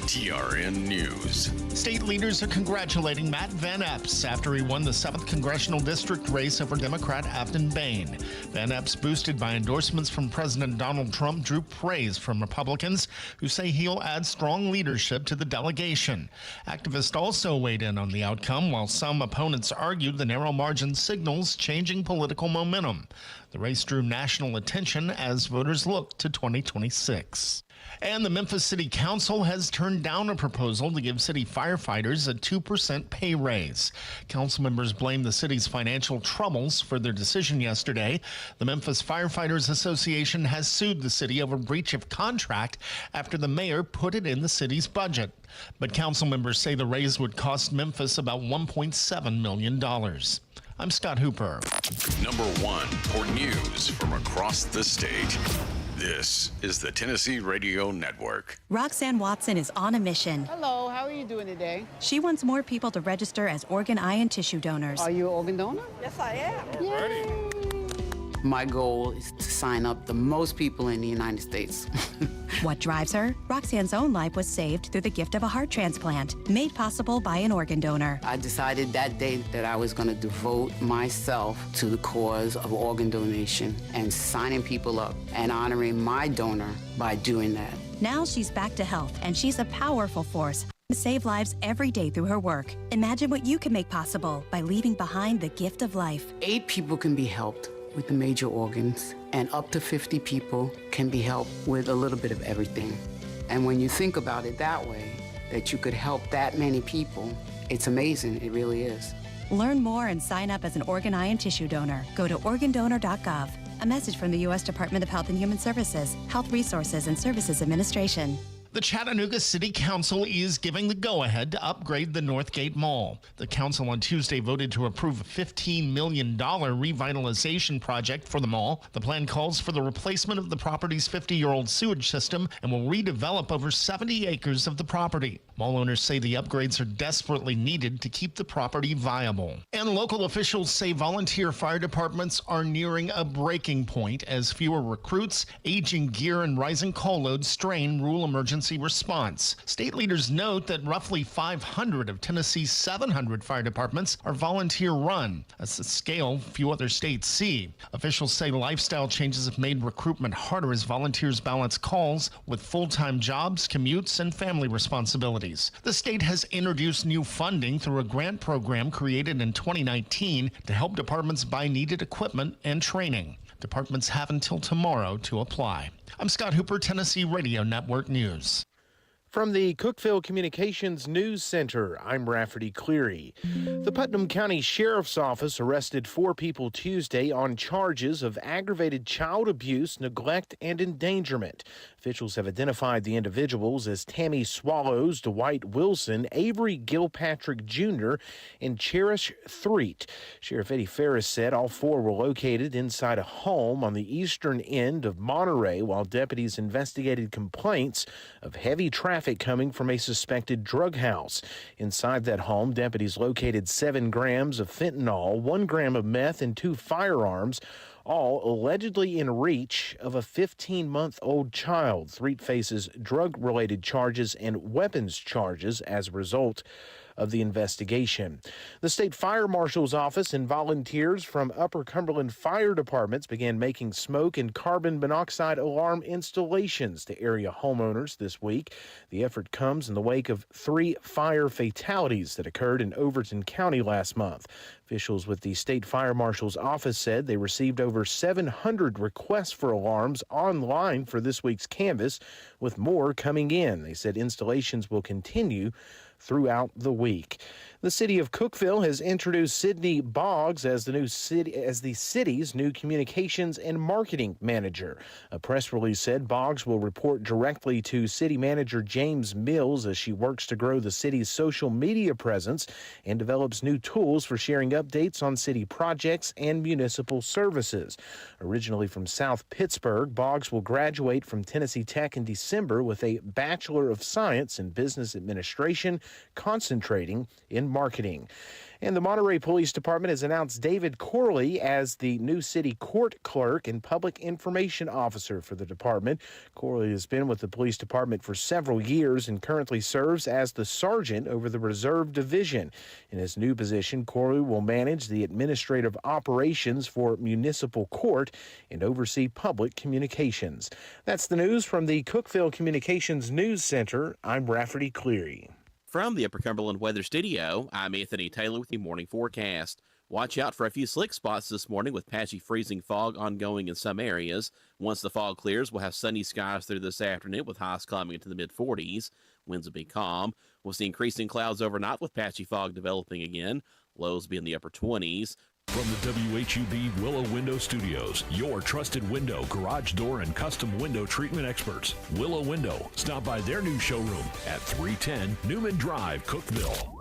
TRN News. State leaders are congratulating Matt Van Epps after he won the 7th Congressional District race over Democrat Afton Bain. Van Epps, boosted by endorsements from President Donald Trump, drew praise from Republicans who say he'll add strong leadership to the delegation. Activists also weighed in on the outcome, while some opponents argued the narrow margin signals changing political momentum. The race drew national attention as voters look to 2026. And the Memphis City Council has turned down a proposal to give city firefighters a 2% pay raise. Council members blame the city's financial troubles for their decision yesterday. The Memphis Firefighters Association has sued the city over breach of contract after the mayor put it in the city's budget. But council members say the raise would cost Memphis about $1.7 million. I'm Scott Hooper. Number 1 for news from across the state. This is the Tennessee Radio Network. Roxanne Watson is on a mission. Hello, how are you doing today? She wants more people to register as organ, eye, and tissue donors. Are you an organ donor? Yes, I am. Yay. My goal is to sign up the most people in the United States. What drives her? Roxanne's own life was saved through the gift of a heart transplant, made possible by an organ donor. I decided that day that I was going to devote myself to the cause of organ donation and signing people up and honoring my donor by doing that. Now she's back to health, and she's a powerful force to save lives every day through her work. Imagine what you can make possible by leaving behind the gift of life. 8 people can be helped with the major organs, and up to 50 people can be helped with a little bit of everything. And when you think about it that way, that you could help that many people, it's amazing. It really is. Learn more and sign up as an organ, eye, and tissue donor. Go to organdonor.gov. A message from the U.S. Department of Health and Human Services, Health Resources and Services Administration. The Chattanooga City Council is giving the go-ahead to upgrade the Northgate Mall. The council on Tuesday voted to approve a $15 million revitalization project for the mall. The plan calls for the replacement of the property's 50-year-old sewage system and will redevelop over 70 acres of the property. Mall owners say the upgrades are desperately needed to keep the property viable. And local officials say volunteer fire departments are nearing a breaking point as fewer recruits, aging gear, and rising call loads strain rural emergency response. State leaders note that roughly 500 of Tennessee's 700 fire departments are volunteer-run. That's a scale few other states see. Officials say lifestyle changes have made recruitment harder as volunteers balance calls with full-time jobs, commutes, and family responsibilities. The state has introduced new funding through a grant program created in 2019 to help departments buy needed equipment and training. Departments have until tomorrow to apply. I'm Scott Hooper, Tennessee Radio Network News. From the Cookeville Communications News Center, I'm Rafferty Cleary. The Putnam County Sheriff's Office arrested 4 people Tuesday on charges of aggravated child abuse, neglect, and endangerment. Officials have identified the individuals as Tammy Swallows, Dwight Wilson, Avery Gilpatrick Jr., and Cherish Threet. Sheriff Eddie Ferris said all 4 were located inside a home on the eastern end of Monterey while deputies investigated complaints of heavy traffic coming from a suspected drug house. Inside that home, deputies located 7 grams of fentanyl, 1 gram of meth, and 2 firearms, all allegedly in reach of a 15-month-old child. Threet faces drug-related charges and weapons charges as a result of the investigation. The state fire marshal's office and volunteers from Upper Cumberland fire departments began making smoke and carbon monoxide alarm installations to area homeowners this week. The effort comes in the wake of 3 fire fatalities that occurred in Overton County last month. Officials with the state fire marshal's office said they received over 700 requests for alarms online for this week's canvass, with more coming in. They said installations will continue throughout the week. The city of Cookeville has introduced Sydney Boggs as the city's new communications and marketing manager. A press release said Boggs will report directly to city manager James Mills as she works to grow the city's social media presence and develops new tools for sharing updates on city projects and municipal services. Originally from South Pittsburgh, Boggs will graduate from Tennessee Tech in December with a Bachelor of Science in Business Administration concentrating in marketing. And the Monterey Police Department has announced David Corley as the new city court clerk and public information officer for the department. Corley has been with the police department for several years and currently serves as the sergeant over the Reserve Division. In his new position, Corley will manage the administrative operations for municipal court and oversee public communications. That's the news from the Cookeville Communications News Center. I'm Rafferty Cleary. From the Upper Cumberland Weather Studio, I'm Anthony Taylor with your morning forecast. Watch out for a few slick spots this morning with patchy freezing fog ongoing in some areas. Once the fog clears, we'll have sunny skies through this afternoon with highs climbing into the mid-40s. Winds will be calm. We'll see increasing clouds overnight with patchy fog developing again. Lows be in the upper 20s. From the WHUB Willow Window Studios, your trusted window, garage door, and custom window treatment experts. Willow Window. Stop by their new showroom at 310 Newman Drive, Cookeville.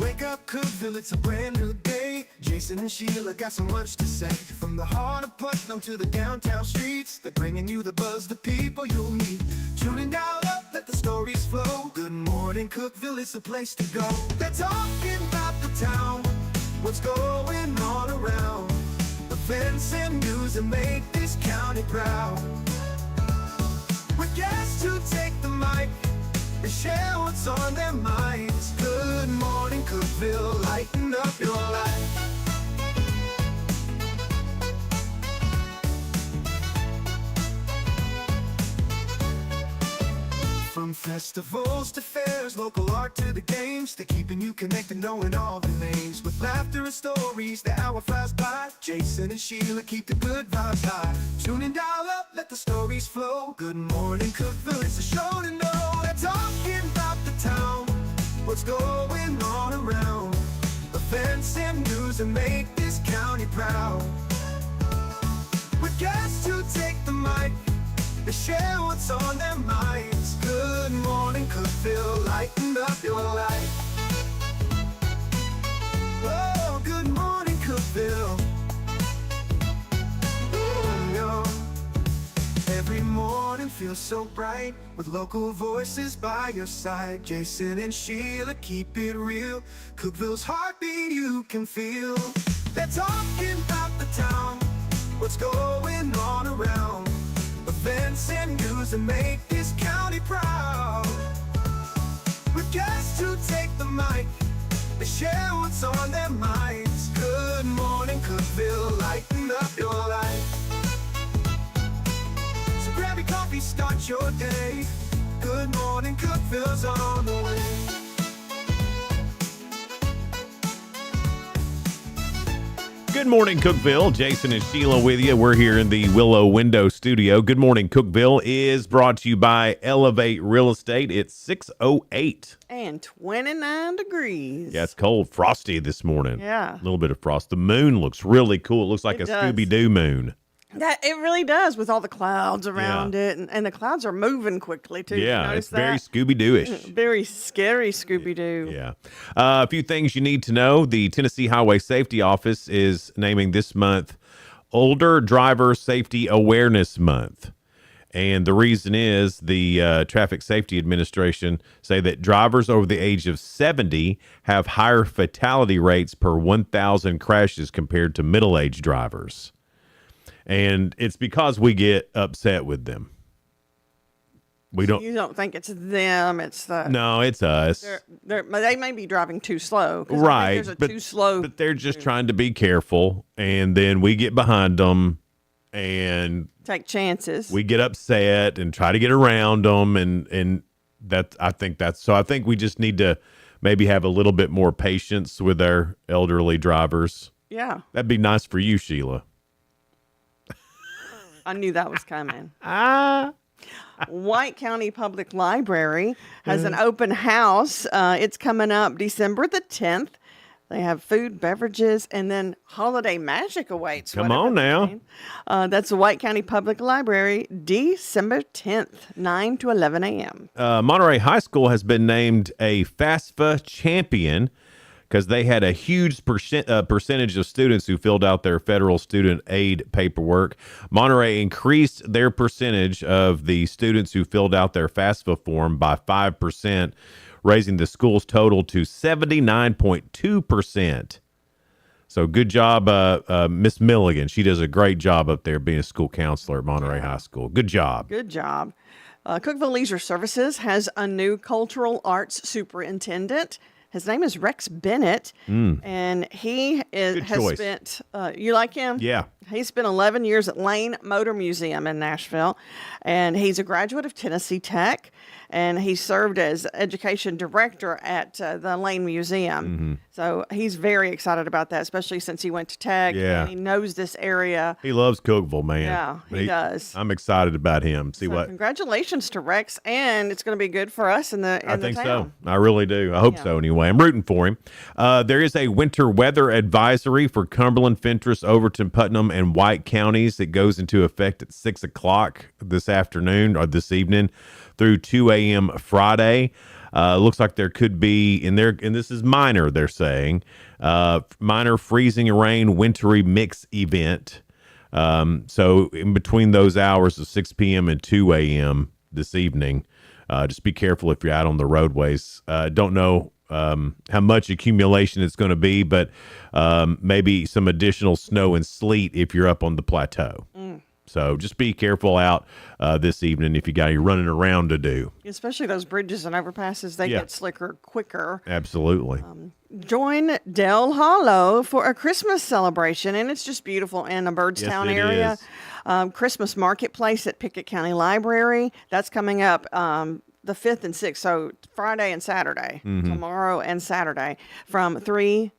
Wake up, Cookeville, it's a brand new day. Jason and Sheila got so much to say. From the heart of Putnam to the downtown streets, they're bringing you the buzz, the people you'll meet. Tuning dial up, let the stories flow. Good morning, Cookeville, it's the place to go. They're talking about the town, what's going on around. Events and news that make this county proud. With guests who take the mic, they share what's on their minds. Good morning, Cookeville, lighten up your life. From festivals to fairs, local art to the games, they're keeping you connected, knowing all the names. With laughter and stories, the hour flies by. Jason and Sheila keep the good vibes high. Tune in, dial up, let the stories flow. Good morning, Cookeville, it's a show to know. They're talking about the town, what's going on around. Events and news that make this county proud. With guests who take the mic, they share what's on their minds. Good morning, Cookeville, lighten up your life. Oh, good morning, Cookeville. Every morning feels so bright with local voices by your side. Jason and Sheila keep it real. Cookeville's heartbeat you can feel. They're talking about the town, what's going on around. Events and news that make this county proud. With guests who take the mic, they share what's on their minds. Good morning, Cookeville, lighten up your life. So grab your coffee, start your day. Good morning, Cookeville's on the way. Good morning, Cookeville. Jason and Sheila with you. We're here in the Willow Window Studio. Good morning, Cookeville is brought to you by Elevate Real Estate. It's 6:08. And 29 degrees. Yeah, it's cold, frosty this morning. Yeah. A little bit of frost. The moon looks really cool. It looks like It a does. Scooby-Doo moon. That it really does, with all the clouds around it, and the clouds are moving quickly too. Yeah, You it's notice very that? Scooby-Doo-ish. Very scary Scooby-Doo. Yeah. A few things you need to know. The Tennessee Highway Safety Office is naming this month Older Driver Safety Awareness Month. And the reason is the Traffic Safety Administration say that drivers over the age of 70 have higher fatality rates per 1,000 crashes compared to middle-aged drivers. And it's because we get upset with them. We don't. You don't think it's them? It's the No, it's us. They may be driving too slow. 'Cause I Right. think there's a too slow. But they're just trying to be careful. And then we get behind them and Take chances. we get upset and try to get around them. And that, I think we just need to maybe have a little bit more patience with our elderly drivers. Yeah. That'd be nice for you, Sheila. I knew that was coming. White County Public Library has an open house. It's coming up December the 10th. They have food, beverages, and then holiday magic awaits. Come on now. That's the White County Public Library, December 10th, 9 to 11 a.m. Monterey High School has been named a FAFSA champion. because they had a huge percentage of students who filled out their federal student aid paperwork. Monterey increased their percentage of the students who filled out their FAFSA form by 5%, raising the school's total to 79.2%. So good job, Miss Milligan. She does a great job up there being a school counselor at Monterey High School. Good job. Good job. Cookeville Leisure Services has a new cultural arts superintendent. His name is Rex Bennett, and he has spent. You like him? Yeah. He spent 11 years at Lane Motor Museum in Nashville, and he's a graduate of Tennessee Tech, and he served as education director at the Lane Museum. So he's very excited about that, especially since he went to Tech. Yeah. And he knows this area. He loves Cookeville, man. Yeah, he does. I'm excited about him. See what? Congratulations to Rex, and it's going to be good for us in the I think town. so. I really do. I hope so anyway. I'm rooting for him. There is a winter weather advisory for Cumberland, Fentress, Overton, Putnam, and White counties. It goes into effect at 6 o'clock this afternoon or this evening through 2 a.m. Friday. Looks like there could be and this is minor, they're saying, minor freezing rain, wintry mix event. So in between those hours of 6 p.m. and 2 a.m. this evening, just be careful if you're out on the roadways. Don't know how much accumulation it's going to be, but maybe some additional snow and sleet if you're up on the plateau. So just be careful out this evening if you got any running around to do. Especially those bridges and overpasses, they get slicker quicker. Absolutely. Join Del Hollow for a Christmas celebration, and it's just beautiful in the Byrdstown area. Christmas marketplace at Pickett County Library. That's coming up the 5th and 6th, so Friday and Saturday, tomorrow and Saturday, from 3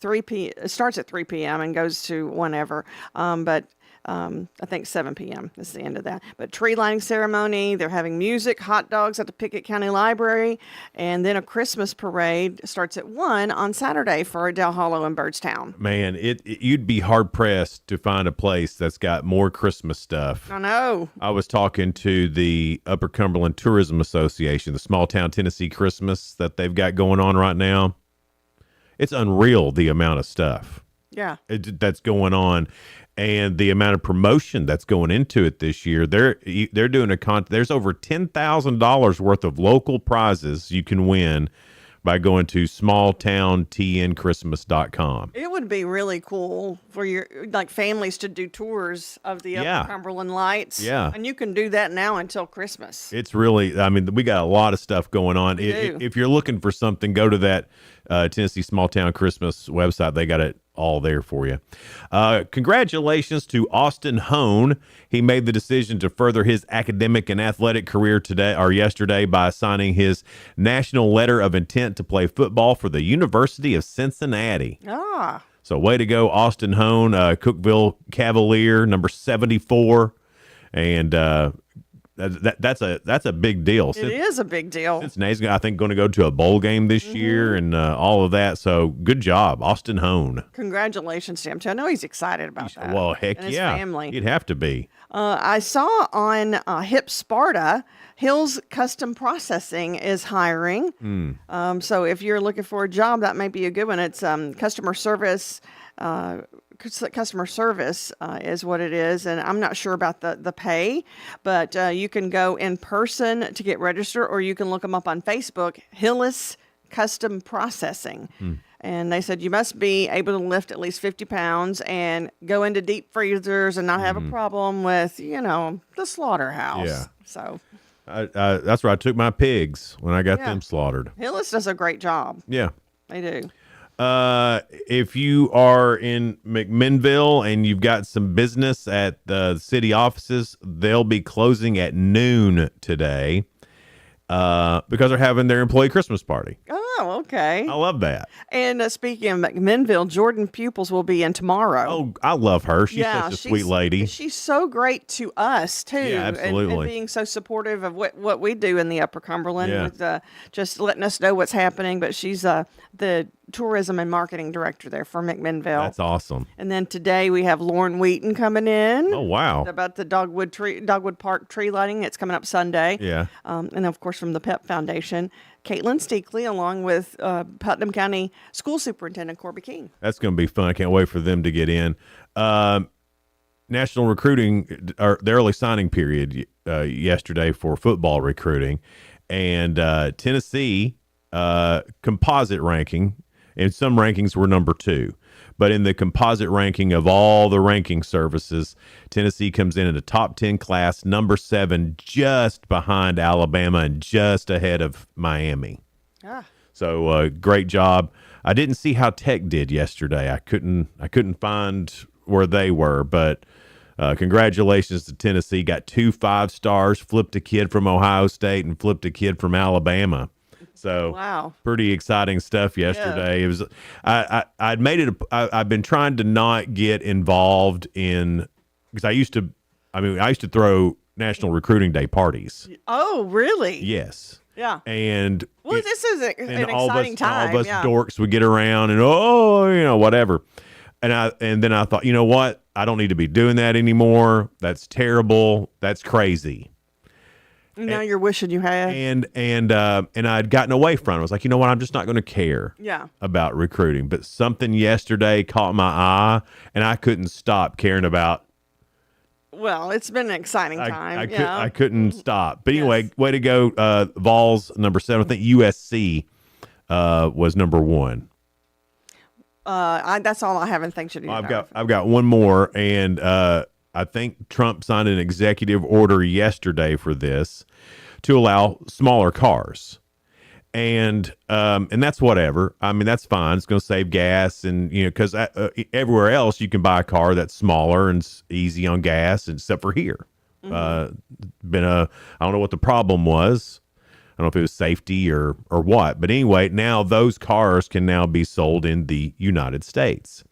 p.m. It starts at 3 p.m. and goes to whenever, but I think 7 p.m. is the end of that. But tree lighting ceremony, they're having music, hot dogs at the Pickett County Library, and then a Christmas parade starts at 1 on Saturday for Del Hollow and Byrdstown. Man, you'd be hard-pressed to find a place that's got more Christmas stuff. I know. I was talking to the Upper Cumberland Tourism Association, the Small Town Tennessee Christmas that they've got going on right now. It's unreal, the amount of stuff that's going on. And the amount of promotion that's going into it this year, they're doing there's over $10,000 worth of local prizes you can win by going to smalltowntnchristmas.com. It would be really cool for your families to do tours of the Upper Cumberland Lights. Yeah. And you can do that now until Christmas. It's really, we got a lot of stuff going on. If you're looking for something, go to that Tennessee Small Town Christmas website. They got it all there for you. Congratulations to Austin Hone. He made the decision to further his academic and athletic career yesterday by signing his national letter of intent to play football for the University of Cincinnati. So way to go, Austin Hone, Cookeville Cavalier, number 74. And that's a big deal. It is a big deal. Cincinnati's, I think, going to go to a bowl game this year and all of that. So good job, Austin Hone. Congratulations to him, too. I know he's excited about that. Well, heck and his yeah. family. You'd have to be. I saw on Hip Sparta, Hills Custom Processing is hiring. So if you're looking for a job, that might be a good one. It's customer service. Customer service is what it is, and I'm not sure about the pay, but you can go in person to get registered, or you can look them up on Facebook, Hillis Custom Processing. And they said you must be able to lift at least 50 pounds and go into deep freezers and not have a problem with, the slaughterhouse. Yeah. So that's where I took my pigs when I got them slaughtered. Hillis does a great job. Yeah. They do. If you are in McMinnville and you've got some business at the city offices, they'll be closing at noon today because they're having their employee Christmas party. Oh, okay. I love that. And speaking of McMinnville, Jordan Pupils will be in tomorrow. Oh, I love her. She's such a sweet lady. She's so great to us, too. Yeah, absolutely. And being so supportive of what we do in the Upper Cumberland with just letting us know what's happening. But she's the tourism and marketing director there for McMinnville. That's awesome. And then today we have Lauren Wheaton coming in. Oh, wow. About the Dogwood Park tree lighting. It's coming up Sunday. Yeah. And of course from the PEP Foundation. Caitlin Steakley, along with Putnam County School Superintendent Corby King. That's going to be fun. I can't wait for them to get in. National recruiting, or the early signing period yesterday for football recruiting, and Tennessee composite ranking, and some rankings were number 2. But in the composite ranking of all the ranking services, Tennessee comes in the top 10 class, number 7, just behind Alabama and just ahead of Miami. So great job. I didn't see how Tech did yesterday. I couldn't find where they were, but congratulations to Tennessee. Got 2 5-stars, flipped a kid from Ohio State and flipped a kid from Alabama. So wow, pretty exciting stuff yesterday. Yeah. It was I'd made it. I've been trying to not get involved in, because I used to throw National Recruiting Day parties. Oh, really? Yes. Yeah. And this is an exciting time. All of us dorks would get around and whatever. And then I thought, you know what? I don't need to be doing that anymore. That's terrible. That's crazy. Now you're wishing you had. And I'd gotten away from it. I was like, you know what? I'm just not going to care about recruiting. But something yesterday caught my eye, and I couldn't stop caring about. Well, it's been an exciting time. I couldn't stop. But anyway, way to go. Vols, number 7. I think USC was number 1. That's all I have in Thanks You Do. I've got one more, and I think Trump signed an executive order yesterday for this to allow smaller cars. And that's whatever. I mean, that's fine. It's going to save gas, and because everywhere else you can buy a car that's smaller and easy on gas, except for here. I don't know what the problem was. I don't know if it was safety or what, but anyway, now those cars can now be sold in the United States.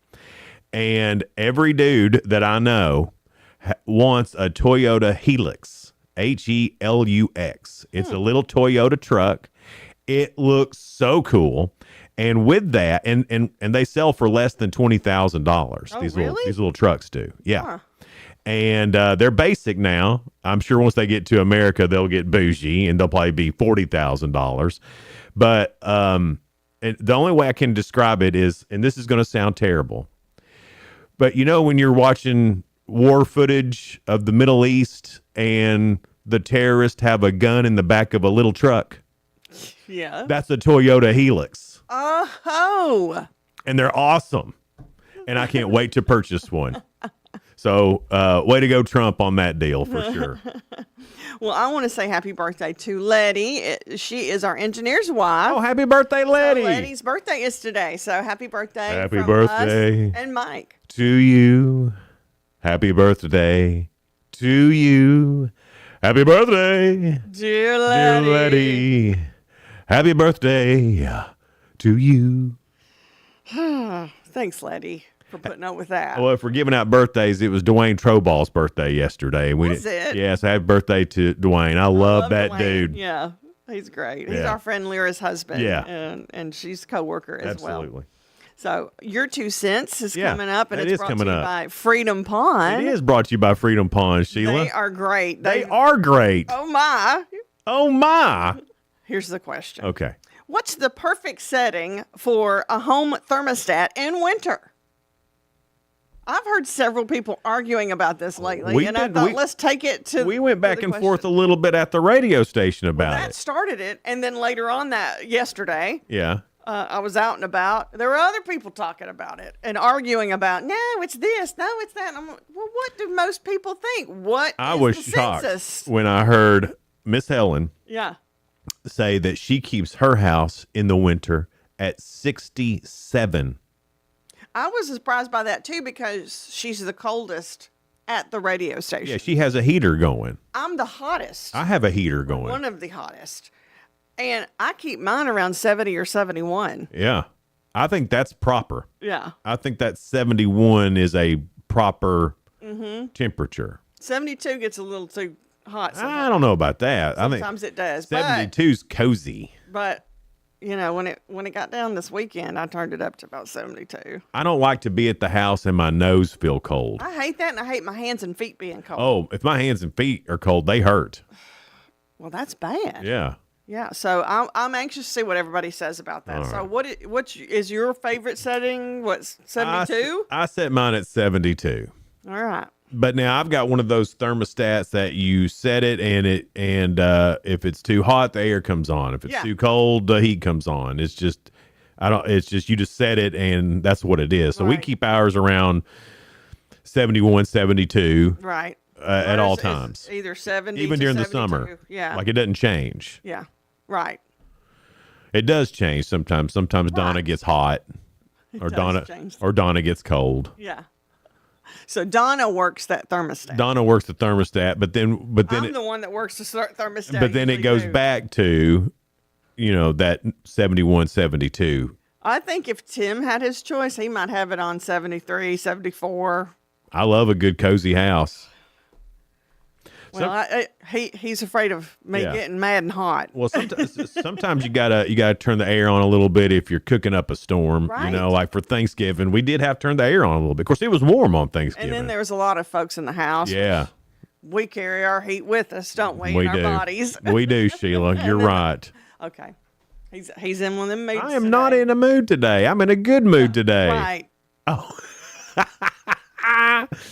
And every dude that I know wants a Toyota Helix, Helux. It's a little Toyota truck. It looks so cool. And with that, and they sell for less than $20,000. These little trucks do. Yeah. Huh. And they're basic now. I'm sure once they get to America, they'll get bougie, and they'll probably be $40,000. But the only way I can describe it is, and this is going to sound terrible, but when you're watching war footage of the Middle East and the terrorists have a gun in the back of a little truck. Yeah. That's a Toyota Helix. Oh. And they're awesome. And I can't wait to purchase one. So, way to go, Trump, on that deal for sure. Well, I want to say happy birthday to Letty. She is our engineer's wife. Oh, happy birthday, Letty. So Letty's birthday is today. So happy birthday. Happy from birthday. Us and Mike. To you. Happy birthday to you. Happy birthday, dear Letty. Dear Letty. Happy birthday to you. Thanks, Letty, for putting up with that. Well, if we're giving out birthdays, it was Dwayne Troball's birthday yesterday. Was it? Yes, happy birthday to Dwayne. I love that Dwayne. dude. Yeah, he's great. He's our friend Lyra's husband. Yeah. And she's a co-worker as well. Absolutely. So your 2 cents is coming up, and it's brought to you by Freedom It Pond. is brought to you by Freedom Pond, Sheila. They are great. They are great. Oh, my. Oh, my. Here's the question. Okay. What's the perfect setting for a home thermostat in winter? I've heard several people arguing about this lately, I thought let's take it to. We went back and forth a little bit at the radio station about that started it, and then later on yesterday. Yeah. I was out and about. There were other people talking about it and arguing about, no, it's this, no, it's that. And I'm like, well, what do most people think? I was shocked when I heard Miss Helen say that she keeps her house in the winter at 67. I was surprised by that, too, because she's the coldest at the radio station. Yeah, she has a heater going. I'm the hottest. I have a heater going. One of the hottest. And I keep mine around 70 or 71. Yeah. I think that's proper. Yeah. I think that 71 is a proper temperature. 72 gets a little too hot sometimes. I don't know about that. Sometimes it does. 72's cozy. But, when it got down this weekend, I turned it up to about 72. I don't like to be at the house and my nose feel cold. I hate that, and I hate my hands and feet being cold. Oh, if my hands and feet are cold, they hurt. Well, that's bad. Yeah. Yeah, so I'm anxious to see what everybody says about that. All So right. what is your favorite setting? What's 72? I set mine at 72. All right. But now I've got one of those thermostats that you set it and if it's too hot, the air comes on. If it's too cold, the heat comes on. It's just you just set it and that's what it is. So we keep ours around 71, 72. Right. At all times. Either 70 even to during the 72. summer. Yeah. Like it doesn't change. Yeah. Right. It does change sometimes. Sometimes Donna gets hot or Donna gets cold. Yeah. So Donna works that thermostat. Donna works the thermostat, but then I'm the one that works the thermostat. But then it goes back to, that 71, 72. I think if Tim had his choice, he might have it on 73, 74. I love a good cozy house. Well, he's afraid of me getting mad and hot. Well, sometimes you gotta turn the air on a little bit if you're cooking up a storm. Right. Like for Thanksgiving, we did have to turn the air on a little bit. Of course, it was warm on Thanksgiving. And then there was a lot of folks in the house. Yeah. We carry our heat with us, don't we? In our bodies. We do, Sheila. You're right. Okay. He's in one of them moods. I am not in a mood today. I'm in a good mood today. Right. Oh.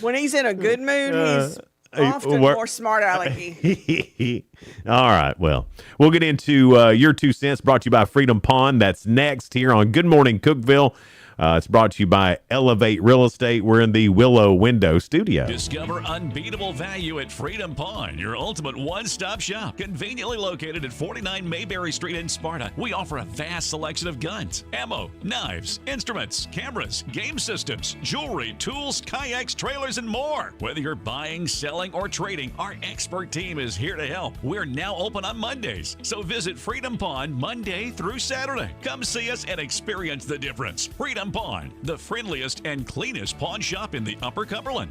When he's in a good mood, he's often more smart alecky. All right. Well, we'll get into your 2 cents brought to you by Freedom Pond. That's next here on Good Morning Cookeville. It's brought to you by Elevate Real Estate. We're in the Willow Window Studio. Discover unbeatable value at Freedom Pond, your ultimate one-stop shop. Conveniently located at 49 Mayberry Street in Sparta, we offer a vast selection of guns, ammo, knives, instruments, cameras, game systems, jewelry, tools, kayaks, trailers, and more. Whether you're buying, selling, or trading, our expert team is here to help. We're now open on Mondays, so visit Freedom Pond Monday through Saturday. Come see us and experience the difference. Freedom Pond, the friendliest and cleanest pawn shop in the Upper Cumberland.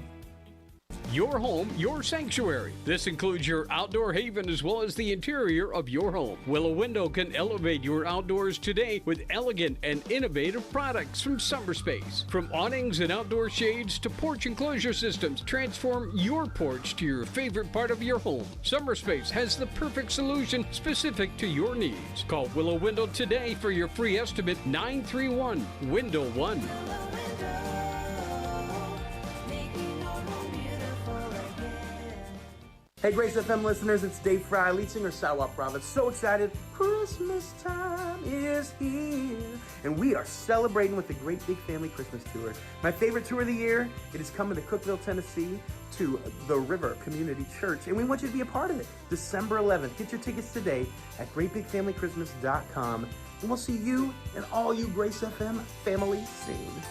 Your home, your sanctuary. This includes your outdoor haven as well as the interior of your home. Willow Window can elevate your outdoors today with elegant and innovative products from SummerSpace. From awnings and outdoor shades to porch enclosure systems, transform your porch to your favorite part of your home. SummerSpace has the perfect solution specific to your needs. Call Willow Window today for your free estimate, 931-WINDOW-1. Hey Grace FM listeners, it's Dave Fry, lead singer Sawa Province. So excited, Christmas time is here. And we are celebrating with the Great Big Family Christmas Tour. My favorite tour of the year, it is coming to Cookeville, Tennessee to the River Community Church. And we want you to be a part of it. December 11th. Get your tickets today at greatbigfamilychristmas.com. And we'll see you and all you Grace FM family soon.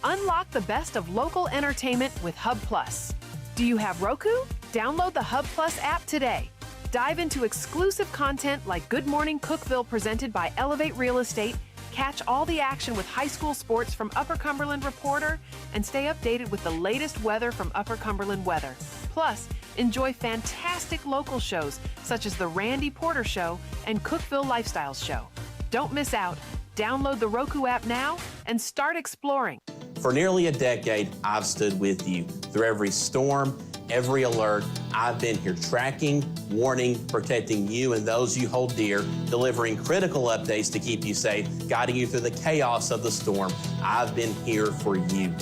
Unlock the best of local entertainment with Hub Plus. Do you have Roku? Download the Hub Plus app today. Dive into exclusive content like Good Morning Cookeville presented by Elevate Real Estate, catch all the action with high school sports from Upper Cumberland Reporter, and stay updated with the latest weather from Upper Cumberland Weather. Plus, enjoy fantastic local shows such as The Randy Porter Show and Cookeville Lifestyles Show. Don't miss out. Download the Roku app now and start exploring. For nearly a decade, I've stood with you. Through every storm, every alert, I've been here tracking, warning, protecting you and those you hold dear, delivering critical updates to keep you safe, guiding you through the chaos of the storm. I've been here for you.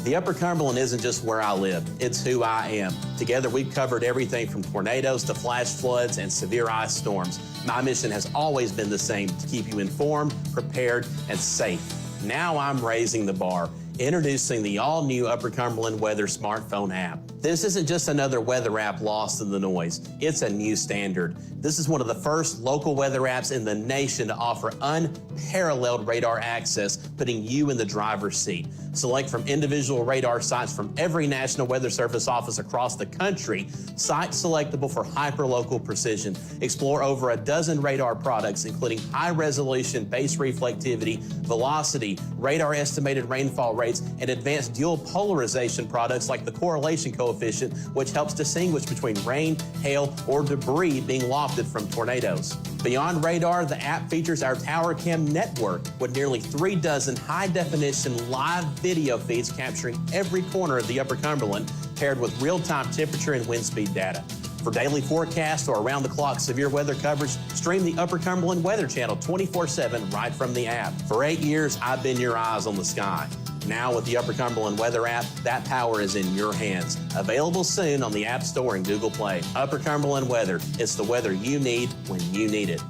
The Upper Cumberland isn't just where I live, it's who I am. Together, we've covered everything from tornadoes to flash floods and severe ice storms. My mission has always been the same, to keep you informed, prepared, and safe. Now I'm raising the bar, introducing the all-new Upper Cumberland Weather smartphone app. This isn't just another weather app lost in the noise. It's a new standard. This is one of the first local weather apps in the nation to offer unparalleled radar access, putting you in the driver's seat. Select from individual radar sites from every National Weather Service office across the country, sites selectable for hyperlocal precision. Explore over a dozen radar products, including high-resolution base reflectivity, velocity, radar estimated rainfall rates, and advanced dual polarization products like the correlation coefficient, which helps distinguish between rain, hail, or debris being lofted from tornadoes. Beyond radar, the app features our Tower Cam network with nearly 3 dozen high-definition live video feeds capturing every corner of the Upper Cumberland, paired with real-time temperature and wind speed data. For daily forecasts or around-the-clock severe weather coverage, stream the Upper Cumberland Weather Channel 24/7 right from the app. For 8 years, I've been your eyes on the sky. Now with the Upper Cumberland Weather app, that power is in your hands. Available soon on the App Store and Google Play. Upper Cumberland Weather. It's the weather you need when you need it.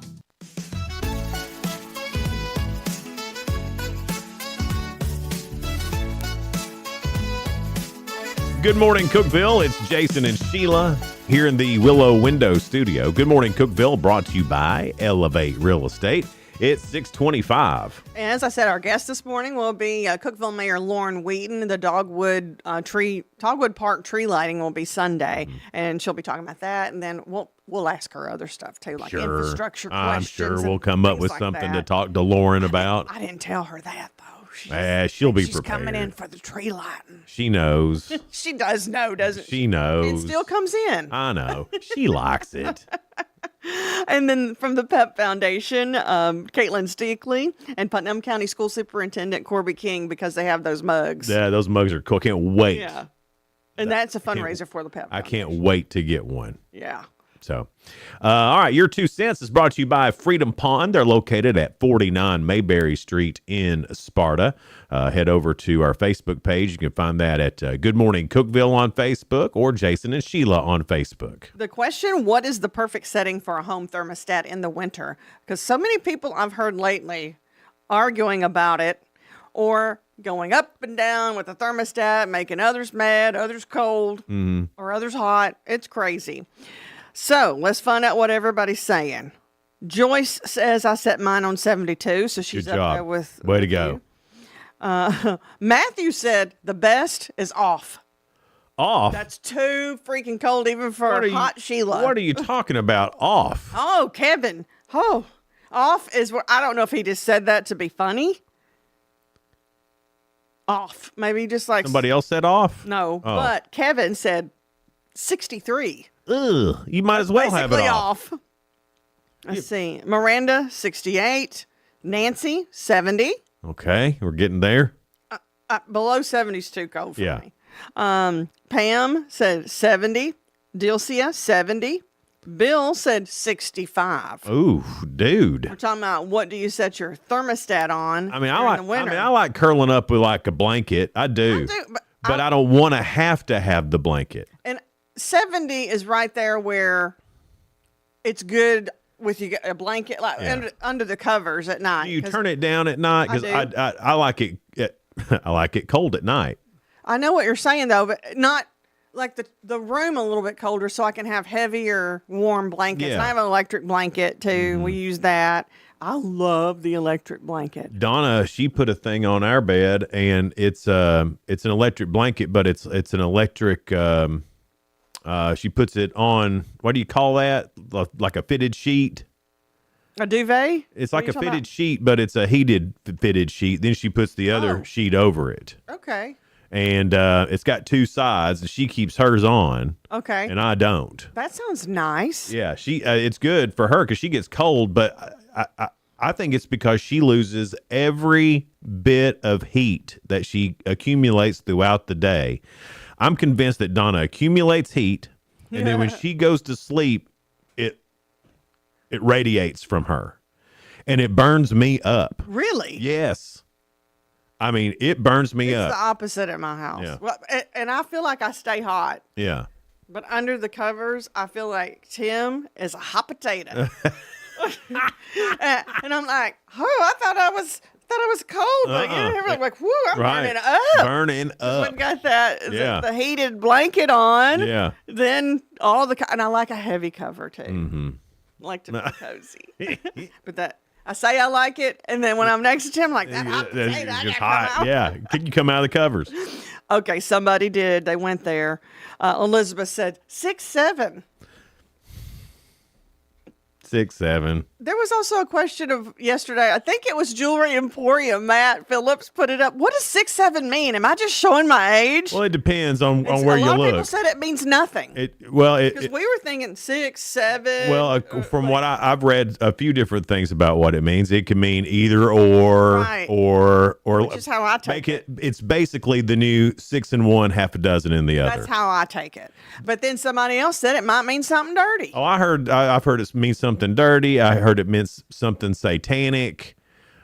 Good morning, Cookeville. It's Jason and Sheila here in the Willow Window Studio. Good morning, Cookeville, brought to you by Elevate Real Estate. It's 6:25. And as I said, our guest this morning will be Cookeville Mayor Lauren Wheaton. The Dogwood Park tree lighting will be Sunday, and she'll be talking about that. And then we'll ask her other stuff too, like infrastructure questions. I'm sure we'll come up with something to talk to Lauren about. I didn't tell her that though. She'll be she's prepared. Coming in for the tree lighting. She knows. She does know, doesn't she? She knows. It still comes in. I know. She likes it. And then from the PEP Foundation, Caitlin Steakley and Putnam County School Superintendent Corby King, because they have those mugs. Yeah, those mugs are cool. Can't wait. Yeah. And that's a fundraiser for the PEP Foundation. I can't wait to get one. Yeah. So, all right, Your 2 Cents is brought to you by Freedom Pond. They're located at 49 Mayberry Street in Sparta. Head over to our Facebook page. You can find that at Good Morning Cookeville on Facebook or Jason and Sheila on Facebook. The question, what is the perfect setting for a home thermostat in the winter? Because so many people I've heard lately arguing about it or going up and down with the thermostat, making others mad, others cold, or others hot. It's crazy. So let's find out what everybody's saying. Joyce says, I set mine on 72, so she's Good up job. there with Way to go. Matthew said the best is off. Off? That's too freaking cold even for hot Sheila. What are you talking about, off? Oh, Kevin. Oh, off is where, I don't know if he just said that to be funny. Off. Maybe just like. Somebody else said off? No, Oh. but Kevin said 63. Ugh, you might as well have it Basically off. Let's see. Miranda, 68. Nancy, 70. Okay, we're getting there. Below 70 is too cold for Yeah. me. Pam said 70. Dilcia, 70. Bill said 65. Ooh, dude. We're talking about what do you set your thermostat on I mean, during the winter. I like curling up with like a blanket. I do. But I don't want to have the blanket. And 70 is right there where it's good with you get a blanket like under the covers at night. Do you turn it down at night? Because I like it. I like it cold at night. I know what you're saying though, but not like the room a little bit colder so I can have heavier warm blankets. Yeah. And I have an electric blanket too. We use that. I love the electric blanket. Donna, she put a thing on our bed, and it's an electric blanket, but it's an electric. She puts it on. What do you call that? Like a fitted sheet. A duvet? It's like a fitted sheet, but it's a heated fitted sheet. Then she puts the other sheet over it. Okay. And it's got two sides, and she keeps hers on. Okay. And I don't. That sounds nice. Yeah, it's good for her because she gets cold, but I think it's because she loses every bit of heat that she accumulates throughout the day. I'm convinced that Donna accumulates heat, and then when she goes to sleep, it radiates from her, and it burns me up. Really? Yes. I mean, it burns me It's up. the opposite at my house. Yeah. Well, and I feel like I stay hot. Yeah. But under the covers, I feel like Tim is a hot potato. And I'm like, I thought I was cold. But you're like, whoo, I'm burning up. Burning up. We've got that Yeah. the heated blanket on. Yeah. Then and I like a heavy cover too. Mm-hmm. I like to be cozy. But I say I like it, and then when I'm next to Tim, I'm like, that hot potato, I It's gotta hot. come out. Yeah. Can you come out of the covers? Okay, somebody did. They went there. Elizabeth said 6'7". 6'7". There was also a question of yesterday. I think it was Jewelry Emporium. Matt Phillips put it up. What does 6'7" mean? Am I just showing my age? Well, it depends on where you look. A lot of people look. said it means nothing. Because we were thinking 6, 7. Well, from what I've read a few different things about what it means. It can mean either or, Right. or Which is how I take it. It's basically the new 6 in one, half a dozen in the other. That's how I take it. But then somebody else said it might mean something dirty. Oh, I've heard it means something dirty. I heard it meant something satanic.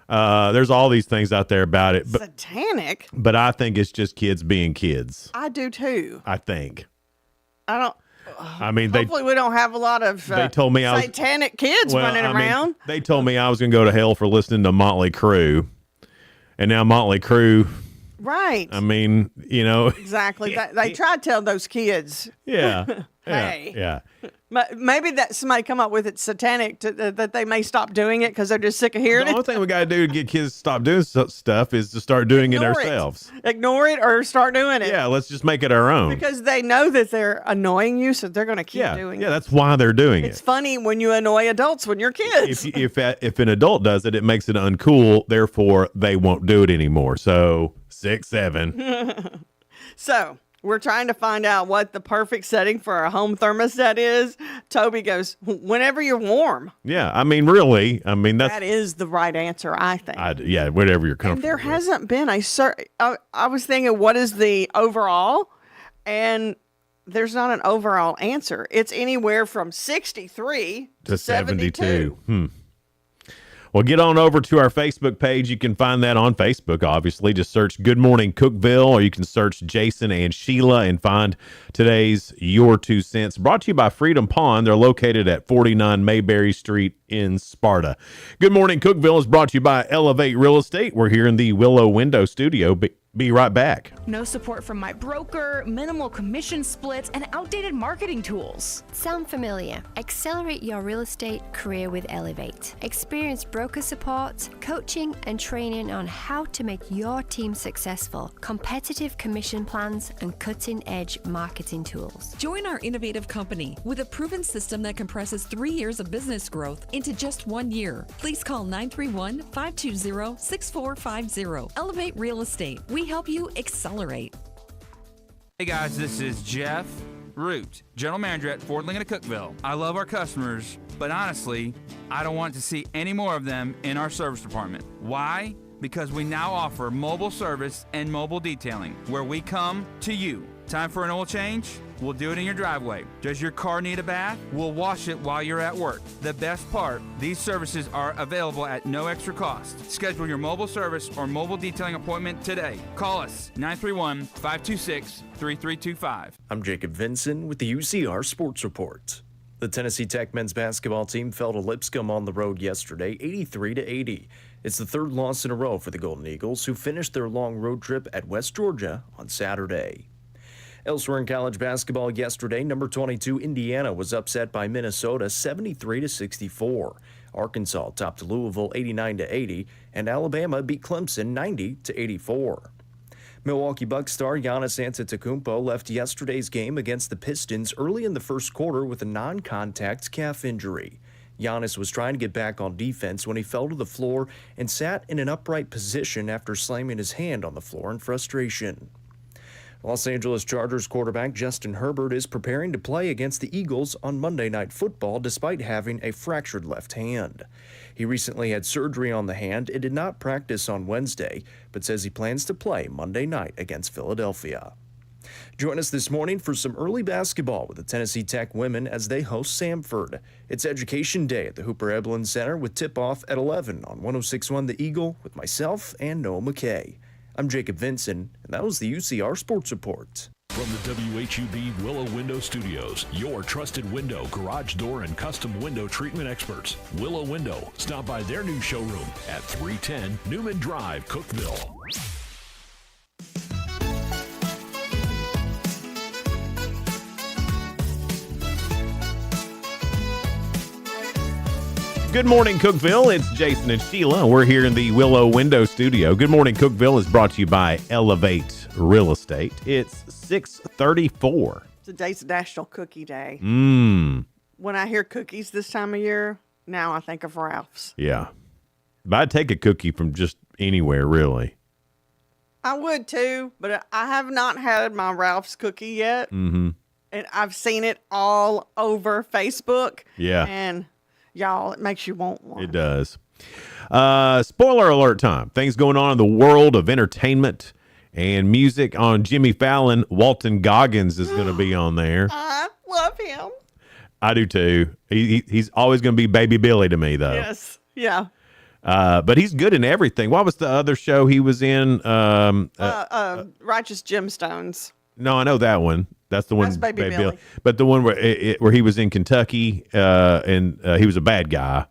There's all these things out there about it. Satanic? But I think it's just kids being kids. I do too. I think. I don't. I mean, Hopefully we don't have a lot of they told me satanic kids running around. They told me I was going to go to hell for listening to Motley Crue. And now Motley Crue. Right. I mean, Exactly. They try to tell those kids. Yeah. Hey. Yeah. Maybe that somebody come up with it satanic that they may stop doing it because they're just sick of hearing The only thing we got to do to get kids to stop doing stuff is to start doing it ourselves. Ignore it or start doing it. Yeah, let's just make it our own. Because they know that they're annoying you, so they're going to keep doing it. Yeah, that's why they're doing it. It's funny when you annoy adults when you're kids. If an adult does it, it makes it uncool. Therefore, they won't do it anymore. So 6, 7. So we're trying to find out what the perfect setting for a home thermostat is. Toby goes, whenever you're warm. Yeah, I mean, really, that is the right answer, I think. Whatever you're comfortable And there with. hasn't been a certain. I was thinking, what is the overall? And there's not an overall answer. It's anywhere from 63 to 72. Well, get on over to our Facebook page. You can find that on Facebook, obviously. Just search Good Morning Cookeville, or you can search Jason and Sheila and find today's Your 2 Cents. Brought to you by Freedom Pond. They're located at 49 Mayberry Street in Sparta. Good Morning Cookeville is brought to you by Elevate Real Estate. We're here in the Willow Window Studio. Be right back. No support from my broker, minimal commission splits, and outdated marketing tools. Sound familiar? Accelerate your real estate career with Elevate. Experience broker support, coaching, and training on how to make your team successful, competitive commission plans, and cutting-edge marketing tools. Join our innovative company with a proven system that compresses 3 years of business growth into just 1 year. Please call 931-520-6450. Elevate Real Estate. We help you accelerate. Hey guys, this is Jeff Root, General Manager at Ford Lincoln of Cookeville. I love our customers, but honestly, I don't want to see any more of them in our service department. Why? Because we now offer mobile service and mobile detailing, where we come to you. Time for an oil change? We'll do it in your driveway. Does your car need a bath? We'll wash it while you're at work. The best part, these services are available at no extra cost. Schedule your mobile service or mobile detailing appointment today. Call us 931-526-3325. I'm Jacob Vinson with the UCR Sports Report. The Tennessee Tech men's basketball team fell to Lipscomb on the road yesterday, 83-80. It's the third loss in a row for the Golden Eagles, who finished their long road trip at West Georgia on Saturday. Elsewhere in college basketball yesterday, number 22 Indiana was upset by Minnesota 73-64. Arkansas topped Louisville 89-80, and Alabama beat Clemson 90-84. Milwaukee Bucks star Giannis Antetokounmpo left yesterday's game against the Pistons early in the first quarter with a non-contact calf injury. Giannis was trying to get back on defense when he fell to the floor and sat in an upright position after slamming his hand on the floor in frustration. Los Angeles Chargers quarterback Justin Herbert is preparing to play against the Eagles on Monday Night Football despite having a fractured left hand. He recently had surgery on the hand and did not practice on Wednesday, but says he plans to play Monday night against Philadelphia. Join us this morning for some early basketball with the Tennessee Tech women as they host Samford. It's Education Day at the Hooper Eblen Center with tip-off at 11 on 106.1 The Eagle with myself and Noah McKay. I'm Jacob Vinson, and that was the UCR Sports Report. From the WHUB Willow Window Studios, your trusted window, garage door, and custom window treatment experts. Willow Window. Stop by their new showroom at 310 Newman Drive, Cookeville. Good morning, Cookeville. It's Jason and Sheila. We're here in the Willow Window Studio. Good Morning Cookeville is brought to you by Elevate Real Estate. It's 6:34. Today's National Cookie Day. Mmm. When I hear cookies this time of year, now I think of Ralph's. Yeah. But I'd take a cookie from just anywhere, really. I would too, but I have not had my Ralph's cookie yet. Mm-hmm. And I've seen it all over Facebook. Yeah. And y'all, it makes you want one. It does. Spoiler alert time. Things going on in the world of entertainment and music on Jimmy Fallon. Walton Goggins is going to be on there. I love him. I do too. He's always going to be Baby Billy to me, though. Yes. Yeah. But he's good in everything. What was the other show he was in? Righteous Gemstones. No, I know that one. That's the one. That's Baby Billy. But the one where he was in Kentucky and he was a bad guy.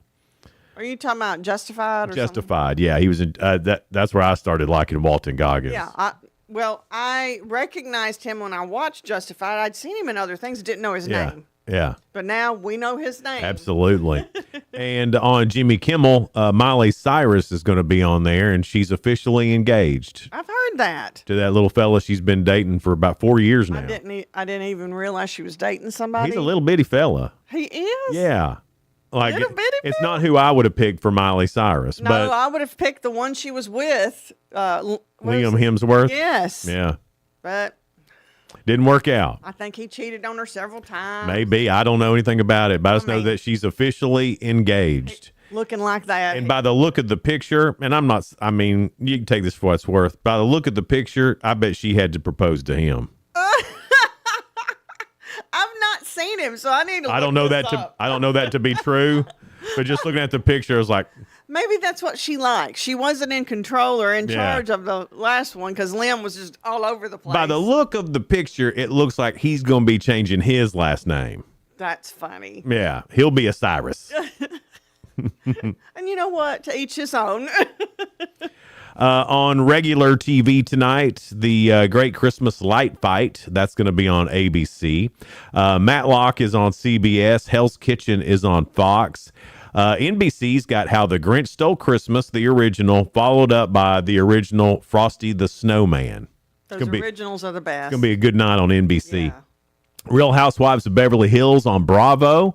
Are you talking about Justified? Or Justified. Yeah, he was in. That's where I started liking Walton Goggins. Yeah. I recognized him when I watched Justified. I'd seen him in other things, didn't know his name. Yeah. But now we know his name. Absolutely. And on Jimmy Kimmel, Miley Cyrus is going to be on there, and she's officially engaged I've heard that. to that little fella she's been dating for about 4 years now. I didn't even realize she was dating somebody. He's a little bitty fella. He is? Yeah. Like Little bitty it's not who I would have picked for Miley Cyrus, No, but I would have picked the one she was with. Liam Hemsworth. Yes. Yeah. But Didn't work out. I think he cheated on her several times. Maybe. I don't know anything about it, but I just know that she's officially engaged. Looking like that. And by the look of the picture, and I mean, you can take this for what it's worth. By the look of the picture, I bet she had to propose to him. I've not seen him, so I need to I don't know that to be true, but just looking at the picture, I was like, maybe that's what she likes. She wasn't in control or in charge of the last one because Lim was just all over the place. by the look of the picture, it looks like he's going to be changing his last name. That's funny. Yeah, he'll be a Cyrus. And you know what? To each his own. On regular TV tonight, the Great Christmas Light Fight. That's going to be on ABC. Matlock is on CBS. Hell's Kitchen is on Fox. NBC's got How the Grinch Stole Christmas, the original, followed up by the original Frosty the Snowman. Those originals are the best. It's going to be a good night on NBC. Yeah. Real Housewives of Beverly Hills on Bravo.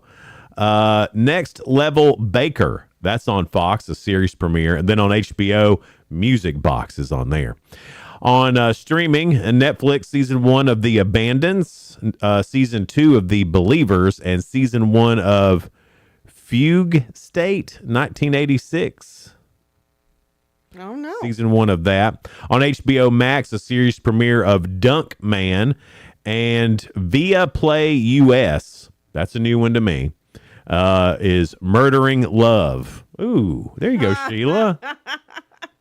Next Level Baker. That's on Fox, a series premiere. And then on HBO, Music Box is on there. On streaming, Netflix, season 1 of The Abandons, season 2 of The Believers, and season 1 of Fugue State, 1986. Oh, no. Season 1 of that. On HBO Max, a series premiere of Dunk Man, and via Play US, that's a new one to me, is Murdering Love. Ooh, there you go, Sheila.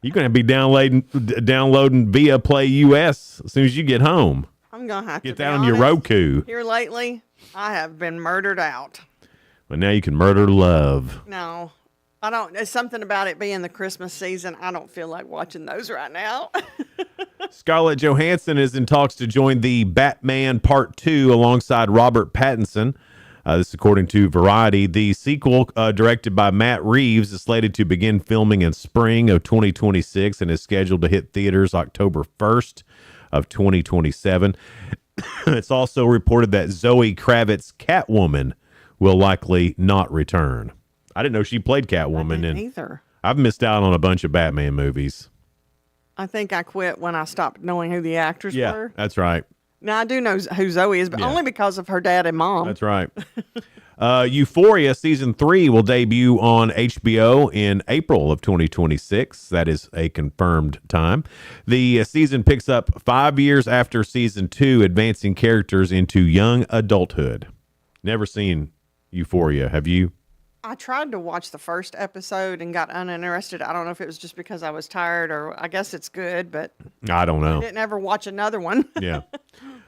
You're going to be downloading via Play US as soon as you get home. I'm going to have get to that on your Roku. Here lately, I have been murdered out. But now you can murder love. No, I don't. There's something about it being the Christmas season. I don't feel like watching those right now. Scarlett Johansson is in talks to join the Batman Part 2 alongside Robert Pattinson. This is according to Variety. The sequel, directed by Matt Reeves, is slated to begin filming in spring of 2026 and is scheduled to hit theaters October 1st of 2027. It's also reported that Zoe Kravitz's Catwoman will likely not return. I didn't know she played Catwoman. Either. I've missed out on a bunch of Batman movies. I think I quit when I stopped knowing who the actors were. Yeah, that's right. Now, I do know who Zoe is, but only because of her dad and mom. That's right. Euphoria Season 3 will debut on HBO in April of 2026. That is a confirmed time. The season picks up 5 years after Season 2, advancing characters into young adulthood. Never seen Euphoria. Have you? I tried to watch the first episode and got uninterested. I don't know if it was just because I was tired or I guess it's good, but I don't know. I didn't ever watch another one. Yeah.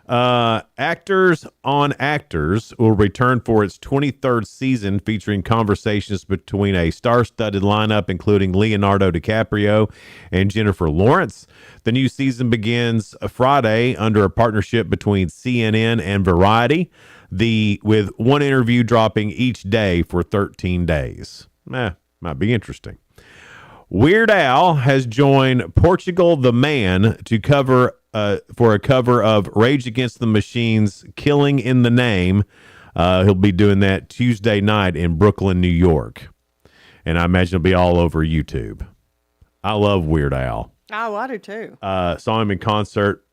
Actors on Actors will return for its 23rd season, featuring conversations between a star-studded lineup including Leonardo DiCaprio and Jennifer Lawrence. The new season begins Friday under a partnership between CNN and Variety, with one interview dropping each day for 13 days. Might be interesting. Weird Al has joined Portugal the Man to cover for a cover of Rage Against the Machine's Killing in the Name. He'll be doing that Tuesday night in Brooklyn, New York. and I imagine it'll be all over YouTube. I love Weird Al. Oh, I do too. Saw him in concert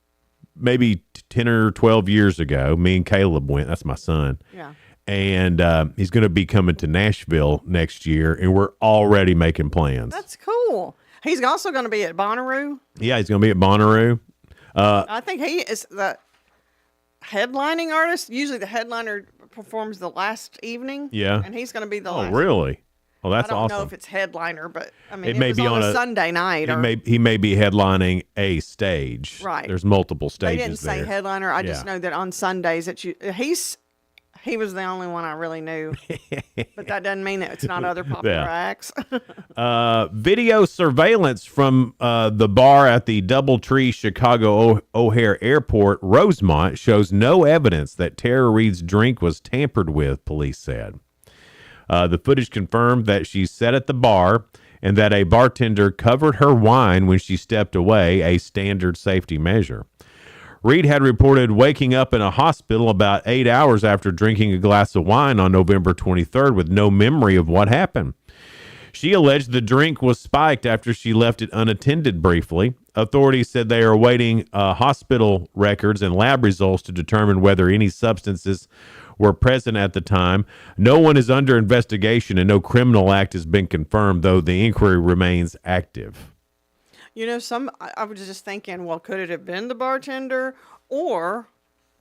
maybe 10 or 12 years ago. Me and Caleb went. That's my son. Yeah. And he's going to be coming to Nashville next year, and we're already making plans. That's cool. He's also going to be at Bonnaroo. Yeah, he's going to be at Bonnaroo. I think he is the headlining artist. Usually the headliner performs the last evening. Yeah. And he's going to be the Oh, last. really? Oh, that's I don't awesome. know if it's headliner, but I mean, It may was be on on a a Sunday night. He may be headlining a stage. Right. There's multiple They stages didn't say there. headliner. I just Yeah. know that on Sundays that he was the only one I really knew, but that doesn't mean that it's not other popular Yeah. acts. Video surveillance from the bar at the Doubletree Chicago O'Hare Airport, Rosemont, shows no evidence that Tara Reid's drink was tampered with, police said. The footage confirmed that she sat at the bar and that a bartender covered her wine when she stepped away, a standard safety measure. Reid had reported waking up in a hospital about 8 hours after drinking a glass of wine on November 23rd with no memory of what happened. She alleged the drink was spiked after she left it unattended briefly. Authorities said they are awaiting hospital records and lab results to determine whether any substances were present at the time. No one is under investigation and no criminal act has been confirmed, though the inquiry remains active. You know, I was just thinking, well, could it have been the bartender, or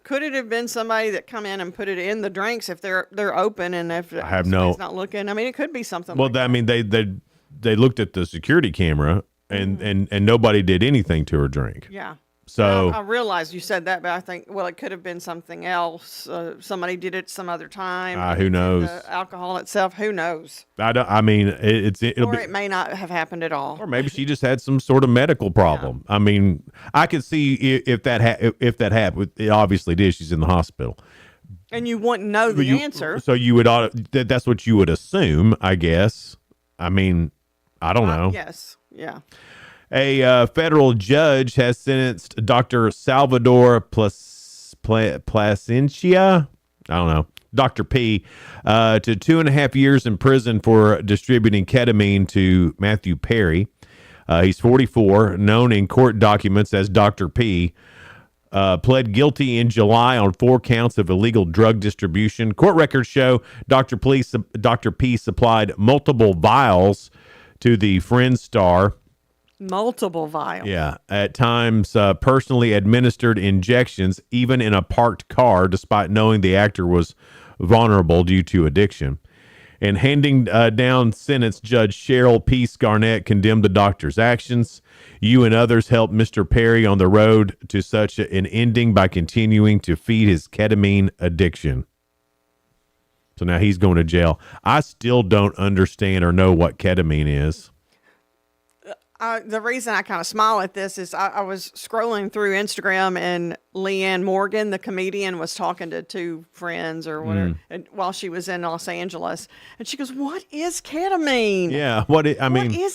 could it have been somebody that come in and put it in the drinks if they're open and if somebody's not looking? I mean, it could be something. Well, like I mean, they looked at the security camera and nobody did anything to her drink. Yeah. So I realized you said that, but I think, well, it could have been something else. Somebody did it some other time. who knows? The alcohol itself, who knows? I mean, it'll be, It may not have happened at all. or maybe she just had some sort of medical problem. I mean, I could see if that happened. It obviously did. She's in the hospital. And you wouldn't know the answer. So you would that's what you would assume, I guess. I mean, I don't know. Yes. Yeah. A federal judge has sentenced Dr. Salvador Placencia, I don't know, Dr. P, to 2.5 years in prison for distributing ketamine to Matthew Perry. He's 44, known in court documents as Dr. P. Pled guilty in July on 4 counts of illegal drug distribution. Court records show Dr. P supplied multiple vials to the Friends star. Multiple vials. Yeah, at times personally administered injections, even in a parked car, despite knowing the actor was vulnerable due to addiction. In handing down sentence, Judge Cheryl Peace Garnett condemned the doctor's actions. You and others helped Mr. Perry on the road to such an ending by continuing to feed his ketamine addiction. So now he's going to jail. I still don't understand or know what ketamine is. The reason I kind of smile at this is I was scrolling through Instagram and Leanne Morgan, the comedian, was talking to 2 friends or whatever while she was in Los Angeles. And she goes, "What is ketamine?" Yeah, what is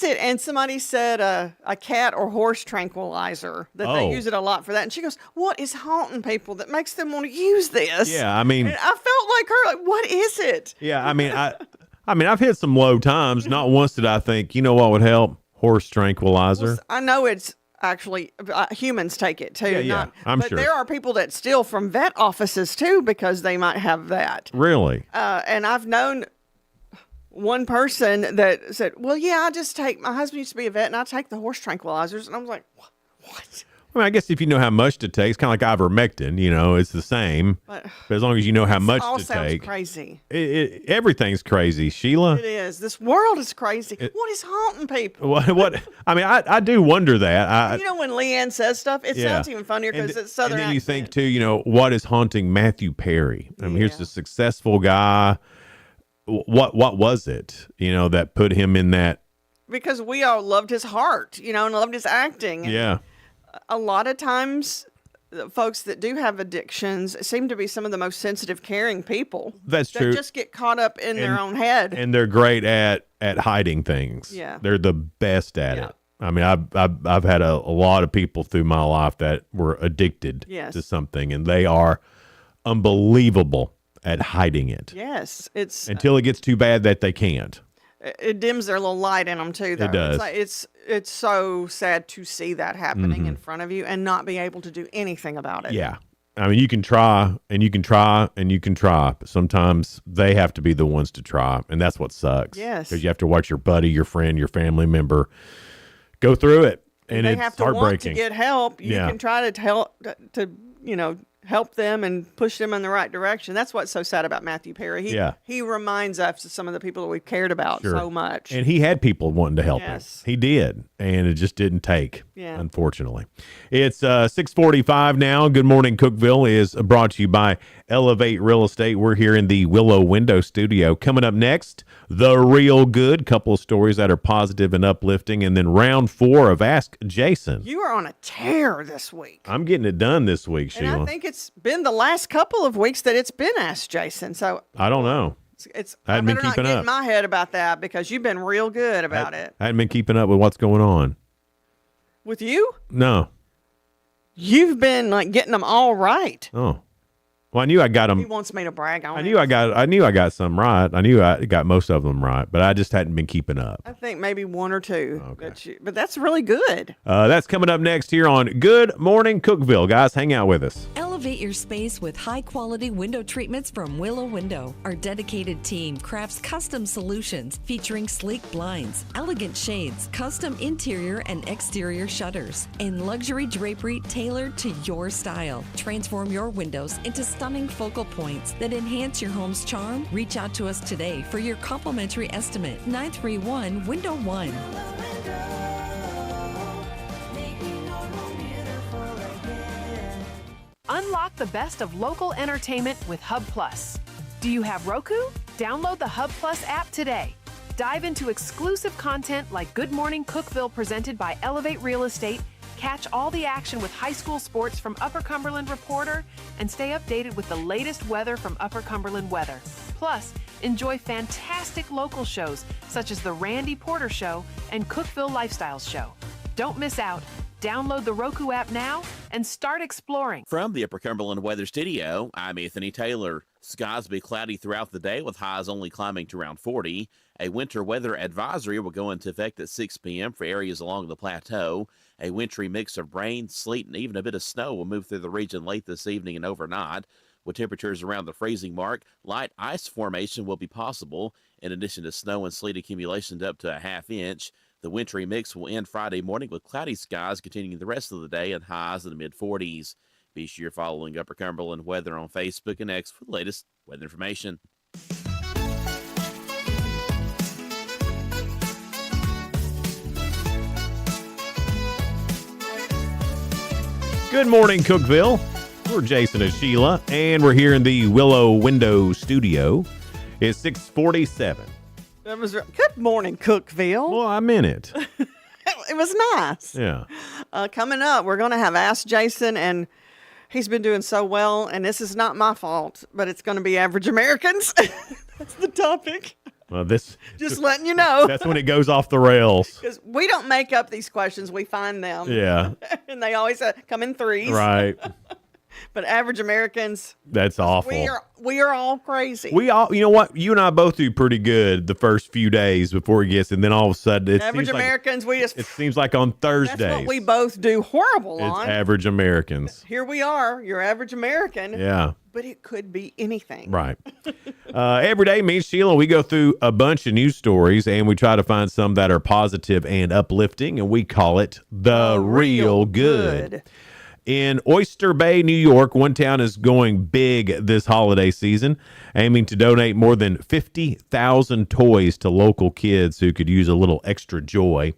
it? And somebody said a cat or horse tranquilizer, that they use it a lot for that. And she goes, "What is haunting people that makes them want to use this?" Yeah, I mean, and I felt like her, like, what is it? Yeah, I mean, I've hit some low times. Not once did I think, you know what would help? Horse tranquilizer. Well, I know it's actually humans take it too. Yeah, I'm but sure. there are people that steal from vet offices too because they might have that. Really? And I've known one person that said, "Well, yeah, I just take, my husband used to be a vet and I take the horse tranquilizers." And I was like, "What?" I mean, I guess if you know how much to take, it's kind of like ivermectin, it's the same. But as long as you know how much all to sounds take. crazy. Everything's crazy, Sheila. It is. This world is crazy. What is haunting people? What? I mean, I do wonder that. You know, when Leanne says stuff, it sounds even funnier because it's Southern And then you accent. think, too, what is haunting Matthew Perry? I mean, here's the successful guy. What was it, that put him in that? Because we all loved his heart, and loved his acting. Yeah. A lot of times, the folks that do have addictions seem to be some of the most sensitive, caring people. That's that true. Just get caught up in their own head. And they're great at hiding things. Yeah. They're the best at it. I mean, I've had a lot of people through my life that were addicted to something, and they are unbelievable at hiding it. Yes, it's until it gets too bad that they can't. It dims their little light in them too, though. It does. It's so sad to see that happening in front of you and not be able to do anything about it. Yeah. I mean, you can try and you can try and you can try, but sometimes they have to be the ones to try. And that's what sucks. Yes. Because you have to watch your buddy, your friend, your family member go through it. And they it's have to heartbreaking. want to get help. You can try to help them and push them in the right direction. That's what's so sad about Matthew Perry. He reminds us of some of the people that we've cared about so much. And he had people wanting to help him. He did. And it just didn't take, Yeah. unfortunately. It's 6:45 now. Good Morning Cookeville is brought to you by Elevate Real Estate. We're here in the Willow Window Studio. Coming up next, The Real Good. Couple of stories that are positive and uplifting. And then round 4 of Ask Jason. You are on a tear this week. I'm getting it done this week, Sheila. And I think it's been the last couple of weeks that it's been Ask Jason. So I don't know. I hadn't been better not keeping get up. in my head about that because you've been real good about it. I hadn't been keeping up with what's going on. With you? No. You've been like getting them all right. Oh. Well, I knew I got them. He wants me to brag on I it. knew I got some right. I knew I got most of them right, but I just hadn't been keeping up. I think maybe 1 or 2. Okay. But that's really good. That's coming up next here on Good Morning Cookeville. Guys, hang out with us. Elevate your space with high-quality window treatments from Willow Window. Our dedicated team crafts custom solutions featuring sleek blinds, elegant shades, custom interior and exterior shutters, and luxury drapery tailored to your style. Transform your windows into stunning focal points that enhance your home's charm. Reach out to us today for your complimentary estimate. 931 Window 1. Unlock the best of local entertainment with Hub Plus. Do you have Roku? Download the Hub Plus app today. Dive into exclusive content like Good Morning Cookeville presented by Elevate Real Estate. Catch all the action with high school sports from Upper Cumberland Reporter and stay updated with the latest weather from Upper Cumberland Weather. Plus, enjoy fantastic local shows such as The Randy Porter Show and Cookeville Lifestyles Show. Don't miss out. Download the Roku app now and start exploring. From the Upper Cumberland Weather Studio, I'm Anthony Taylor. Skies will be cloudy throughout the day with highs only climbing to around 40. A winter weather advisory will go into effect at 6 p.m. for areas along the plateau. A wintry mix of rain, sleet, and even a bit of snow will move through the region late this evening and overnight. With temperatures around the freezing mark, light ice formation will be possible, in addition to snow and sleet accumulation to up to a half-inch. The wintry mix will end Friday morning with cloudy skies continuing the rest of the day and highs in the mid-40s. Be sure you're following Upper Cumberland Weather on Facebook and X for the latest weather information. Good morning, Cookeville. We're Jason and Sheila, and we're here in the Willow Window Studio. It's 6:47. That was good morning, Cookeville. Well, I'm in it. It was nice. Yeah. Coming up, we're going to have Ask Jason, and he's been doing so well, and this is not my fault, but it's going to be average Americans. That's the topic. Well, Just letting you know. That's when it goes off the rails. Because we don't make up these questions. We find them. Yeah. And they always come in threes. Right. But average Americans, That's awful. we are all crazy. We all, you know what? You and I both do pretty good the first few days before it gets, and then all of a sudden, average Americans, it seems like on Thursdays. That's what we both do horrible it's on. average Americans. Here we are, your average American. Yeah. But it could be anything. Right. Every day, me and Sheila, we go through a bunch of news stories, and we try to find some that are positive and uplifting, and we call it The Real Good. In Oyster Bay, New York, one town is going big this holiday season, aiming to donate more than 50,000 toys to local kids who could use a little extra joy.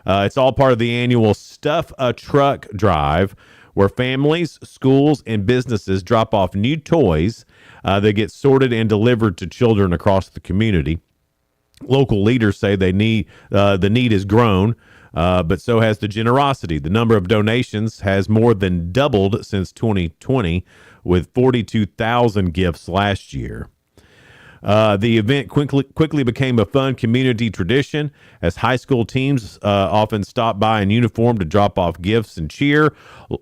It's all part of the annual Stuff a Truck drive, where families, schools, and businesses drop off new toys that get sorted and delivered to children across the community. Local leaders say the need has grown, but so has the generosity. The number of donations has more than doubled since 2020, with 42,000 gifts last year. The event quickly became a fun community tradition as high school teams often stop by in uniform to drop off gifts and cheer.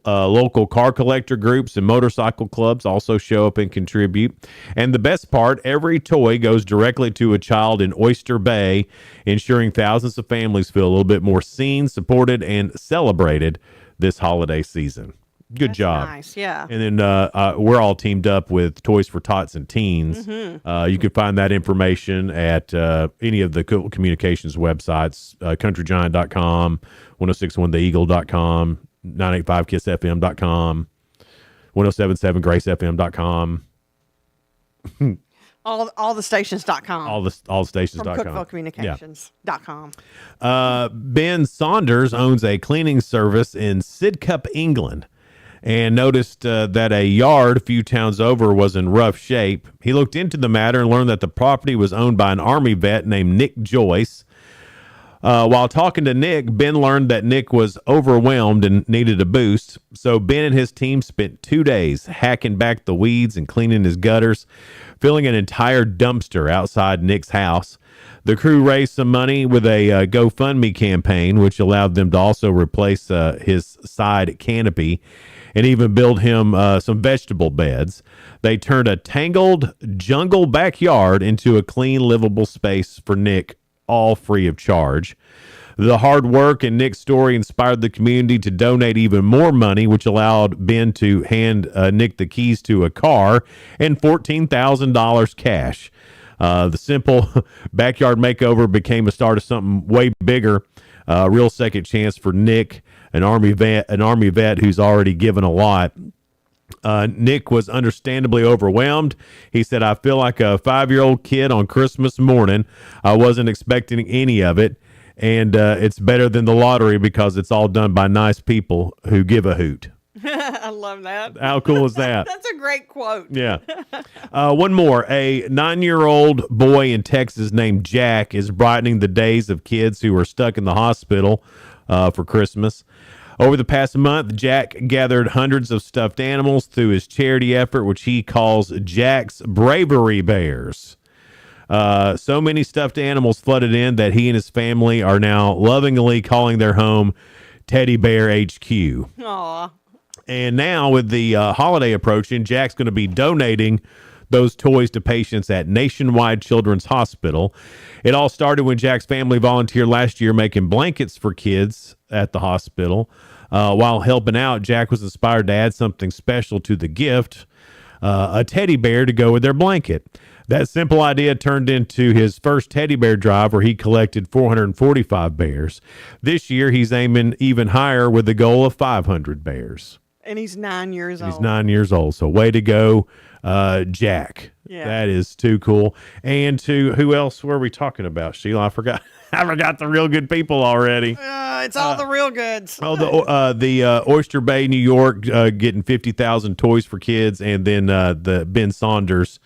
Local car collector groups and motorcycle clubs also show up and contribute. And the best part, every toy goes directly to a child in Oyster Bay, ensuring thousands of families feel a little bit more seen, supported, and celebrated this holiday season. Good job. Nice, yeah. And then we're all teamed up with Toys for Tots and Teens. You can find that information at any of the Cookeville Communications websites, countrygiant.com, 1061theeagle.com, 985kissfm.com, 1077gracefm.com. All the stations.com. All the stations.com. From CookevilleCommunications.com. Ben Saunders owns a cleaning service in Sidcup, England, and noticed that a yard a few towns over was in rough shape. He looked into the matter and learned that the property was owned by an Army vet named Nick Joyce. While talking to Nick, Ben learned that Nick was overwhelmed and needed a boost. So Ben and his team spent 2 days hacking back the weeds and cleaning his gutters, filling an entire dumpster outside Nick's house. The crew raised some money with a GoFundMe campaign, which allowed them to also replace his side canopy and even build him some vegetable beds. They turned a tangled jungle backyard into a clean, livable space for Nick, all free of charge. The hard work and Nick's story inspired the community to donate even more money, which allowed Ben to hand Nick the keys to a car and $14,000 cash. The simple backyard makeover became a start of something way bigger, a real second chance for Nick, an Army vet who's already given a lot. Nick was understandably overwhelmed. He said, "I feel like a 5-year-old kid on Christmas morning. I wasn't expecting any of it. And it's better than the lottery because it's all done by nice people who give a hoot." I love that. How cool is that? That's a great quote. Yeah. One more. A 9-year-old boy in Texas named Jack is brightening the days of kids who are stuck in the hospital for Christmas. Over the past month, Jack gathered hundreds of stuffed animals through his charity effort, which he calls Jack's Bravery Bears. So many stuffed animals flooded in that he and his family are now lovingly calling their home Teddy Bear HQ. Aw. And now with the holiday approaching, Jack's going to be donating those toys to patients at Nationwide Children's Hospital. It all started when Jack's family volunteered last year making blankets for kids at the hospital. While helping out, Jack was inspired to add something special to the gift, a teddy bear to go with their blanket. That simple idea turned into his first teddy bear drive where he collected 445 bears. This year, he's aiming even higher with the goal of 500 bears. And he's 9 years old. He's 9 years old. So way to go, Jack. Yeah. That is too cool. And to who else were we talking about, Sheila? I forgot. I forgot the real good people already. It's all the real goods. The Oyster Bay, New York, getting 50,000 toys for kids, and then the Ben Saunders,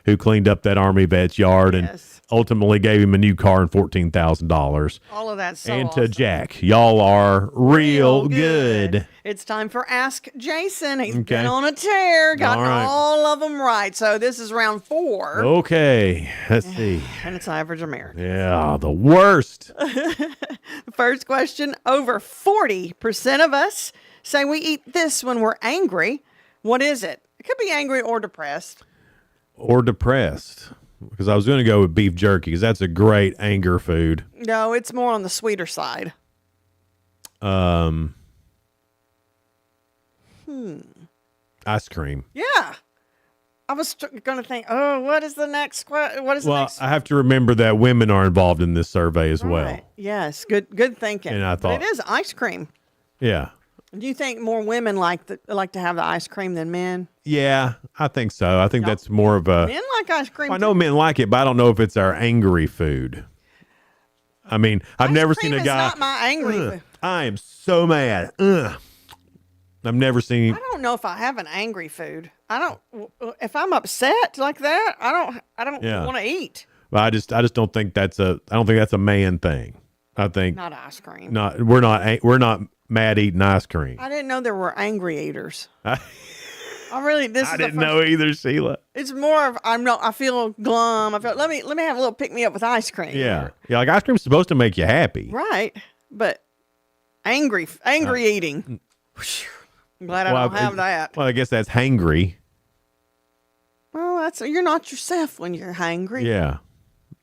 who cleaned up that Army vet's yard and ultimately gave him a new car and $14,000. All of that. And to Jack, y'all are real good. It's time for Ask Jason. He's Okay. been on a tear, gotten All right. all of them right. So this is round 4. Okay, let's see. And it's average American. Yeah, the worst. First question, over 40% of us say we eat this when we're angry. What is it? It could be angry or depressed. Or depressed. Because I was going to go with beef jerky because that's a great anger food. No, it's more on the sweeter side. Ice cream. Yeah. I was going to think, what is the next question? What is the Well, next? I have to remember that women are involved in this survey as well. Yes, good thinking. And I thought- but it is ice cream. Yeah. Do you think more women like to have the ice cream than men? Yeah, I think so. I think that's more of a... Men like ice cream. I know men like it, but I don't know if it's our angry food. I mean, I've never seen a guy... It's not my angry food. I am so mad. Ugh. I've never seen... I don't know if I have an angry food. I don't. If I'm upset like that, I don't Yeah. want to eat. Well, I just don't think that's a... I don't think that's a man thing. I think... Not ice cream. We're not mad eating ice cream. I didn't know there were angry eaters. I didn't know either, Sheila. It's more of I feel glum. Let me have a little pick me up with ice cream. Yeah. Yeah, like ice cream's supposed to make you happy. Right. But angry eating. I'm glad I don't have that. Well, I guess that's hangry. Well, you're not yourself when you're hangry. Yeah.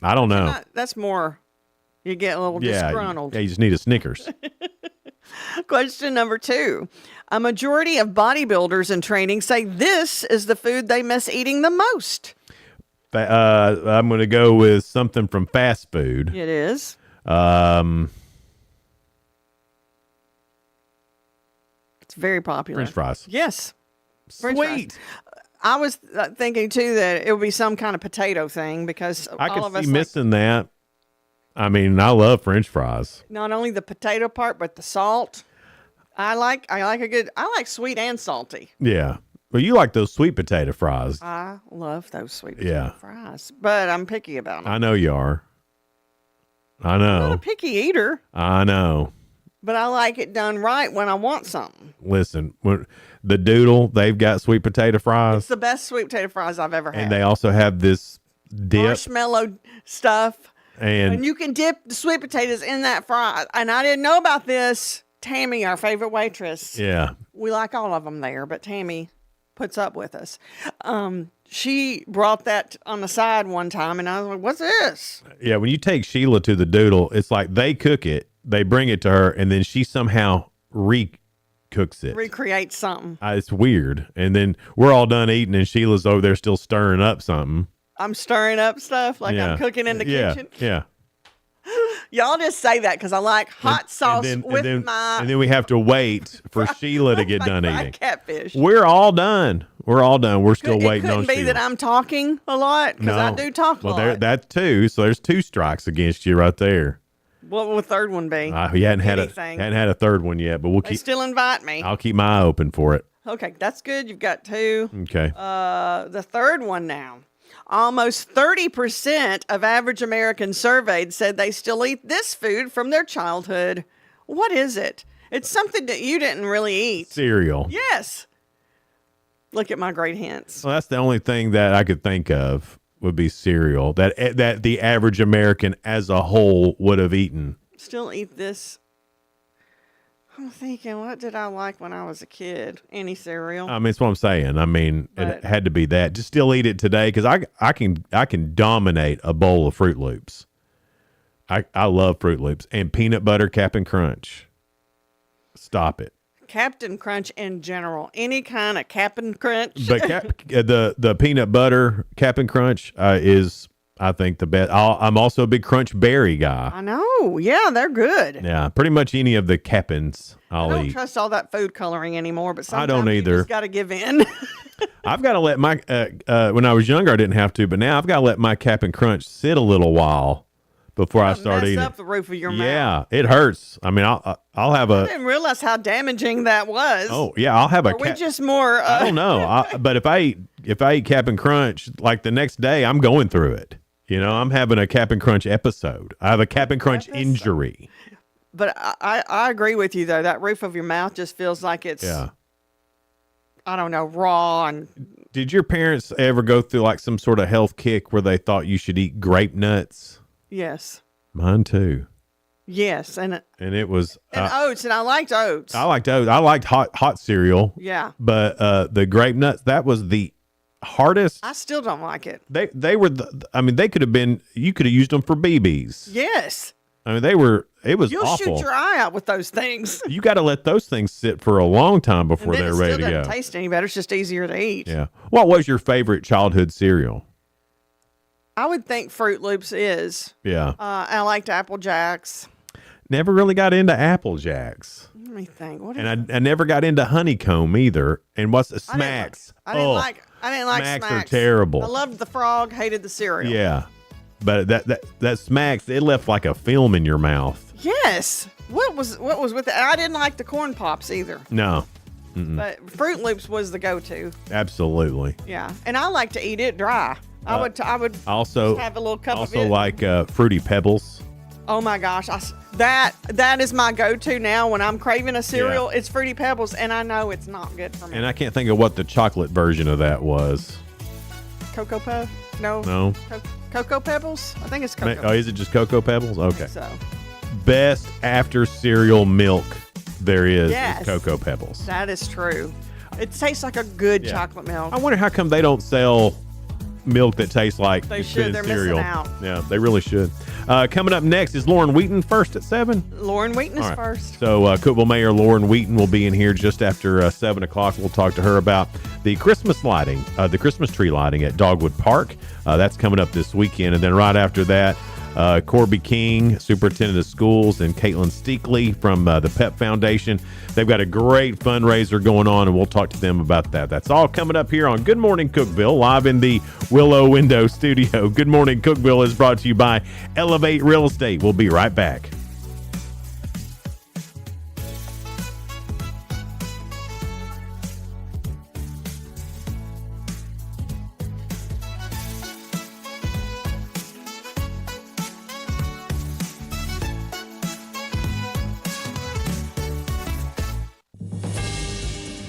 I don't know. That's more, you get a little disgruntled. Yeah, you just need a Snickers. Question number 2. A majority of bodybuilders in training say this is the food they miss eating the most. I'm going to go with something from fast food. It is. It's very popular. French fries. Yes. French Sweet. fries. I was thinking, too, that it would be some kind of potato thing because I all of could us see missing that. I mean, I love French fries. not only the potato part, but the salt. I like sweet and salty. Yeah. Well, you like those sweet potato fries. I love those sweet potato fries, but I'm picky about them. I know you are. I I'm not know. a picky eater, I know. but I like it done right when I want something. Listen, when the Doodle, they've got sweet potato It's fries, the best sweet potato fries I've ever had. and they also have this dip. Marshmallow stuff. And you can dip the sweet potatoes in that fry. And I didn't know about this. Tammy, our favorite waitress. Yeah. We like all of them there, but Tammy puts up with us. She brought that on the side one time, and I was like, what's this? Yeah, when you take Sheila to the Doodle, it's like they cook it, they bring it to her, and then she somehow cooks it. Recreate something. It's weird. And then we're all done eating, and Sheila's over there still stirring up something. I'm stirring up stuff like I'm cooking in the kitchen. Yeah. Y'all just say that because I like hot sauce and then we have to wait for Sheila to get done eating. Catfish. We're all done. We're still waiting on It couldn't be Sheila. that I'm talking a lot because I do talk a lot. Well, that's 2. So there's 2 strikes against you right there. What will the third one be? You hadn't had a third one yet, but They still invite me. I'll keep my eye open for it. Okay, that's good. You've got 2. Okay. The third one now. Almost 30% of average Americans surveyed said they still eat this food from their childhood. What is it? It's something that you didn't really eat. Cereal. Yes. Look at my great hints. Well, that's the only thing that I could think of would be cereal that the average American as a whole would have eaten. Still eat this. I'm thinking, what did I like when I was a kid? Any cereal? I mean, that's what I'm saying. I mean, it had to be that. Just still eat it today because I can dominate a bowl of Fruit Loops. I love Fruit Loops and peanut butter Cap'n Crunch. Stop it. Captain Crunch in general. Any kind of Captain Crunch. But the peanut butter Cap'n Crunch is, I think, the best. I'm also a big Crunch Berry guy. I know. Yeah, they're good. Yeah, pretty much any of the Cap'ns I I'll don't eat. trust all that food coloring anymore, but sometimes I don't either. you just got to give in. I've got to let my when I was younger I didn't have to, but now I've got to let my Cap'n Crunch sit a little while before I start eating. Mess up the roof of your mouth. Yeah, it hurts. I mean, I'll have I didn't realize how damaging that was. Oh yeah, I'll have Are we just more? I don't know, but if I eat Cap'n Crunch, like the next day, I'm going through it. You know, I'm having a Cap'n Crunch episode. I have a Cap'n Crunch injury. But I agree with you though. That roof of your mouth just feels like it's I don't know, raw. And did your parents ever go through like some sort of health kick where they thought you should eat grape nuts? Yes. Mine too. Yes, and it was oats, and I liked oats. I liked oats. I liked hot cereal. Yeah. But the grape nuts, that was the hardest. I still don't like it. They were I mean, they could have been, you could have used them for BBs. Yes. I mean, it was You'll awful. shoot your eye out with those things. You got to let those things sit for a long time before they're ready to go. It doesn't taste any better. It's just easier to eat. Yeah. What was your favorite childhood cereal? I would think Fruit Loops is. Yeah. I liked Apple Jacks. Never really got into Apple Jacks. Let me think. And I never got into Honeycomb either. And what's the Smacks? I didn't like Smacks Smacks. are terrible. I loved the frog, hated the cereal. Yeah. But that Smacks, it left like a film in your mouth. Yes. What was with it? I didn't like the corn pops either. No. Mm-mm. But Fruit Loops was the go-to. Absolutely. Yeah, and I like to eat it dry. I would Also just have a little cup of also it. like Fruity Pebbles. Oh my gosh, that is my go-to now when I'm craving a cereal. Yeah. It's Fruity Pebbles, and I know it's not good for me. And I can't think of what the chocolate version of that was. Cocoa Puff? No. No. Cocoa Pebbles? I think it's Cocoa. Oh, is it just Cocoa Pebbles? Okay. So. Best after cereal milk there is Yes. Cocoa Pebbles. That is true. It tastes like a good chocolate milk. I wonder how come they don't sell milk that tastes like They it's should. been They're cereal. missing out. Yeah, they really should. Coming up next is Lauren Wheaton first at 7. Lauren Wheaton is All right. first. So Cookeville Mayor Lauren Wheaton will be in here just after 7 o'clock. We'll talk to her about the Christmas lighting, the Christmas tree lighting at Dogwood Park. That's coming up this weekend. And then right after that, Corby King, Superintendent of Schools, and Caitlin Steakley from the PEP Foundation. They've got a great fundraiser going on, and we'll talk to them about that. That's all coming up here on Good Morning Cookeville, live in the Willow Window Studio. Good Morning Cookeville is brought to you by Elevate Real Estate. We'll be right back.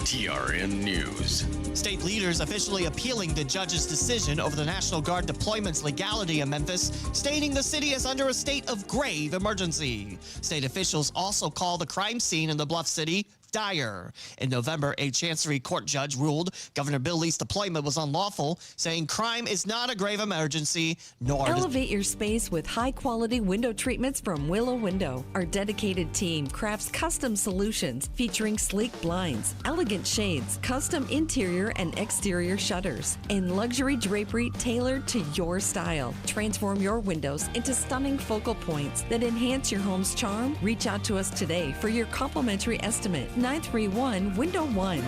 TRN News. State leaders officially appealing the judge's decision over the National Guard deployment's legality in Memphis, stating the city is under a state of grave emergency. State officials also call the crime scene in the Bluff City dire. In November, a Chancery Court judge ruled Governor Bill Lee's deployment was unlawful, saying crime is not a grave emergency, nor Elevate your space with high-quality window treatments from Willow Window. Our dedicated team crafts custom solutions featuring sleek blinds, elegant shades, custom interior and exterior shutters, and luxury drapery tailored to your style. Transform your windows into stunning focal points that enhance your home's charm. Reach out to us today for your complimentary estimate. 931 Window 1.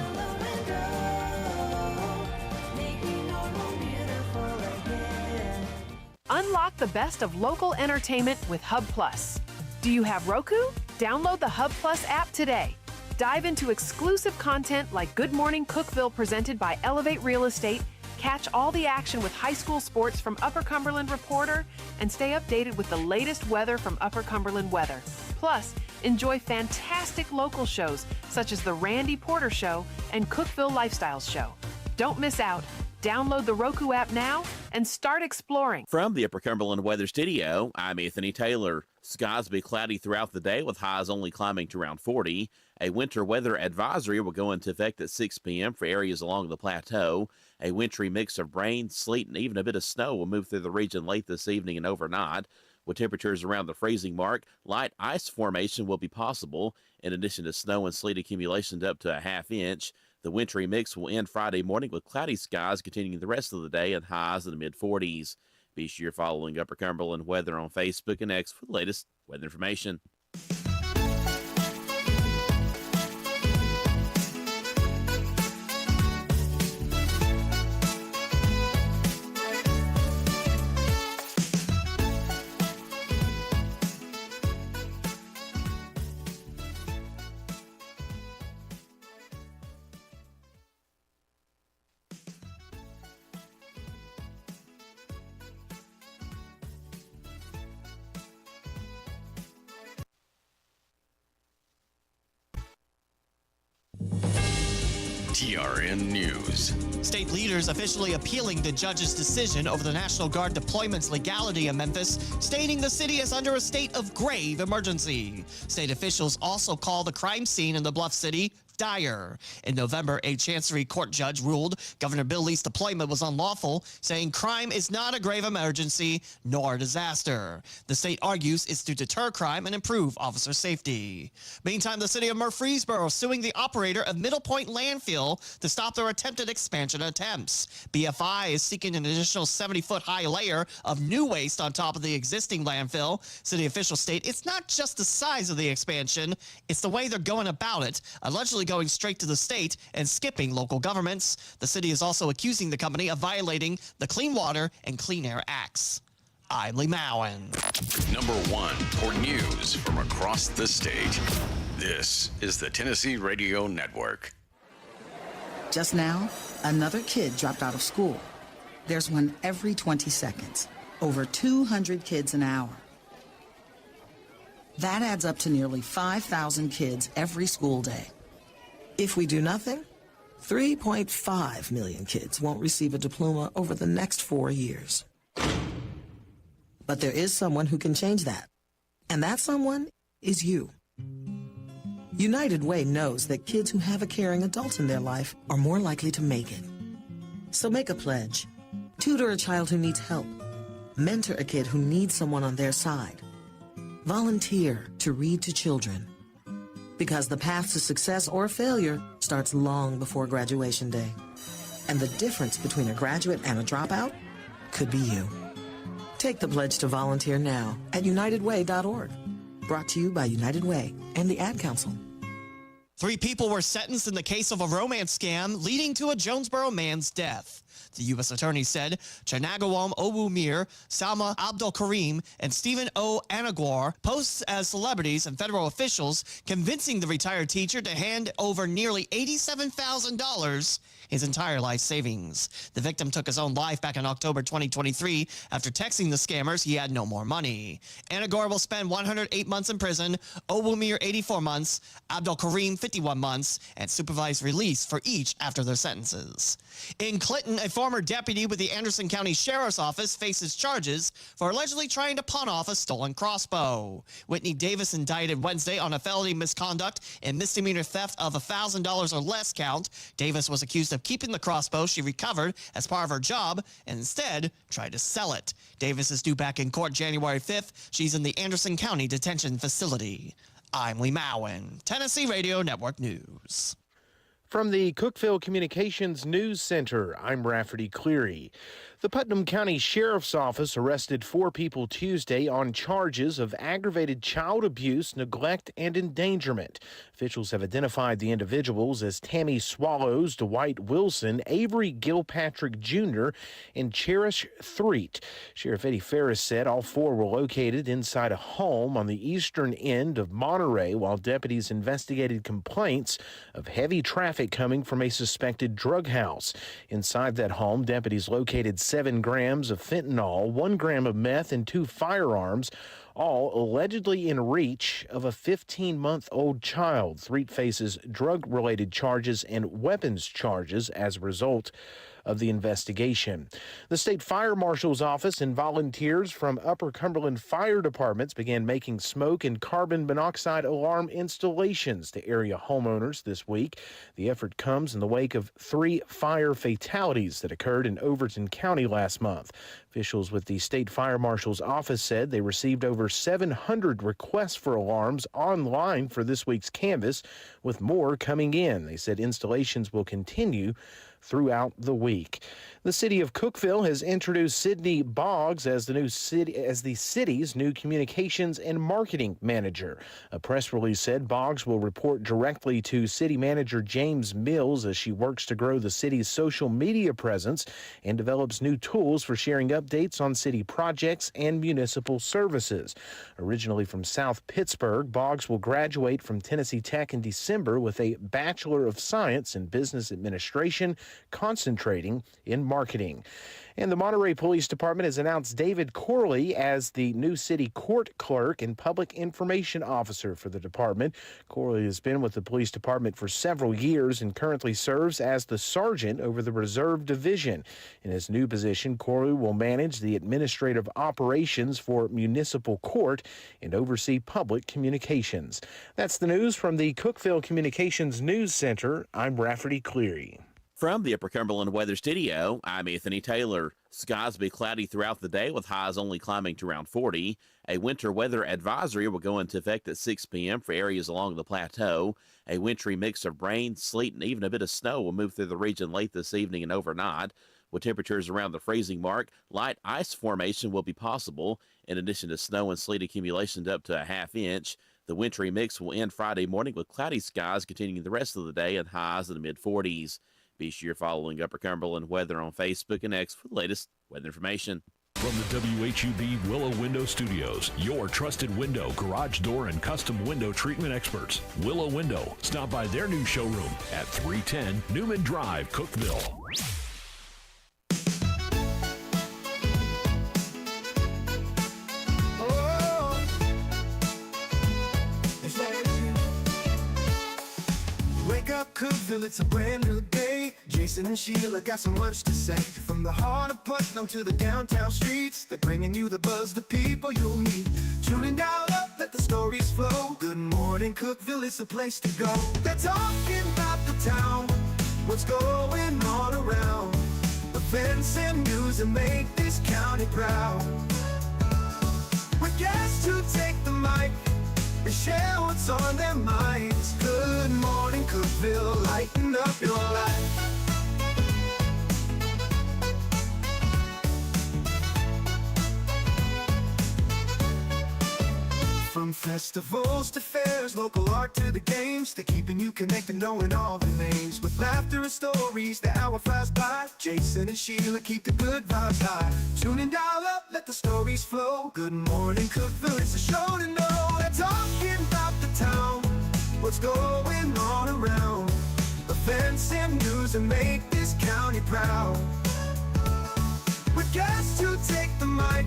Unlock the best of local entertainment with Hub Plus. Do you have Roku? Download the Hub Plus app today. Dive into exclusive content like Good Morning Cookeville presented by Elevate Real Estate, catch all the action with high school sports from Upper Cumberland Reporter, and stay updated with the latest weather from Upper Cumberland Weather. Plus, enjoy fantastic local shows such as The Randy Porter Show and Cookeville Lifestyles Show. Don't miss out. Download the Roku app now and start exploring. From the Upper Cumberland Weather Studio, I'm Anthony Taylor. Skies will be cloudy throughout the day with highs only climbing to around 40. A winter weather advisory will go into effect at 6 p.m. for areas along the plateau. A wintry mix of rain, sleet, and even a bit of snow will move through the region late this evening and overnight. With temperatures around the freezing mark, light ice formation will be possible, in addition to snow and sleet accumulations up to a half inch. The wintry mix will end Friday morning with cloudy skies continuing the rest of the day and highs in the mid-40s. Be sure you're following Upper Cumberland Weather on Facebook and X for the latest weather information. TRN News. State leaders officially appealing the judge's decision over the National Guard deployment's legality in Memphis, stating the city is under a state of grave emergency. State officials also call the crime scene in the Bluff City dire. In November, a Chancery Court judge ruled Governor Bill Lee's deployment was unlawful, saying crime is not a grave emergency nor a disaster. The state argues it's to deter crime and improve officer safety. Meantime, the city of Murfreesboro suing the operator of Middle Point Landfill to stop their attempted expansion attempts. BFI is seeking an additional 70-foot high layer of new waste on top of the existing landfill. City officials state it's not just the size of the expansion, it's the way they're going about it, allegedly going straight to the state and skipping local governments. The city is also accusing the company of violating the Clean Water and Clean Air Acts. I'm Lee Mowen. Number 1 for news from across the state. This is the Tennessee Radio Network. Just now, another kid dropped out of school. There's one every 20 seconds. Over 200 kids an hour. That adds up to nearly 5,000 kids every school day. If we do nothing, 3.5 million kids won't receive a diploma over the next 4 years. But there is someone who can change that. And that someone is you. United Way knows that kids who have a caring adult in their life are more likely to make it. So make a pledge. Tutor a child who needs help. Mentor a kid who needs someone on their side. Volunteer to read to children. Because the path to success or failure starts long before graduation day. And the difference between a graduate and a dropout could be you. Take the pledge to volunteer now at unitedway.org. Brought to you by United Way and the Ad Council. 3 people were sentenced in the case of a romance scam leading to a Jonesboro man's death. The U.S. Attorney said Chanagawam Owumir, Salma Abdul Karim, and Stephen O. Anagwar posed as celebrities and federal officials, convincing the retired teacher to hand over nearly $87,000, his entire life savings. The victim took his own life back in October 2023 after texting the scammers he had no more money. Anagwar will spend 108 months in prison, Owumir 84 months, Abdul Karim 51 months, and supervised release for each after their sentences. In Clinton, a former deputy with the Anderson County Sheriff's Office faces charges for allegedly trying to pawn off a stolen crossbow. Whitney Davis indicted Wednesday on a felony misconduct and misdemeanor theft of $1,000 or less count. Davis was accused of keeping the crossbow she recovered as part of her job and instead tried to sell it. Davis is due back in court January 5th. She's in the Anderson County Detention Facility. I'm Lee Mowen, Tennessee Radio Network News. From the Cookeville Communications News Center, I'm Rafferty Cleary. The Putnam County Sheriff's Office arrested 4 people Tuesday on charges of aggravated child abuse, neglect, and endangerment. Officials have identified the individuals as Tammy Swallows, Dwight Wilson, Avery Gilpatrick Jr., and Cherish Threet. Sheriff Eddie Ferris said all 4 were located inside a home on the eastern end of Monterey while deputies investigated complaints of heavy traffic coming from a suspected drug house. Inside that home, deputies located 7 grams of fentanyl, 1 gram of meth, and 2 firearms, all allegedly in reach of a 15-month-old child. Threet faces drug-related charges and weapons charges as a result of the investigation. The state fire marshal's office and volunteers from Upper Cumberland fire departments began making smoke and carbon monoxide alarm installations to area homeowners this week. The effort comes in the wake of 3 fire fatalities that occurred in Overton County last month. Officials with the state fire marshal's office said they received over 700 requests for alarms online for this week's canvass, with more coming in. They said installations will continue throughout the week. The city of Cookeville has introduced Sydney Boggs as the city's new communications and marketing manager. A press release said Boggs will report directly to city manager James Mills as she works to grow the city's social media presence and develops new tools for sharing updates on city projects and municipal services. Originally from South Pittsburgh, Boggs will graduate from Tennessee Tech in December with a Bachelor of Science in Business Administration, concentrating in marketing. And the Monterey Police Department has announced David Corley as the new city court clerk and public information officer for the department. Corley has been with the police department for several years and currently serves as the sergeant over the Reserve Division. In his new position, Corley will manage the administrative operations for municipal court and oversee public communications. That's the news from the Cookeville Communications News Center. I'm Rafferty Cleary. From the Upper Cumberland Weather Studio, I'm Anthony Taylor. Skies will be cloudy throughout the day with highs only climbing to around 40. A winter weather advisory will go into effect at 6 p.m. for areas along the plateau. A wintry mix of rain, sleet, and even a bit of snow will move through the region late this evening and overnight. With temperatures around the freezing mark, light ice formation will be possible, in addition to snow and sleet accumulations up to a half-inch. The wintry mix will end Friday morning with cloudy skies continuing the rest of the day and highs in the mid-40s. Be sure you're following Upper Cumberland Weather on Facebook and X for the latest weather information. From the WHUB Willow Window Studios, your trusted window, garage door, and custom window treatment experts. Willow Window. Stop by their new showroom at 310 Newman Drive, Cookeville. up Cookeville, it's a brand new day. Jason and Sheila got so much to say. From the heart of Putnam to the downtown streets, they're bringing you the buzz, the people you'll meet. Tuning dial up, let the stories flow. Good morning Cookeville, it's the place to go. They're talking about the town, what's going on around. Events and news that make this county proud. With guests who take the mic and share what's on their minds. Good morning Cookeville, lighten up your life. From festivals to fairs, local art to the games, they're keeping you connected, knowing all the names. With laughter and stories, the hour flies by. Jason and Sheila keep the good vibes high. Tune in, dial up, let the stories flow. Good morning Cookeville, it's a show to know. They're talking about the town, what's going on around. Events and news that make this county proud. With guests who take the mic,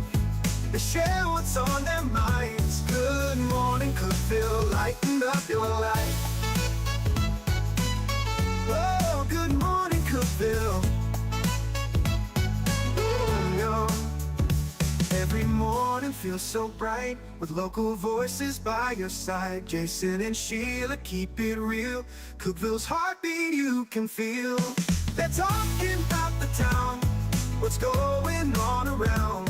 they share what's on their minds. Good morning Cookeville, lighten up your life. Oh, good morning Cookeville. Every morning feels so bright with local voices by your side. Jason and Sheila keep it real. Cookeville's heartbeat you can feel. They're talking about the town, what's going on around.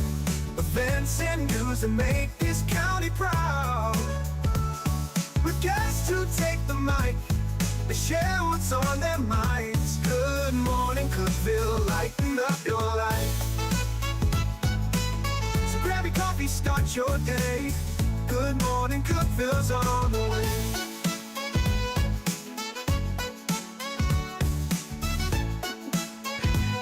Events and news that make this county proud. With guests who take the mic, they share what's on their minds. Good morning Cookeville, lighten up your life. So grab your coffee, start your day. Good morning Cookeville's on the way.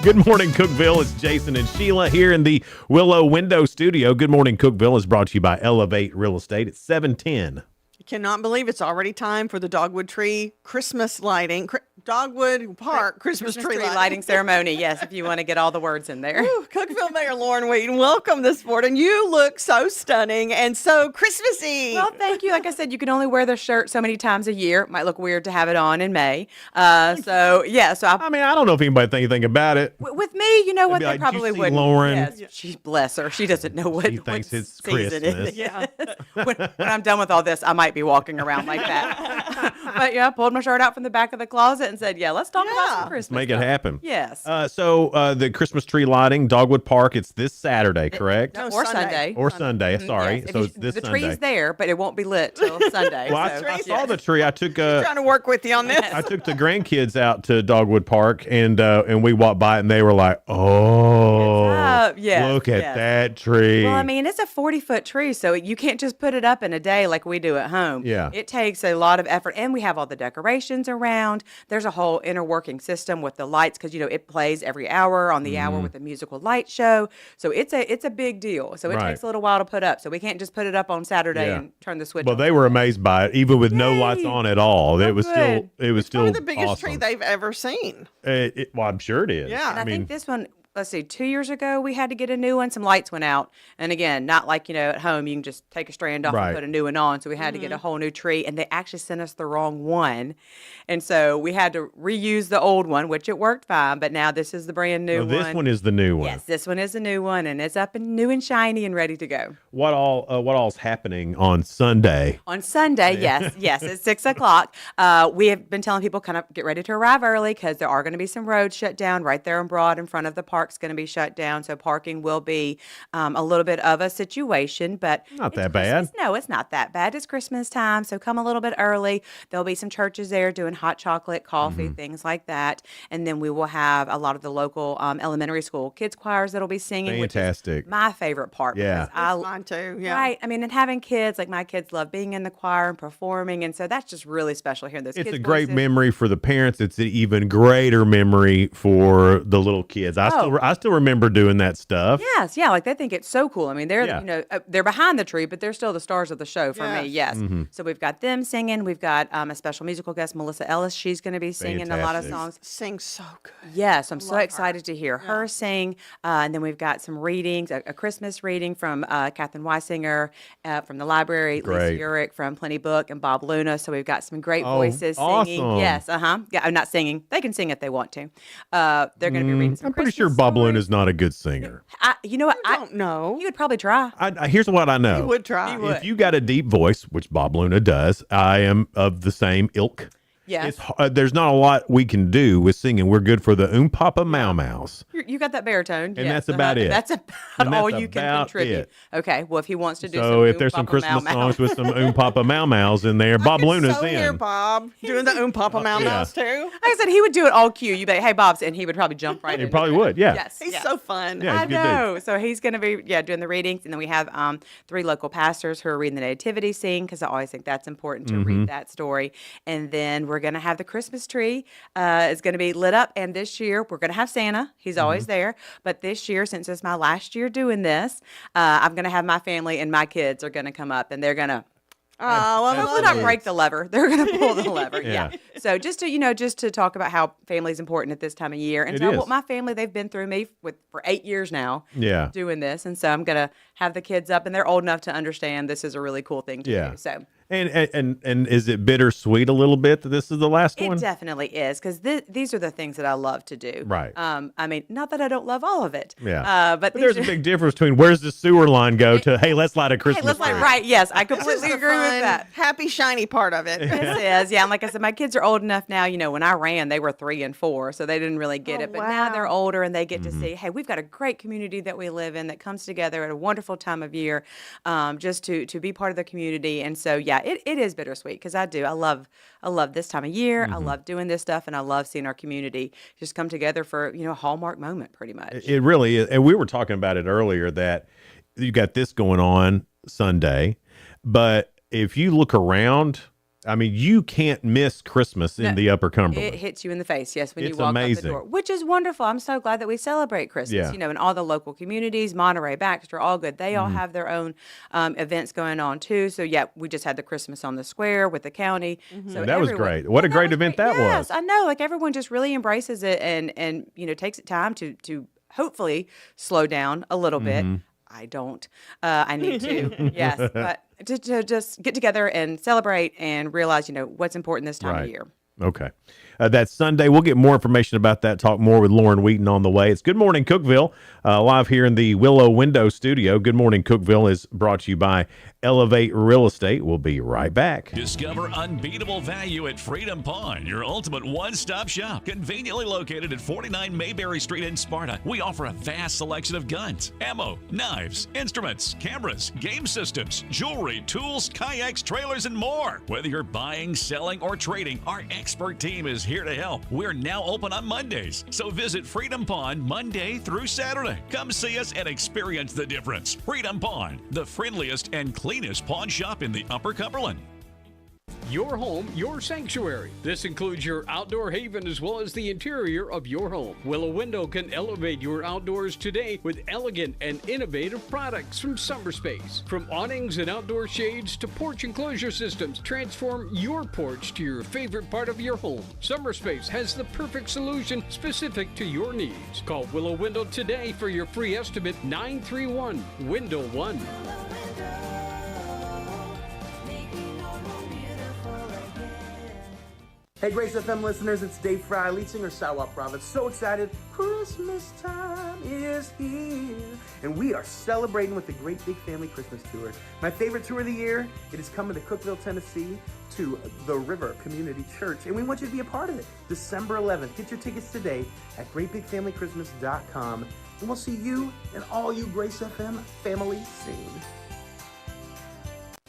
Good morning, Cookeville. It's Jason and Sheila here in the Willow Window Studio. Good morning, Cookeville is brought to you by Elevate Real Estate. It's 7:10. Cannot believe it's already time for the Dogwood Tree Christmas lighting. Dogwood Park Christmas tree lighting ceremony. Yes, if you want to get all the words in there. Woo, Cookeville Mayor Lauren Wheaton, welcome this morning. You look so stunning and so Christmassy. Well, thank you. Like I said, you can only wear the shirt so many times a year. It might look weird to have it on in May. I don't know if anybody think anything about it. With me, you know what? They'd be They like, probably "Did you see wouldn't. Lauren?" Yes, she bless her. She doesn't know what She thinks it's season it Christmas. is. Yeah. when I'm done with all this, I might be walking around like that. But yeah, I pulled my shirt out from the back of the closet and said, "Yeah, let's talk about some Christmas. Make it happen. Yes. So the Christmas tree lighting, Dogwood Park, it's this Saturday, correct? No, or Sunday. Or Sunday, sorry. Yes. So it's this the Sunday. tree's there, but it won't be lit till Sunday. Well, I saw the tree. I took trying to work with you on this. I took the grandkids out to Dogwood Park, and we walked by it, and they were like, "Oh, yes, look at yes. that tree!" Well, I mean, it's a 40-foot tree, so you can't just put it up in a day like we do at home. Yeah. It takes a lot of effort, and we have all the decorations around. There's a whole inner working system with the lights because, it plays every hour on the hour with the musical light show. So it's a big deal. So it takes a little while to put up. So we can't just put it up on Saturday and turn the switch Well, on. they were amazed by it, even with no lights on at all. It was good. still Probably the biggest awesome. tree they've ever seen. Well, I'm sure it is. Yeah. And I think this one, let's see, 2 years ago, we had to get a new one. Some lights went out. And again, not like, at home, you can just take a strand off Right. and put a new one on. So we had to get a whole new tree. And they actually sent us the wrong one. And so we had to reuse the old one, which it worked fine. But now this is the brand new one. This one is the new one. Yes, this one is the new one. And it's up and new and shiny and ready to go. What all's happening on Sunday? On Sunday, yes, at 6 o'clock. We have been telling people kind of get ready to arrive early because there are going to be some roads shut down right there in Broad in front of the park's going to be shut down. So parking will be a little bit of a situation, but Not it's that bad. Christmas. No, it's not that bad. It's Christmas time, so come a little bit early. There'll be some churches there doing hot chocolate, coffee, things like that. And then we will have a lot of the local elementary school kids choirs that'll be singing, Fantastic. which is my favorite part. Yeah. because Mine too. Yeah. Right. I mean, and having kids, like my kids love being in the choir and performing. And so that's just really special hearing those It's kids' a great voices. memory for the parents. It's an even greater memory for the little kids. I still I still remember doing that stuff. Yes, yeah, like they think it's so cool. I mean, they're Yeah. they're behind the tree, but they're still the stars of the show for me. Yes. Mhm. So we've got them singing. We've got a special musical guest, Melissa Ellis. She's going to be singing a lot of Fantastic. songs. Sings so good. Yes, I'm so excited to hear her sing. And then we've got some readings, a Christmas reading from Katherine Weisinger from the library, Great. Lisa Urich from Plenty Book, and Bob Luna. So we've got some great Oh, voices singing. awesome. Yes, Yeah, I'm not singing. They can sing if they want to. They're going to be reading some I'm pretty Christmas sure Bob stories. Luna is not a good singer. You know what? I don't know. He would probably try. Here's what I know. He would try. He would. If you got a deep voice, which Bob Luna does, I am of the same ilk. Yes. There's not a lot we can do with singing. We're good for the Papa Mau Maus. You got that baritone. And that's about it. That's about And that's all you can about contribute. it. Okay, well, if he wants to do So some if there's some Papa Mau Christmas Mau. songs with some Papa Mau Maus in there, Bob Luna's So here, in. Bob, doing the Papa Mau yeah. Maus too. Like I said, he would do it all cue. You'd be like, hey, Bob's, and he would probably jump right in. He probably would, yeah. Yes. He's yes. so fun. Yeah, he's I a good dude. know. So he's going to be, doing the readings. And then we have 3 local pastors who are reading the nativity scene because I always think that's important to Mm-hmm. read that story. And then we're going to have the Christmas tree. It's going to be lit up. And this year, we're going to have Santa. He's always Mm-hmm. there. But this year, since it's my last year doing this, I'm going to have my family and my kids are going to come up and they're going to Oh, I hopefully love not it. break the lever. They're going to pull the lever. Yeah. So just to talk about how family is important at this time of year, and It tell is. what my family, they've been through me for 8 years now. Yeah. Doing this, and so I'm gonna have the kids up, and they're old enough to understand this is a really cool thing to Yeah. do. So. And is it bittersweet a little bit that this is the last It one? definitely is because these are the things that I love to do. Right. I mean, not that I don't love all of it. Yeah. But But there's a these are- big difference between where's the sewer line go to, hey, let's light a Christmas Hey, let's tree. like right. Yes, I This is completely the agree with fun, that. happy, shiny part of it. This is, yeah. And like I said, my kids are old enough now. When I ran, they were 3 and 4, so they didn't really get Oh, it. But now they're older and they get Mm-hmm. to see, hey, we've got a great community that we live in that comes together at a wonderful time of year, just to be part of the community. And so, yeah, it is bittersweet because I do. I love this time of year. I Mm-hmm. love doing this stuff, and I love seeing our community just come together for a hallmark moment, pretty much. It really is. And we were talking about it earlier that you got this going on Sunday, but if you look around, I mean, you can't miss Christmas in the Upper Cumberland. It hits you in the face, yes, when It's you walk out amazing. the door, which is wonderful. I'm so glad that we celebrate Christmas. Yeah. In all the local communities, Monterey, Baxter, all good. They Mm-hmm. all have their own events going on too. So yeah, we just had the Christmas on the Square with the county. So That was everyone- great. What a great event that Yes, was. I know. Like everyone just really embraces it and takes it time to hopefully slow down a little bit. Mm-hmm. I don't. I need to. Yes, but to just get together and celebrate and realize what's important this time of Right. year. Okay. That's Sunday. We'll get more information about that, talk more with Lauren Wheaton on the way. It's Good Morning Cookeville, live here in the Willow Window Studio. Good Morning Cookeville is brought to you by Elevate Real Estate. We'll be right back. Discover unbeatable value at Freedom Pawn, your ultimate one-stop shop. Conveniently located at 49 Mayberry Street in Sparta, we offer a vast selection of guns, ammo, knives, instruments, cameras, game systems, jewelry, tools, kayaks, trailers, and more. Whether you're buying, selling, or trading, our expert team is here to help. We're now open on Mondays, so visit Freedom Pawn Monday through Saturday. Come see us and experience the difference. Freedom Pawn, the friendliest and cleanest pawn shop in the Upper Cumberland. Your home, your sanctuary. This includes your outdoor haven as well as the interior of your home. Willow Window can elevate your outdoors today with elegant and innovative products from Summerspace. From awnings and outdoor shades to porch enclosure systems, transform your porch to your favorite part of your home. Summerspace has the perfect solution specific to your needs. Call Willow Window today for your free estimate 931-WINDOW-1. Hey Grace FM listeners, it's Dave Fry, lead singer Sawa Province. So excited, Christmas time is here. And we are celebrating with the Great Big Family Christmas Tour. My favorite tour of the year, it is coming to Cookeville, Tennessee to the River Community Church. And we want you to be a part of it. December 11th. Get your tickets today at greatbigfamilychristmas.com. And we'll see you and all you Grace FM family soon.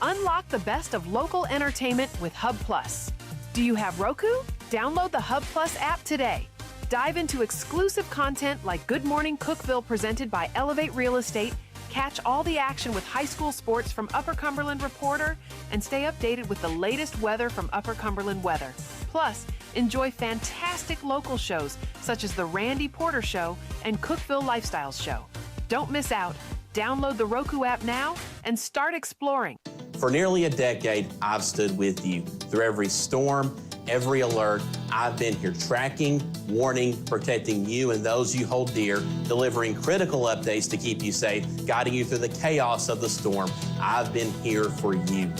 Unlock the best of local entertainment with Hub Plus. Do you have Roku? Download the Hub Plus app today. Dive into exclusive content like Good Morning Cookeville presented by Elevate Real Estate, catch all the action with high school sports from Upper Cumberland Reporter, and stay updated with the latest weather from Upper Cumberland Weather. Plus, enjoy fantastic local shows such as The Randy Porter Show and Cookeville Lifestyles Show. Don't miss out. Download the Roku app now and start exploring. For nearly a decade, I've stood with you. Through every storm, every alert, I've been here tracking, warning, protecting you and those you hold dear, delivering critical updates to keep you safe, guiding you through the chaos of the storm. I've been here for you.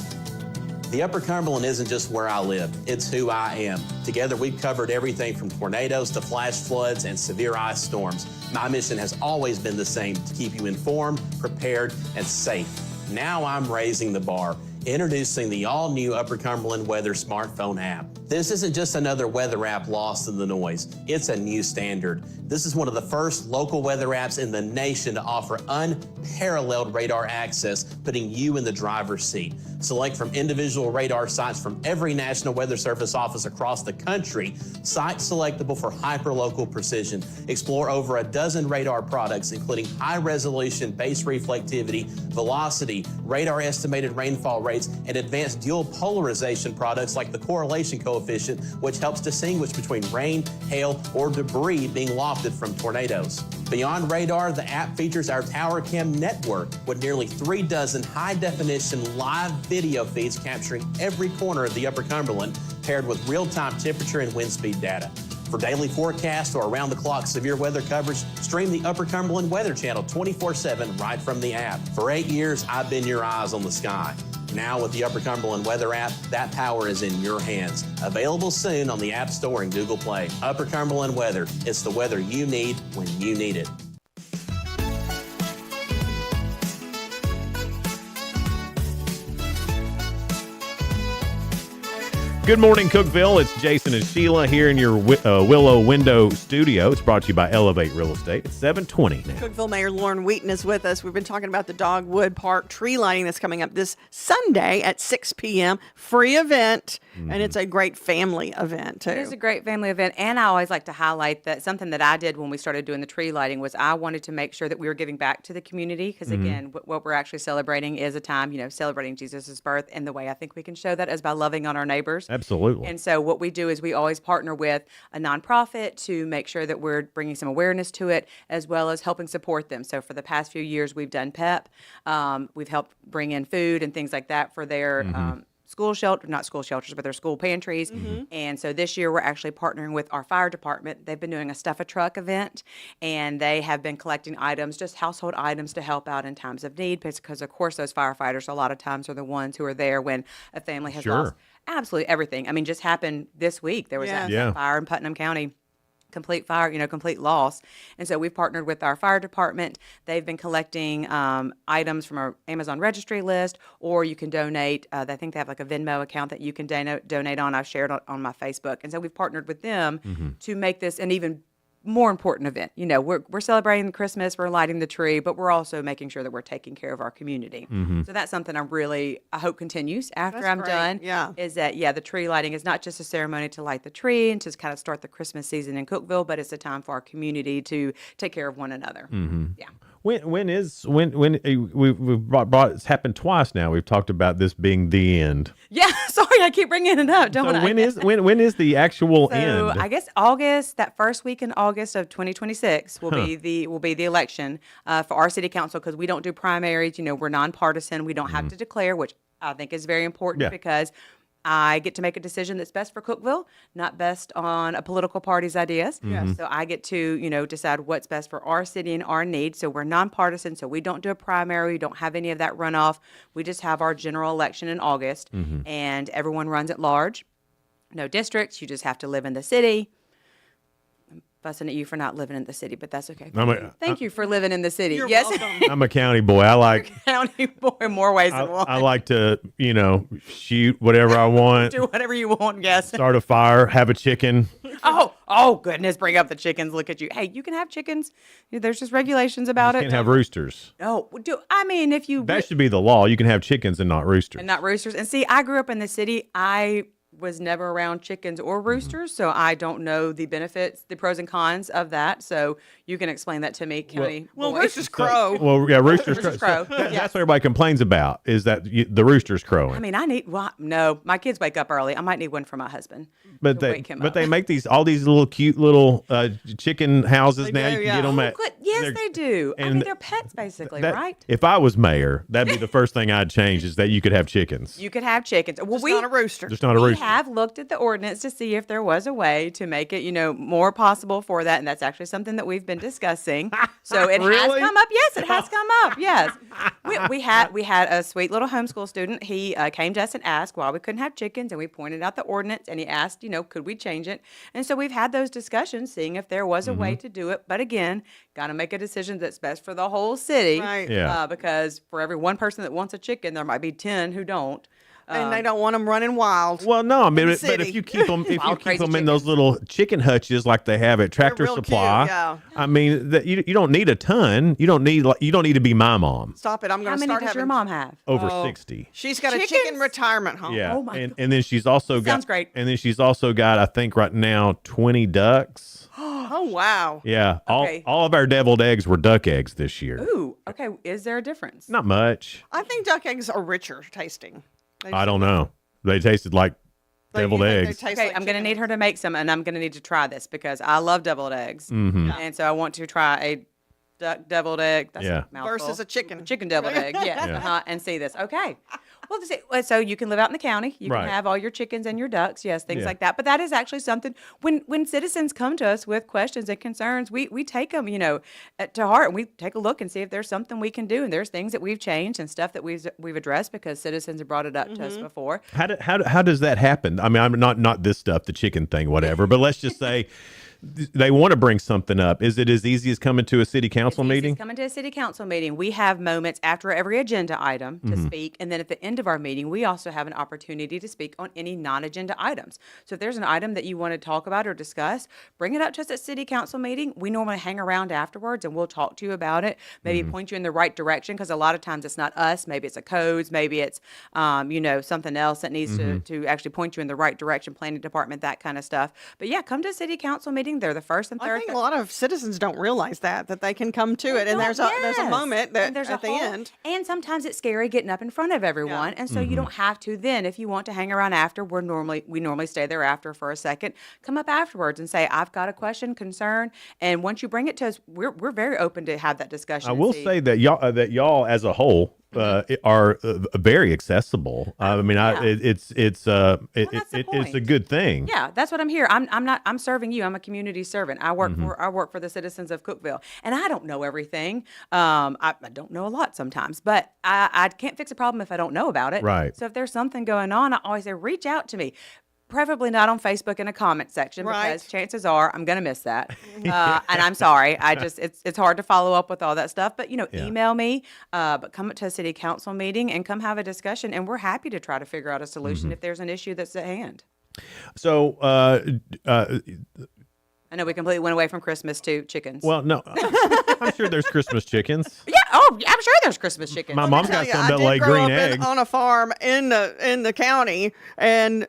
The Upper Cumberland isn't just where I live, it's who I am. Together, we've covered everything from tornadoes to flash floods and severe ice storms. My mission has always been the same, to keep you informed, prepared, and safe. Now I'm raising the bar, introducing the all-new Upper Cumberland Weather smartphone app. This isn't just another weather app lost in the noise. It's a new standard. This is one of the first local weather apps in the nation to offer unparalleled radar access, putting you in the driver's seat. Select from individual radar sites from every National Weather Service office across the country, sites selectable for hyperlocal precision. Explore over a dozen radar products, including high-resolution base reflectivity, velocity, radar estimated rainfall rates, and advanced dual polarization products like the correlation coefficient, which helps distinguish between rain, hail, or debris being lofted from tornadoes. Beyond radar, the app features our Tower Cam network with nearly 3 dozen high-definition live video feeds capturing every corner of the Upper Cumberland, paired with real-time temperature and wind speed data. For daily forecasts or around-the-clock severe weather coverage, stream the Upper Cumberland Weather Channel 24/7 right from the app. For 8 years, I've been your eyes on the sky. Now with the Upper Cumberland Weather app, that power is in your hands. Available soon on the App Store and Google Play. Upper Cumberland Weather. It's the weather you need when you need it. Good morning, Cookeville. It's Jason and Sheila here in your Willow Window studio. It's brought to you by Elevate Real Estate. It's 7:20 now. Cookeville Mayor Lauren Wheaton is with us. We've been talking about the Dogwood Park tree lighting that's coming up this Sunday at 6 p.m. Free event, and it's a great family event, too. It is a great family event, and I always like to highlight that something that I did when we started doing the tree lighting was I wanted to make sure that we were giving back to the community because, again, what we're actually celebrating is a time, celebrating Jesus' birth, and the way I think we can show that is by loving on our neighbors. Absolutely. And so what we do is we always partner with a nonprofit to make sure that we're bringing some awareness to it as well as helping support them. So for the past few years, we've done PEP. We've helped bring in food and things like that for their school shelter, not school shelters, but their school pantries. And so this year we're actually partnering with our fire department. They've been doing a Stuff a Truck event, and they have been collecting items, just household items to help out in times of need because, of course, those firefighters a lot of times are the ones who are there when a family has lost absolutely everything. I mean, just happened this week. There was a fire in Putnam County. Complete fire, complete loss. And so we've partnered with our fire department. They've been collecting items from our Amazon registry list, or you can donate. I think they have like a Venmo account that you can donate on. I've shared on my Facebook. And so we've partnered with them to make this an even more important event. We're celebrating Christmas, we're lighting the tree, but we're also making sure that we're taking care of our community. So that's something I hope continues after I'm done. Yeah. Is that, the tree lighting is not just a ceremony to light the tree and to kind of start the Christmas season in Cookeville, but it's a time for our community to take care of one another. Yeah. When we've brought it's happened twice now. We've talked about this being the end. Yeah, sorry, I keep bringing it up, don't I? When is the actual end? So I guess August, that first week in August of 2026 will be the election for our city council because we don't do primaries. We're nonpartisan. We don't have to declare, which I think is very important because I get to make a decision that's best for Cookeville, not best on a political party's ideas. So I get to, decide what's best for our city and our needs. So we're nonpartisan. So we don't do a primary. We don't have any of that runoff. We just have our general election in August, and everyone runs at large. No districts. You just have to live in the city. Fussing at you for not living in the city, but that's okay. Thank you for living in the city. You're welcome. I'm a county boy. I like county boy in more ways than one. I like to, shoot whatever I want. Do whatever you want, yes. Start a fire, have a chicken. Oh goodness, bring up the chickens. Look at you. Hey, you can have chickens. There's just regulations about it. You can't have roosters. No, if you that should be the law. You can have chickens and not roosters. And not roosters. And see, I grew up in the city. I was never around chickens or roosters, so I don't know the benefits, the pros and cons of that. So you can explain that to me, County. Well, boy. roosters crow. Well, yeah, roosters Roosters crow. crow. That's what everybody complains about is that the rooster's crowing. I mean, no, my kids wake up early. I might need one for my husband. But to they wake him but up. they make all these little cute little chicken houses They now. do, You can yeah. get them Oh, at. good. Yes, they do. I and mean, they're pets basically, that- right? If I was mayor, that'd be the first thing I'd change is that you could have chickens. You could have chickens. Well, Just not a rooster. Just not a we rooster. have looked at the ordinance to see if there was a way to make it, more possible for that, and that's actually something that we've been discussing. So it has Really? come up. Yes, it has come up. Yes, we had a sweet little homeschool student. He came to us and asked why we couldn't have chickens, and we pointed out the ordinance, and he asked, could we change it? And so we've had those discussions, seeing if there was a way to do it. But again, got to make a decision that's best for the whole city. Right. Yeah. Because for every one person that wants a chicken, there might be 10 who don't. And they don't want them running wild. Well, no, I mean, the but if city. you keep them, Wild, crazy in those little chicken hutches like they have at Tractor real cute, Supply, yeah. I mean, you don't need a ton. You don't need to be my mom Stop it. I'm How going to many start does having your mom have? over Oh. 60. She's got a Chickens? chicken retirement home. Yeah, Oh my and then she's also got Sounds great. And then she's also got, I think, right now 20 ducks. Oh, wow. Yeah, Okay. all of our deviled eggs were duck eggs this year. Ooh, okay. Is there a difference? Not much. I think duck eggs are richer tasting. I don't know. They tasted like deviled eggs. Okay, I'm going to need her to make some, and I'm going to need to try this because I love deviled eggs. Mhm. And so I want to try a duck deviled egg. That's Yeah. a mouthful. Versus a chicken. Chicken deviled egg, yeah. Yeah. And see this. Okay. Well, so you can live out in the county. You Right. can have all your chickens and your ducks, yes, things Yeah. like that. But that is actually something, when citizens come to us with questions and concerns, we take them, to heart, and we take a look and see if there's something we can do. And there's things that we've changed and stuff that we've addressed because citizens have brought it up to us before. How does that happen? I mean, I'm not this stuff, the chicken thing, whatever. But let's just say they want to bring something up. Is it as easy as coming to a city council meeting? Coming to a city council meeting, we have moments after every agenda item to speak, and then at the end of our meeting, we also have an opportunity to speak on any non-agenda items. So if there's an item that you want to talk about or discuss, bring it up to us at city council meeting. We normally hang around afterwards, and we'll talk to you about it. Maybe point you in the right direction, because a lot of times it's not us. Maybe it's a codes. Maybe it's something else that needs to actually point you in the right direction. Planning department, that kind of stuff. But yeah, come to a city council meeting. They're the first and third. I think a lot of citizens don't realize that they can come to it, and there's a moment that at the end. And sometimes it's scary getting up in front of everyone, and so you don't have to. Then, if you want to hang around after, we normally stay there after for a second. Come up afterwards and say, "I've got a question, concern," and once you bring it to us, we're very open to have that discussion. I and will see. say that y'all as a whole are very accessible. I mean, it's a good thing. Yeah, that's what I'm here. I'm serving you. I'm a community servant. I work for the citizens of Cookeville, and I don't know everything. I don't know a lot sometimes, but I can't fix a problem if I don't know about it. Right. So if there's something going on, I always say reach out to me. Preferably not on Facebook in a comment section, because chances are I'm gonna miss that, and I'm sorry. It's hard to follow up with all that stuff. But email me. But come to a city council meeting and come have a discussion, and we're happy to try to figure out a solution if there's an issue that's at hand. So, I know we completely went away from Christmas to chickens. well, no, I'm sure there's Christmas chickens. Yeah. Oh, I'm sure there's Christmas chickens. My mom's got some that lay grow green up eggs. on a farm in the county, and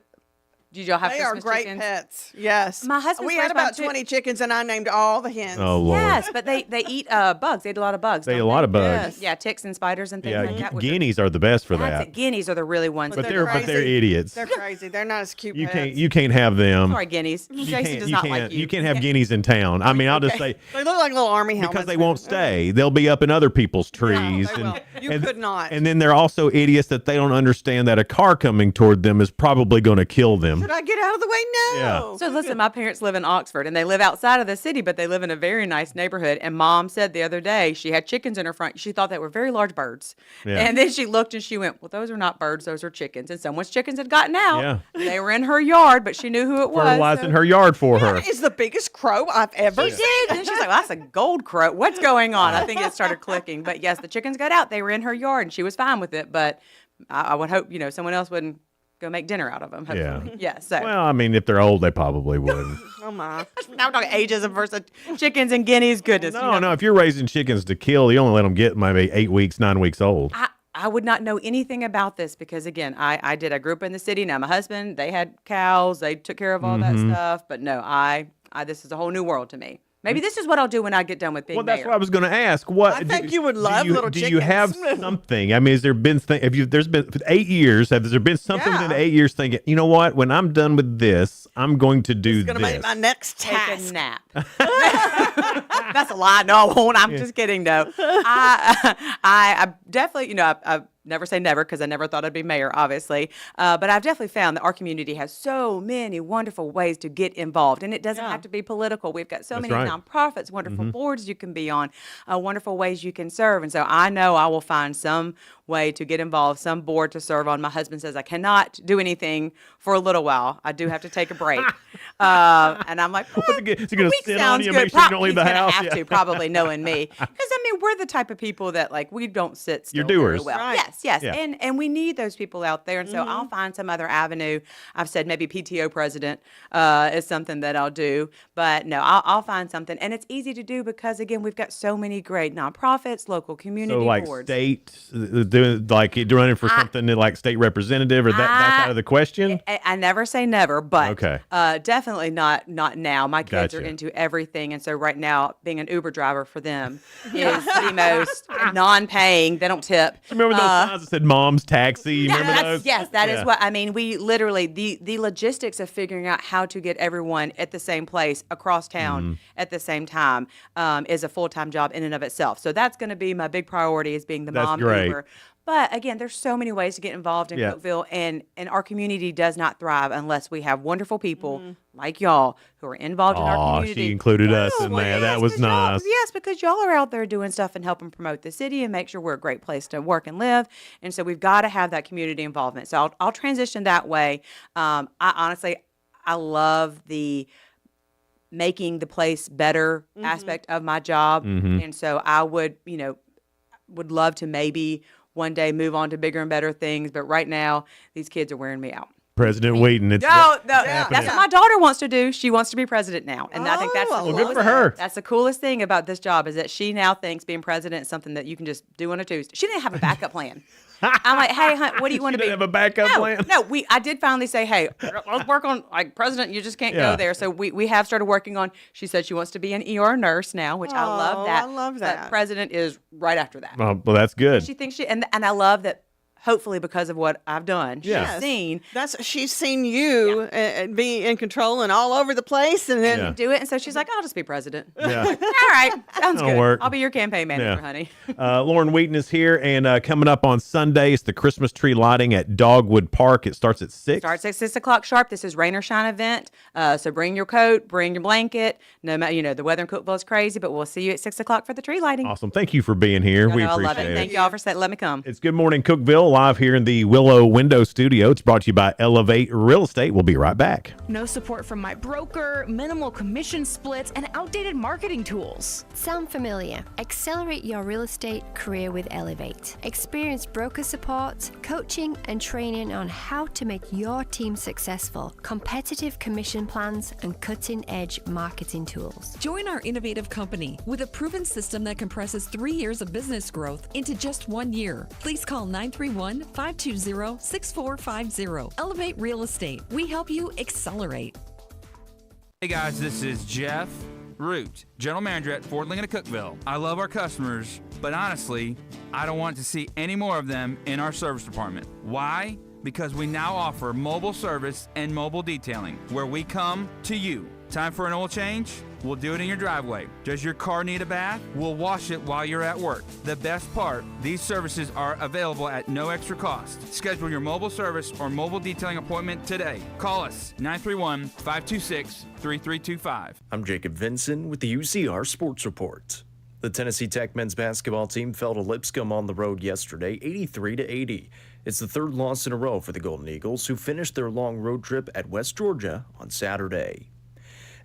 did y'all have they Christmas are great chickens? pets. Yes, My husband's we had first one, about too. 20 chickens, and I named all the hens. Oh Lord. Yes, but they eat bugs. They eat a lot of bugs. They eat don't a lot of bugs. Yeah, ticks and spiders and things Yeah, like that. which are- guineas are the best for That's that. it. Guineas are the really ones. But that they're idiots. They're crazy. They're not as cute. You pets. can't have them. Sorry, guineas. Jason does not like you. You can't have guineas in town. I mean, I'll just say They look like little army helmets. because they won't stay. They'll be up in other people's trees. they will. You could not. And then they're also idiots that they don't understand that a car coming toward them is probably going to kill them. Should I get out of the way? No. Yeah. So listen, my parents live in Oxford, and they live outside of the city, but they live in a very nice neighborhood. And Mom said the other day she had chickens in her front. She thought they were very large birds. Yeah. And then she looked and she went, "Well, those are not birds. Those are chickens." And someone's chickens had gotten out. Yeah. They were in her yard, but she knew who it was. Fertilizing her yard for her. That is the biggest crow I've ever She seen. did. And she's like, "Well, that's a gold crow. What's going on?" I think it started clicking. But yes, the chickens got out. They were in her yard, and she was fine with it. But I would hope, someone else wouldn't go make dinner out of them. Hopefully. Yeah. So Well, I mean, if they're old, they probably wouldn't. Oh my! now we're talking ageism versus chickens and guineas. Goodness. No, if you're raising chickens to kill, you only let them get maybe 8 weeks, 9 weeks old. I would not know anything about this because, again, I grew up in the city. Now, my husband, they had cows. They took care of all that stuff. But no, this is a whole new world to me. Maybe this is what I'll do when I get done with being Well, that's mayor. what I was going to ask. What I think you would love little Do you have chickens. something? I mean, has there been there's been 8 years? Has there been something within the 8 years thinking, you know what? When I'm done with this, I'm going to do It's going to this. make my next Take task. a nap. That's a lie. No, I won't. I'm just kidding. No, I definitely, I've never say never because I never thought I'd be mayor, obviously. But I've definitely found that our community has so many wonderful ways to get involved. And it doesn't have to be political. We've got so That's many right. nonprofits, wonderful boards you can be on, wonderful ways you can serve. And so I know I will find some way to get involved, some board to serve on. My husband says I cannot do anything for a little while. I do have to take a break. And I'm like, Is he going to week sit on sounds you, good. make sure you don't leave the He's gonna house? have to, probably knowing me. Because, we're the type of people that, we don't sit still You're very doers. well. Right. Yes. Yeah. And we need those people out there. And so I'll find some other avenue. I've said maybe PTO president is something that I'll do. But no, I'll find something. And it's easy to do because, again, we've got so many great nonprofits, local community So boards. state, you're running for something like state representative, or that's out of the question? I never say never, but Okay. definitely not now. My kids are Gotcha. into everything, and so right now, being an Uber driver for them is the most non-paying. They don't tip. Remember those signs that said "Mom's Taxi"? You remember those? Yes, that is what I mean. We literally the logistics of figuring out how to get everyone at the same place across town at the same time is a full-time job in and of itself. So that's going to be my big priority, is being the That's mom great. Uber. But again, there's so many ways to get involved in Yeah. Cookeville, and our community does not thrive unless we have wonderful people like y'all who are involved in our Aw, community. she included us Oh, in well, that. That yes, was 'cause y'all- nice. Yes, because y'all are out there doing stuff and helping promote the city and make sure we're a great place to work and live. And so we've got to have that community involvement. So I'll transition that way. I honestly, I love the making the place better aspect of my job. And so I would love to maybe one day move on to bigger and better things. But right now, these kids are wearing me out. President Wheaton. It's No, happening. that's what my daughter wants to do. She wants to be president now, and I think that's the well, good coolest for her. thing. That's the coolest thing about this job is that she now thinks being president is something that you can just do on a Tuesday. She didn't have a backup plan. I'm like, hey, hun, what do you want to be? Didn't have a backup plan? No, I did finally say, hey, let's work on president. You just can't Yeah. go there. So we have started working on. She said she wants to be an ER nurse now, which I love that. I love But that. president is right after that. Well, that's good. She thinks and I love that. Hopefully, because of what I've done, Yeah. she's seen. She's seen you be in control and all over the place, and then Yeah. Do it, and so she's like, "I'll just be president." Yeah. All right, sounds That'll good. work. I'll be your campaign manager, Yeah. honey. Lauren Wheaton is here, and coming up on Sunday is the Christmas tree lighting at Dogwood Park. It starts at 6. Starts at 6:00 sharp. This is rain or shine event, so bring your coat, bring your blanket. No matter, the weather in Cookeville is crazy, but we'll see you at 6:00 for the tree lighting. Awesome. Thank you for being here. We I appreciate love it. it. Thank y'all for letting me come. It's Good Morning Cookeville, live here in the Willow Window Studio. It's brought to you by Elevate Real Estate. We'll be right back. No support from my broker, minimal commission splits, and outdated marketing tools. Sound familiar? Accelerate your real estate career with Elevate. Experience broker support, coaching, and training on how to make your team successful, competitive commission plans, and cutting-edge marketing tools. Join our innovative company with a proven system that compresses 3 years of business growth into just 1 year. Please call 931-520-6450. Elevate Real Estate. We help you accelerate. Hey guys, this is Jeff Root, General Manager at Ford Lincoln of Cookeville. I love our customers, but honestly, I don't want to see any more of them in our service department. Why? Because we now offer mobile service and mobile detailing, where we come to you. Time for an oil change? We'll do it in your driveway. Does your car need a bath? We'll wash it while you're at work. The best part, these services are available at no extra cost. Schedule your mobile service or mobile detailing appointment today. Call us 931-526-3325. I'm Jacob Vinson with the UCR Sports Report. The Tennessee Tech men's basketball team fell to Lipscomb on the road yesterday, 83-80. It's the third loss in a row for the Golden Eagles, who finished their long road trip at West Georgia on Saturday.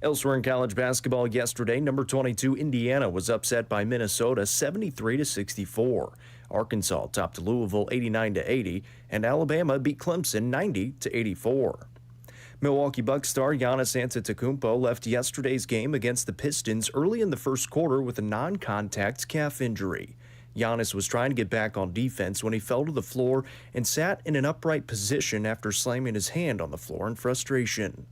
Elsewhere in college basketball yesterday, number 22 Indiana was upset by Minnesota 73-64. Arkansas topped Louisville 89-80, and Alabama beat Clemson 90-84. Milwaukee Bucks star Giannis Antetokounmpo left yesterday's game against the Pistons early in the first quarter with a non-contact calf injury. Giannis was trying to get back on defense when he fell to the floor and sat in an upright position after slamming his hand on the floor in frustration.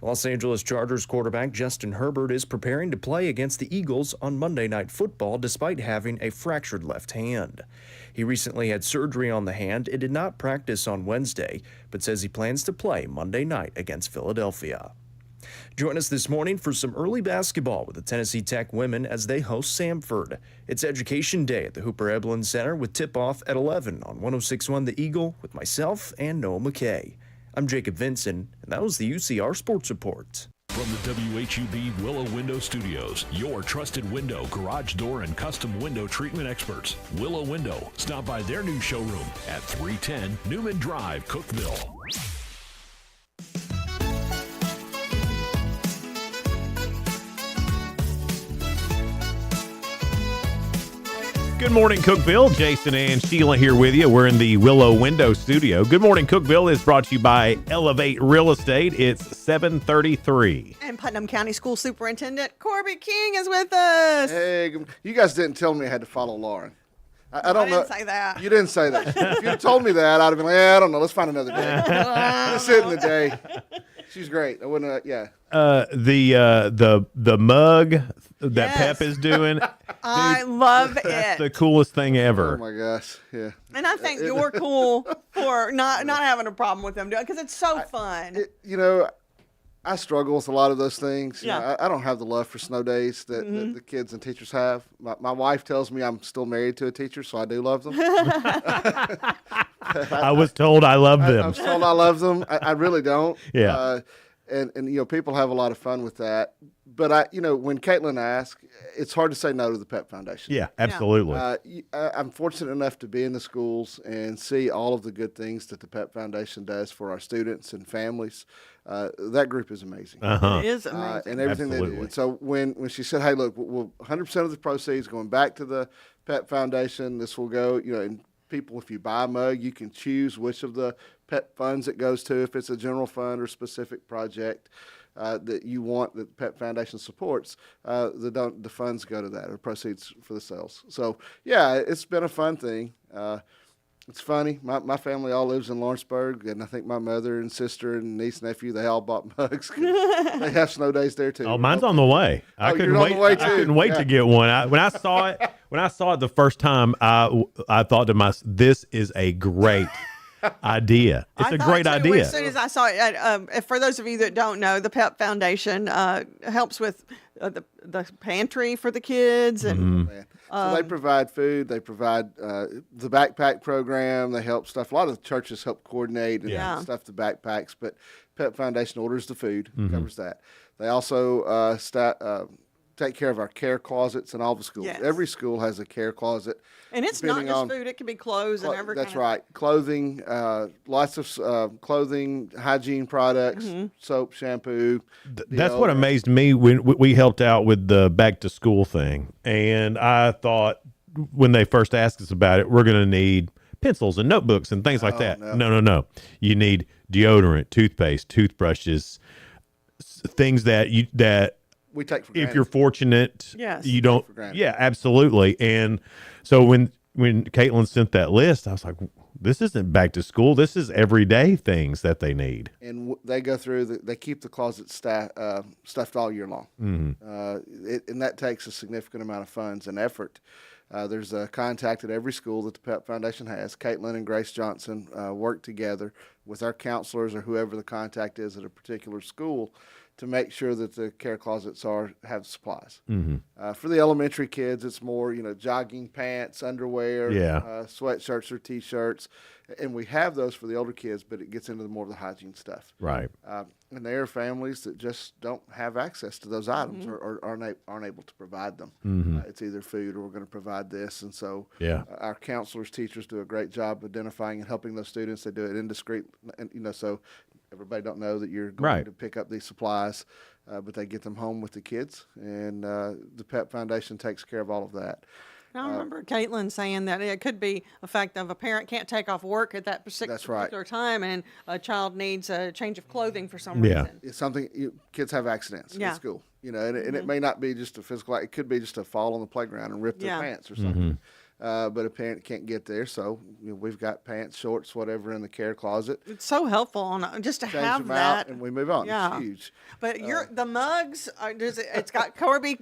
Los Angeles Chargers quarterback Justin Herbert is preparing to play against the Eagles on Monday Night Football despite having a fractured left hand. He recently had surgery on the hand and did not practice on Wednesday, but says he plans to play Monday night against Philadelphia. Join us this morning for some early basketball with the Tennessee Tech women as they host Samford. It's Education Day at the Hooper Eblen Center with tip-off at 11 on 106.1 The Eagle with myself and Noah McKay. I'm Jacob Vinson, and that was the UCR Sports Report. From the WHUB Willow Window Studios, your trusted window, garage door, and custom window treatment experts. Willow Window. Stop by their new showroom at 310 Newman Drive, Cookeville. Good morning, Cookeville. Jason and Sheila here with you. We're in the Willow Window Studio. Good morning, Cookeville is brought to you by Elevate Real Estate. It's 7:33. And Putnam County School Superintendent Corby King is with us. Hey, you guys didn't tell me I had to follow Lauren. I don't know. I didn't say that. You didn't say that. If you had told me that, I'd have been like, I don't know. Let's find another day. Let's sit in the day. She's great. I wouldn't. Yeah. The mug that Pep is doing. I love That's it. the coolest thing Oh ever. my gosh. Yeah. And I think you're cool for not having a problem with them doing it because it's so fun. I struggle with a lot of those things. You Yeah. know, I don't have the love for snow days that the kids and teachers have. My wife tells me I'm still married to a teacher, so I do love them. I was told I love them. I was told I love them. I really don't. Yeah. And people have a lot of fun with that. But when Caitlin asks, it's hard to say no to the Pep Foundation. Yeah, absolutely. I'm fortunate enough to be in the schools and see all of the good things that the Pep Foundation does for our students and families. That group is amazing. Uh-huh. It is amazing. And everything they do. Absolutely. And so when she said, hey, look, 100% of the proceeds going back to the Pep Foundation, this will go, and people, if you buy a mug, you can choose which of the PEP funds it goes to, if it's a general fund or specific project that you want that the PEP Foundation supports, the funds go to that, or proceeds for the sales. So, yeah, it's been a fun thing. It's funny. My family all lives in Lawrenceburg, and I think my mother and sister and niece, nephew, they all bought mugs. They have snow days there, too. Oh, mine's on the way. I couldn't wait. I couldn't wait to get one. When I saw it the first time, I thought to myself, "This is a great idea. It's a great idea." As soon as I saw it, for those of you that don't know, the PEP Foundation helps with the pantry for the kids, and so they provide food. They provide the backpack program. They help stuff. A lot of the churches help coordinate and stuff the backpacks, but PEP Foundation orders the food, covers that. They also take care of our care closets in all the schools. Yes. Every school has a care closet. and it's not just food; it can be clothes and everything. That's right. Clothing, lots of clothing, hygiene products, soap, shampoo. That's what amazed me when we helped out with the back to school thing. And I thought when they first asked us about it, we're going to need pencils and notebooks and things like that. No. You need deodorant, toothpaste, toothbrushes, things that we take for if granted. you're fortunate, Yes. you don't. Yeah, absolutely. And so when Caitlin sent that list, I was like, this isn't back to school. This is everyday things that they need. And they go through, they keep the closet stuffed all year long. And that takes a significant amount of funds and effort. There's a contact at every school that the PEP Foundation has. Caitlin and Grace Johnson work together with our counselors or whoever the contact is at a particular school to make sure that the care closets have supplies. For the elementary kids, it's more, jogging pants, underwear, sweatshirts or T-shirts. And we have those for the older kids, but it gets into more of the hygiene stuff. Right. And there are families that just don't have access to those items or aren't able to provide them. It's either food or we're going to provide this. And so our counselors, teachers do a great job identifying and helping those students. They do it indiscreet, and, so everybody don't know that you're going to pick up these supplies, but they get them home with the kids. And the PEP Foundation takes care of all of that. I remember Caitlin saying that it could be a fact of a parent can't take off work at that particular time, and a child needs a change of clothing for some reason. It's something kids have accidents in school, and it may not be just a physical. It could be just a fall on the playground and rip their pants or something. but a parent can't get there. So we've got pants, shorts, whatever in the care closet. It's so helpful just to Change have them that. out and we move on. Yeah. It's huge. But the mugs, it's got Corby's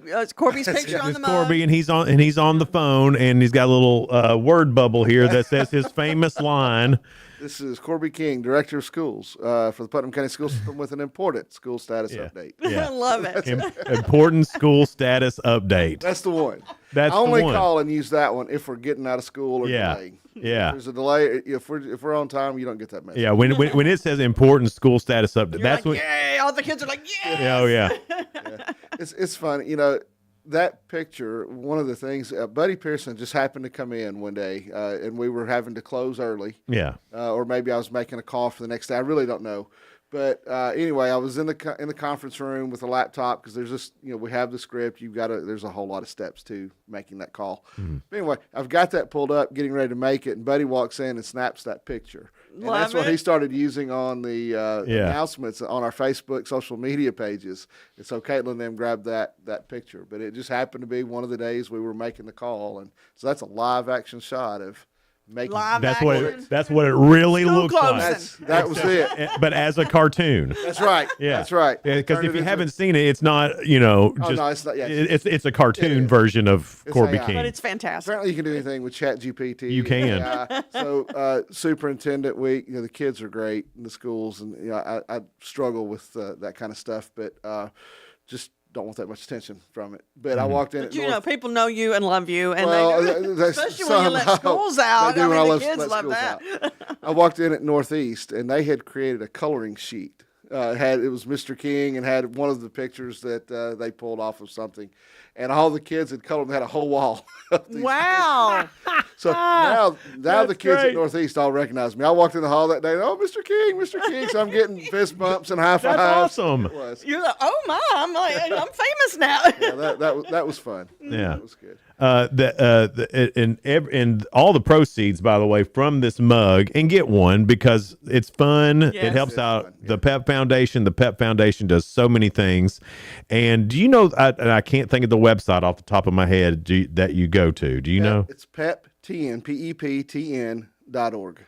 picture on the mug. Corby, and he's on the phone, and he's got a little word bubble here that says his famous line. This is Corby King, Director of Schools for the Putnam County School System with an important school status update. I love it. Important school status update. That's the one. That's I only the one. call and use that one if we're getting out of school or delaying. Yeah. If there's a delay. If we're on time, you don't get that message. Yeah, when it says important school status update, that's like, what. Yay! All the kids are like, yes! Oh yeah. It's funny, that picture. One of the things, Buddy Pearson just happened to come in one day, and we were having to close early. Yeah. Or maybe I was making a call for the next day. I really don't know. But anyway, I was in the conference room with a laptop because there's this, we have the script. There's a whole lot of steps to making that call. Mm-hmm. But anyway, I've got that pulled up, getting ready to make it, and Buddy walks in and snaps that picture. And that's what he started using on the announcements on our Facebook social media pages. And so Caitlin and them grabbed that picture. But it just happened to be one of the days we were making the call. And so that's a live action shot of making That's what it really looks like. That was it. But as a cartoon. That's right. Yeah. That's right. Because if you haven't seen it, it's not, just no, it's not. Yeah, it's a cartoon version of Corby AI. King. But it's fantastic. Apparently, you can do anything with ChatGPT. You can. So Superintendent Week, the kids are great in the schools, and I struggle with that kind of stuff, but just don't want that much attention from it. But I walked in. But people know you and love you, and especially when somehow you let schools out. They do when the let kids love schools that. out. I walked in at Northeast, and they had created a coloring sheet. It was Mr. King and had one of the pictures that they pulled off of something, and all the kids had colored. They had a whole wall. Wow! So now the kids great. at Northeast all recognize me. I walked in the hall that day. Oh, Mr. King! So I'm getting fist bumps and high fives. That's awesome. You're like, oh my! I'm famous now. Yeah, that was fun. Yeah, that was good. And all the proceeds, by the way, from this mug, and get one because it's fun. Yes. It helps out the PEP Foundation. The PEP Foundation does so many things. And do you know? I can't think of the website off the top of my head that you go to. Do you know? It's PEPTN.org.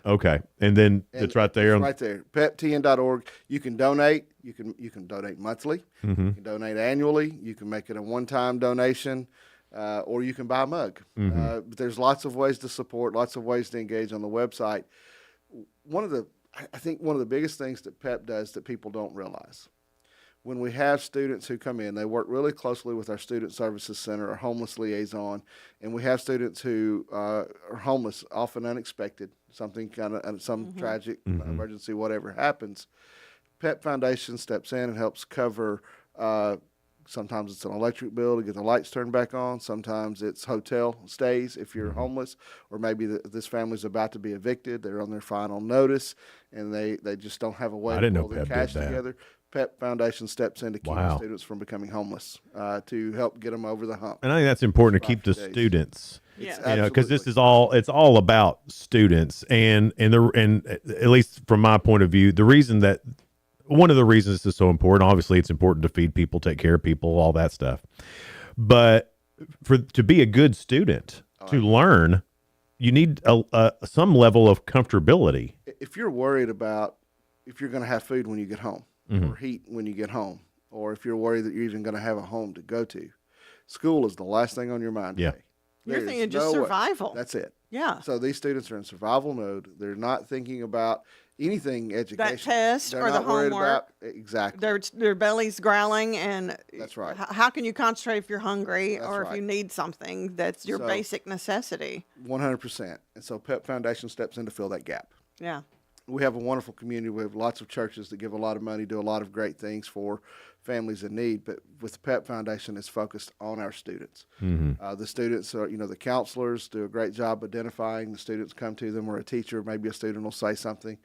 Okay, and then it's right there. It's right there. PEPTN.org. You can donate. You can donate monthly. Mm-hmm. You can donate annually. You can make it a one-time donation. Or you can buy a mug. Mm-hmm. But there's lots of ways to support, lots of ways to engage on the website. I think one of the biggest things that PEP does that people don't realize, when we have students who come in, they work really closely with our Student Services Center, our homeless liaison, and we have students who are homeless, often unexpected, something some tragic emergency, whatever happens. PEP Foundation steps in and helps cover. Sometimes it's an electric bill to get the lights turned back on. Sometimes it's hotel stays if you're homeless, or maybe this family's about to be evicted. They're on their final notice, and they just don't have a way to pull their cash together. PEP Foundation steps in to keep the students from becoming homeless, to help get them over the hump. And I think that's important to keep the students. Yeah. Because this is it's all about students, and at least from my point of view, one of the reasons this is so important, obviously it's important to feed people, take care of people, all that stuff. But to be a good student, to learn, you need some level of comfortability. If you're worried about if you're going to have food when you get home, or heat when you get home, or if you're worried that you're even going to have a home to go to, school is the last thing on your mind today. You're thinking just survival. That's it. Yeah. So these students are in survival mode. They're not thinking about anything education. That test They're or the not worried homework. Exactly. Their belly's growling, and that's right. How can you concentrate if you're hungry or right. if you need something that's your basic necessity? 100%. And so PEP Foundation steps in to fill that gap. Yeah. We have a wonderful community. We have lots of churches that give a lot of money, do a lot of great things for families in need. But with the PEP Foundation, it's focused on our students. The students are, the counselors do a great job identifying. The students come to them, or a teacher, maybe a student will say something,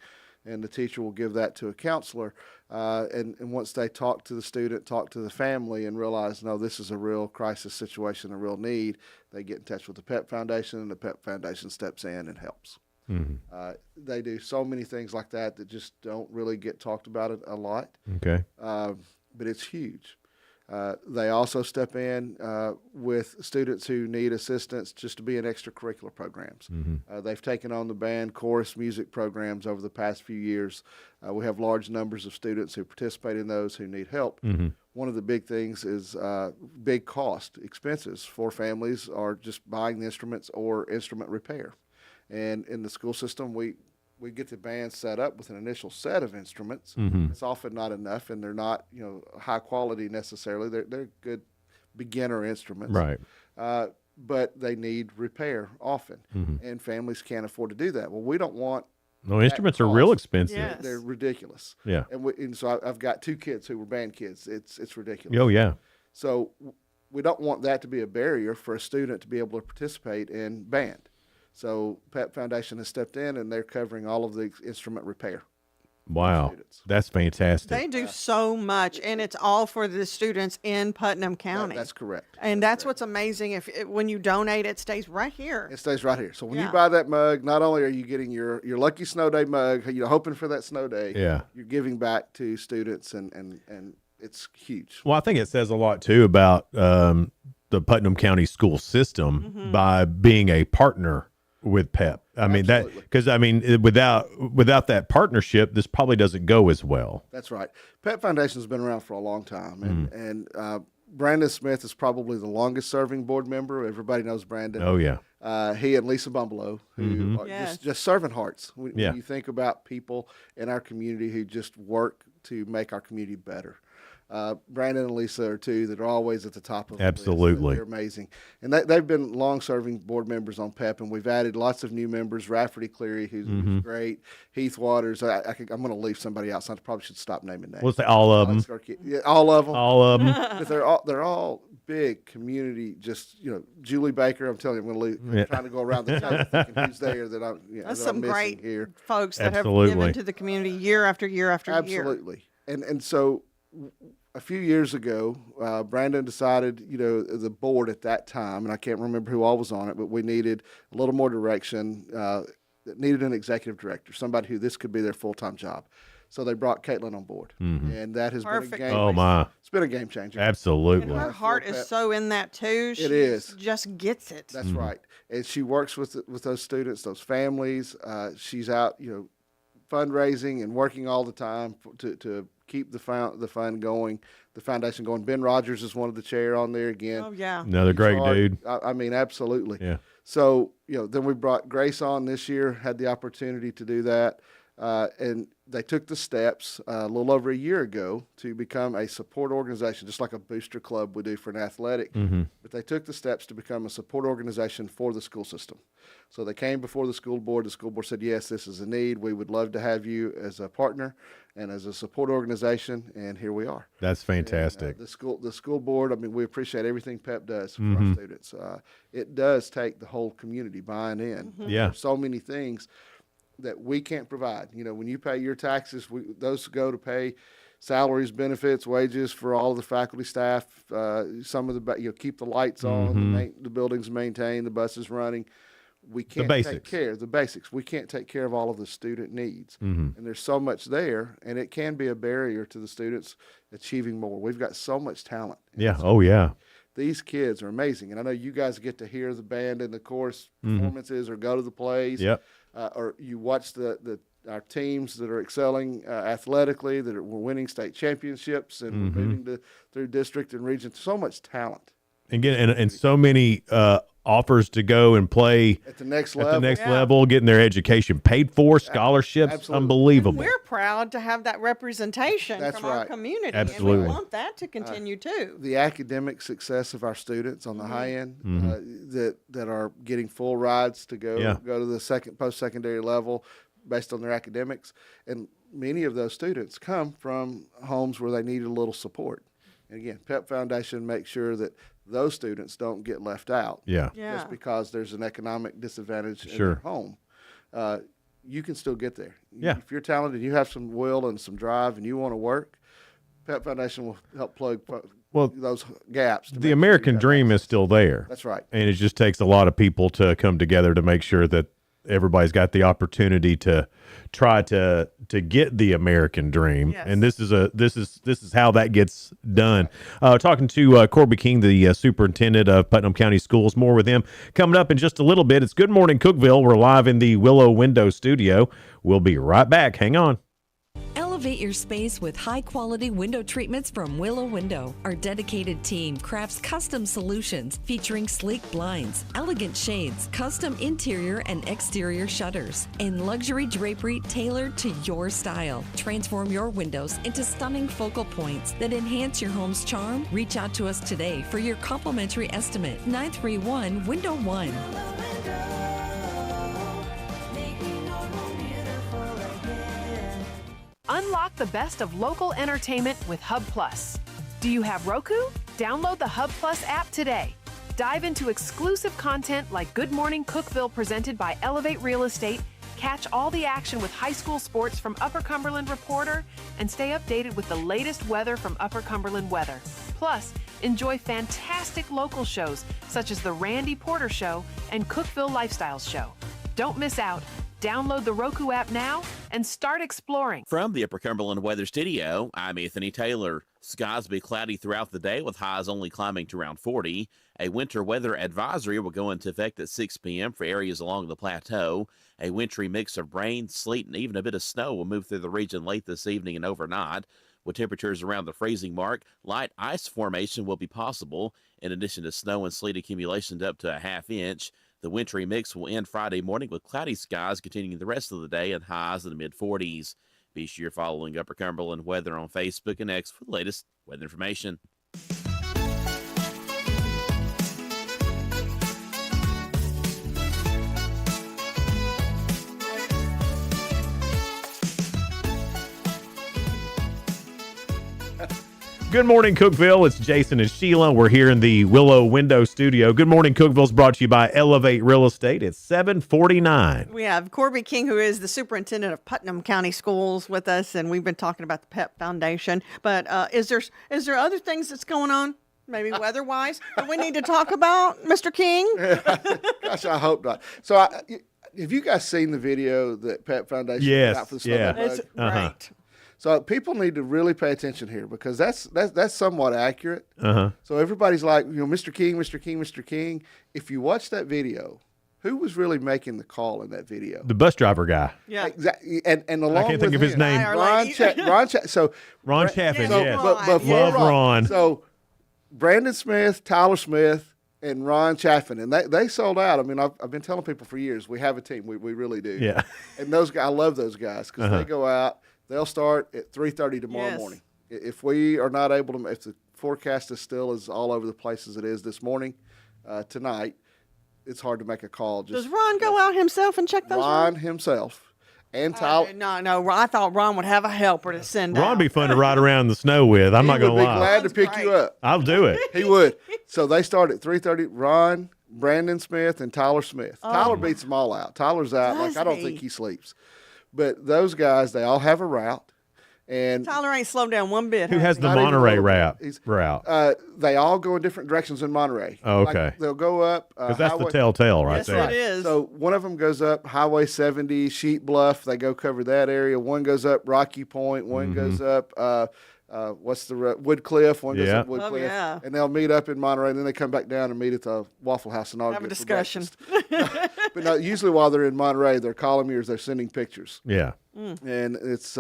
and the teacher will give that to a counselor. And once they talk to the student, talk to the family, and realize, no, this is a real crisis situation, a real need, they get in touch with the PEP Foundation, and the PEP Foundation steps in and helps. They do so many things like that just don't really get talked about it a lot. Okay. But it's huge. They also step in with students who need assistance just to be in extracurricular programs. They've taken on the band, chorus, music programs over the past few years. We have large numbers of students who participate in those who need help. One of the big things is big cost expenses for families are just buying the instruments or instrument repair. And in the school system, we get the band set up with an initial set of instruments. It's often not enough, and they're not, high quality necessarily. They're good beginner instruments, Right. But they need repair often, and families can't afford to do that. Well, we don't want. No, instruments are real expensive. Yes. They're ridiculous. Yeah. And so I've got 2 kids who were band kids. It's ridiculous. Oh, yeah. So we don't want that to be a barrier for a student to be able to participate in band. So PEP Foundation has stepped in, and they're covering all of the instrument repair. Wow. That's fantastic. They do so much, and it's all for the students in Putnam County. That's correct. And that's what's amazing. When you donate, it stays right here. It stays right here. So when you buy that mug, not only are you getting your lucky snow day mug, you're hoping for that snow day. Yeah. You're giving back to students, and it's huge. Well, I think it says a lot, too, about the Putnam County school system by being a partner with PEP. I mean, because without that partnership, this probably doesn't go as well. That's right. PEP Foundation has been around for a long time, and Brandon Smith is probably the longest serving board member. Everybody knows Brandon. Oh, yeah. He and Lisa Bumbleau, who are just servant hearts. When you think about people in our community who just work to make our community better. Brandon and Lisa are 2 that are always at the top of the list. Absolutely. They're amazing. And they've been long-serving board members on PEP, and we've added lots of new members. Rafferty Cleary, who's great. Heath Waters. I'm going to leave somebody out, so I probably should stop naming names. We'll say all of them. Yeah, all of them. All of them. But they're all big community, Julie Baker, I'm telling you, I'm going to leave. I'm trying to go around the table thinking who's there that I'm That's that some I'm missing great here. folks that Absolutely. have given to the community year after year after year. Absolutely. And so a few years ago, Brandon decided, the board at that time, and I can't remember who all was on it, but we needed a little more direction, needed an executive director, somebody who this could be their full-time job. So they brought Caitlin on board, and that has Perfect. been a game. Oh, my. It's been a game changer. Absolutely. And her heart is so in that too. She is. just gets it. That's right. And she works with those students, those families. She's out, fundraising and working all the time to keep the fund going, the foundation going. Ben Rogers is one of the chair on there again. Oh, yeah. Another great dude. I mean, absolutely. Yeah. So, then we brought Grace on this year, had the opportunity to do that. And they took the steps a little over a year ago to become a support organization, just like a booster club would do for an athletic. But they took the steps to become a support organization for the school system. So they came before the school board. The school board said, yes, this is a need. We would love to have you as a partner and as a support organization. And here we are. That's fantastic. And, the school board, I mean, we appreciate everything PEP does for our students. It does take the whole community buying in. Yeah. There's so many things that we can't provide. When you pay your taxes, those go to pay salaries, benefits, wages for all of the faculty, staff. Some of the keep the lights on, the buildings maintained, the buses running. We can't take care of the basics. We can't take care of all of the student needs, and there's so much there, and it can be a barrier to the students achieving more. We've got so much talent. Yeah. Oh, yeah. These kids are amazing, and I know you guys get to hear the band and the chorus performances, or go to the plays. Yep. Or you watch our teams that are excelling athletically, that we're winning state championships, and we're moving through district and region. So much talent. And so many offers to go and play at the next level. Level, getting their education paid for, scholarships. Absolutely. Unbelievable. And we're proud to have that representation from our community. Absolutely. And we want that to continue too. The academic success of our students on the high end that are getting full rides to go to the post-secondary level based on their academics. And many of those students come from homes where they needed a little support. And again, PEP Foundation makes sure that those students don't get left out. Just because there's an economic disadvantage in their home. You can still get there. If you're talented, you have some will and some drive, and you want to work, PEP Foundation will help plug those gaps. The American dream is still there. That's right. And it just takes a lot of people to come together to make sure that everybody's got the opportunity to try to get the American dream, and this is how that gets done. Talking to Corby King, the superintendent of Putnam County Schools. More with him coming up in just a little bit. It's Good Morning Cookeville. We're live in the Willow Window Studio. We'll be right back. Hang on. Elevate your space with high-quality window treatments from Willow Window. Our dedicated team crafts custom solutions featuring sleek blinds, elegant shades, custom interior and exterior shutters, and luxury drapery tailored to your style. Transform your windows into stunning focal points that enhance your home's charm. Reach out to us today for your complimentary estimate. 931 Window 1. Unlock the best of local entertainment with Hub Plus. Do you have Roku? Download the Hub Plus app today. Dive into exclusive content like Good Morning Cookeville presented by Elevate Real Estate, catch all the action with high school sports from Upper Cumberland Reporter, and stay updated with the latest weather from Upper Cumberland Weather. Plus, enjoy fantastic local shows such as The Randy Porter Show and Cookeville Lifestyles Show. Don't miss out. Download the Roku app now and start exploring. From the Upper Cumberland Weather Studio, I'm Anthony Taylor. Skies will be cloudy throughout the day with highs only climbing to around 40. A winter weather advisory will go into effect at 6 p.m. for areas along the plateau. A wintry mix of rain, sleet, and even a bit of snow will move through the region late this evening and overnight. With temperatures around the freezing mark, light ice formation will be possible, in addition to snow and sleet accumulation to up to a half-inch. The wintry mix will end Friday morning with cloudy skies continuing the rest of the day and highs in the mid-40s. Be sure you're following Upper Cumberland Weather on Facebook and X for the latest weather information. Good morning, Cookeville. It's Jason and Sheila. We're here in the Willow Window Studio. Good morning, Cookeville is brought to you by Elevate Real Estate. It's 7:49. We have Corby King, who is the superintendent of Putnam County Schools, with us, and we've been talking about the PEP Foundation. But is there other things that's going on, maybe weather-wise, that we need to talk about, Mr. King? Gosh, I hope not. So, have you guys seen the video that PEP Foundation put out for the Snowball Bug? It's great. So people need to really pay attention here because that's somewhat accurate. Uh-huh. So everybody's like, Mr. King, Mr. King, Mr. King. If you watch that video, who was really making the call in that video? The bus driver guy. Yeah, exactly. And along I can't think with of his him, name. Ron Chaffin. Yes. But Love Ron. So Brandon Smith, Tyler Smith, and Ron Chaffin, and they sold out. I mean, I've been telling people for years, we have a team. We really do. Yeah. And those guys, I love those guys because they go out. They'll start at 3:30 tomorrow morning. If we are not able to, if the forecast is still as all over the place as it is this morning, tonight, it's hard to make a call. Does Ron go out himself and check those? Ron himself and Tyler. No. I thought Ron would have a helper to send Ron out. be fun to ride around in the snow with. I'm not going to lie. He would be glad to pick you up. I'll do it. He would. So they start at 3:30. Ron, Brandon Smith, and Tyler Smith. Tyler beats them all out. Tyler's out. I don't think he sleeps. But those guys, they all have a route. And Tyler ain't slowed down one bit. Who has the Monterey route? They all go in different directions in Monterey. Oh, okay. Like they'll go up. Because that's the telltale right there. Yes, it is. So one of them goes up Highway 70, Sheep Bluff. They go cover that area. One goes up Rocky Point. One goes up, Woodcliff. One goes up Woodcliff. yeah. And they'll meet up in Monterey. And then they come back down and meet at the Waffle House and all Have a discussion. But no, usually while they're in Monterey, they're calling me or they're sending pictures. Yeah. And it's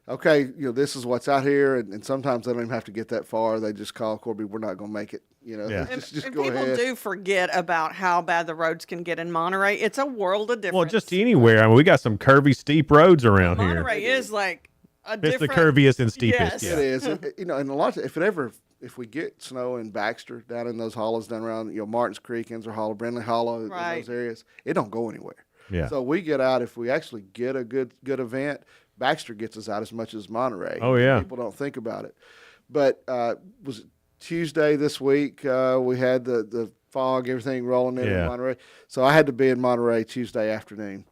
okay, this is what's out here, and sometimes they don't even have to get that far. They just call Corby, we're not going to make it. Just go people ahead. do forget about how bad the roads can get in Monterey. It's a world of difference. Well, just anywhere. I mean, we got some curvy, steep roads around here. Monterey is like a It's different. the curviest and steepest. Yes. Yeah. It is. And a lot of, if we get snow in Baxter, down in those hollows down around, Martins Creek, Ensor Hollow, Brindley Hollow, in those areas, it don't go anywhere. Yeah. So we get out, if we actually get a good event, Baxter gets us out as much as Monterey. Oh, yeah. People don't think about it. But was it Tuesday this week? We had the fog, everything rolling in Monterey. So I had to be in Monterey Tuesday afternoon.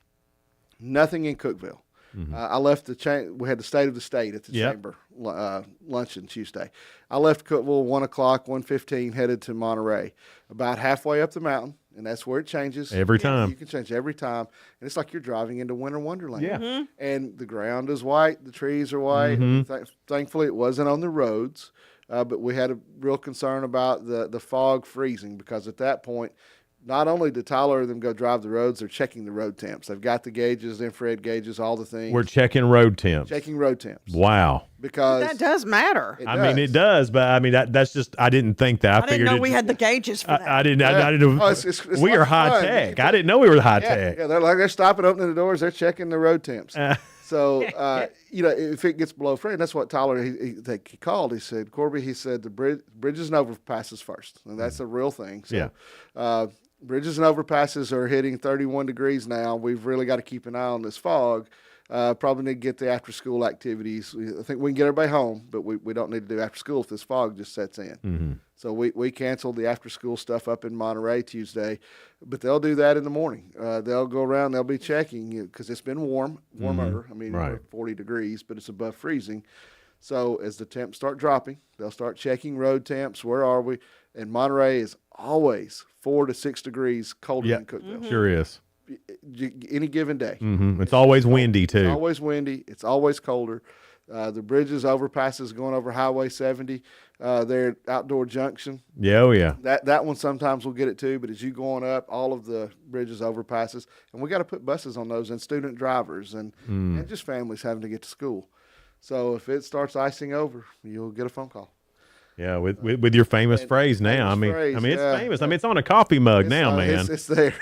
Nothing in Cookeville. Mm-hmm. I left we had the State of the State at the Chamber luncheon Tuesday. I left Cookeville 1 o'clock, 1:15, headed to Monterey. About halfway up the mountain, And that's where it changes. Every time. You can change every time. And it's like you're driving into winter wonderland. Yeah. And the ground is white. The trees are white. Thankfully, it wasn't on the roads. But we had a real concern about the fog freezing, because at that point, not only did Tyler and them go drive the roads, they're checking the road temps. They've got the gauges, infrared gauges, all the things. We're checking road temps. Checking road temps. Wow. Because that does matter. it I does. mean, it does, but I mean, that's just, I didn't think that. I didn't know we had the gauges for that. I didn't. I didn't. Oh, it's we are lots of high fun. tech. I didn't know we were high tech. Yeah, they're stopping, opening the doors. They're checking the road temps. So, if it gets below freezing, that's what Tyler, he called. He said, Corby, he said, the bridges and overpasses first. And that's a real thing. So, bridges and overpasses are hitting 31 degrees now. We've really got to keep an eye on this fog. Probably need to get the after-school activities. I think we can get everybody home, but we don't need to do after-school if this fog just sets in. So we canceled the after-school stuff up in Monterey Tuesday, but they'll do that in the morning. They'll go around. They'll be checking because it's been warmer. I mean, we're 40 degrees, but it's above freezing. So as the temps start dropping, they'll start checking road temps. Where are we? And Monterey is always 4 to 6 degrees colder than Cookeville. Sure is. Any given day. It's always windy too. It's always windy. It's always colder. The bridges, overpasses going over Highway 70, there at Outdoor Junction. Yeah, oh yeah. That one sometimes we'll get it too, but as you going up, all of the bridges, overpasses, and we got to put buses on those, and student drivers, and just families having to get to school. So if it starts icing over, you'll get a phone call. Yeah, with your famous phrase now. Famous I mean, it's yeah. famous. I mean, it's on a coffee mug now, man. It's there.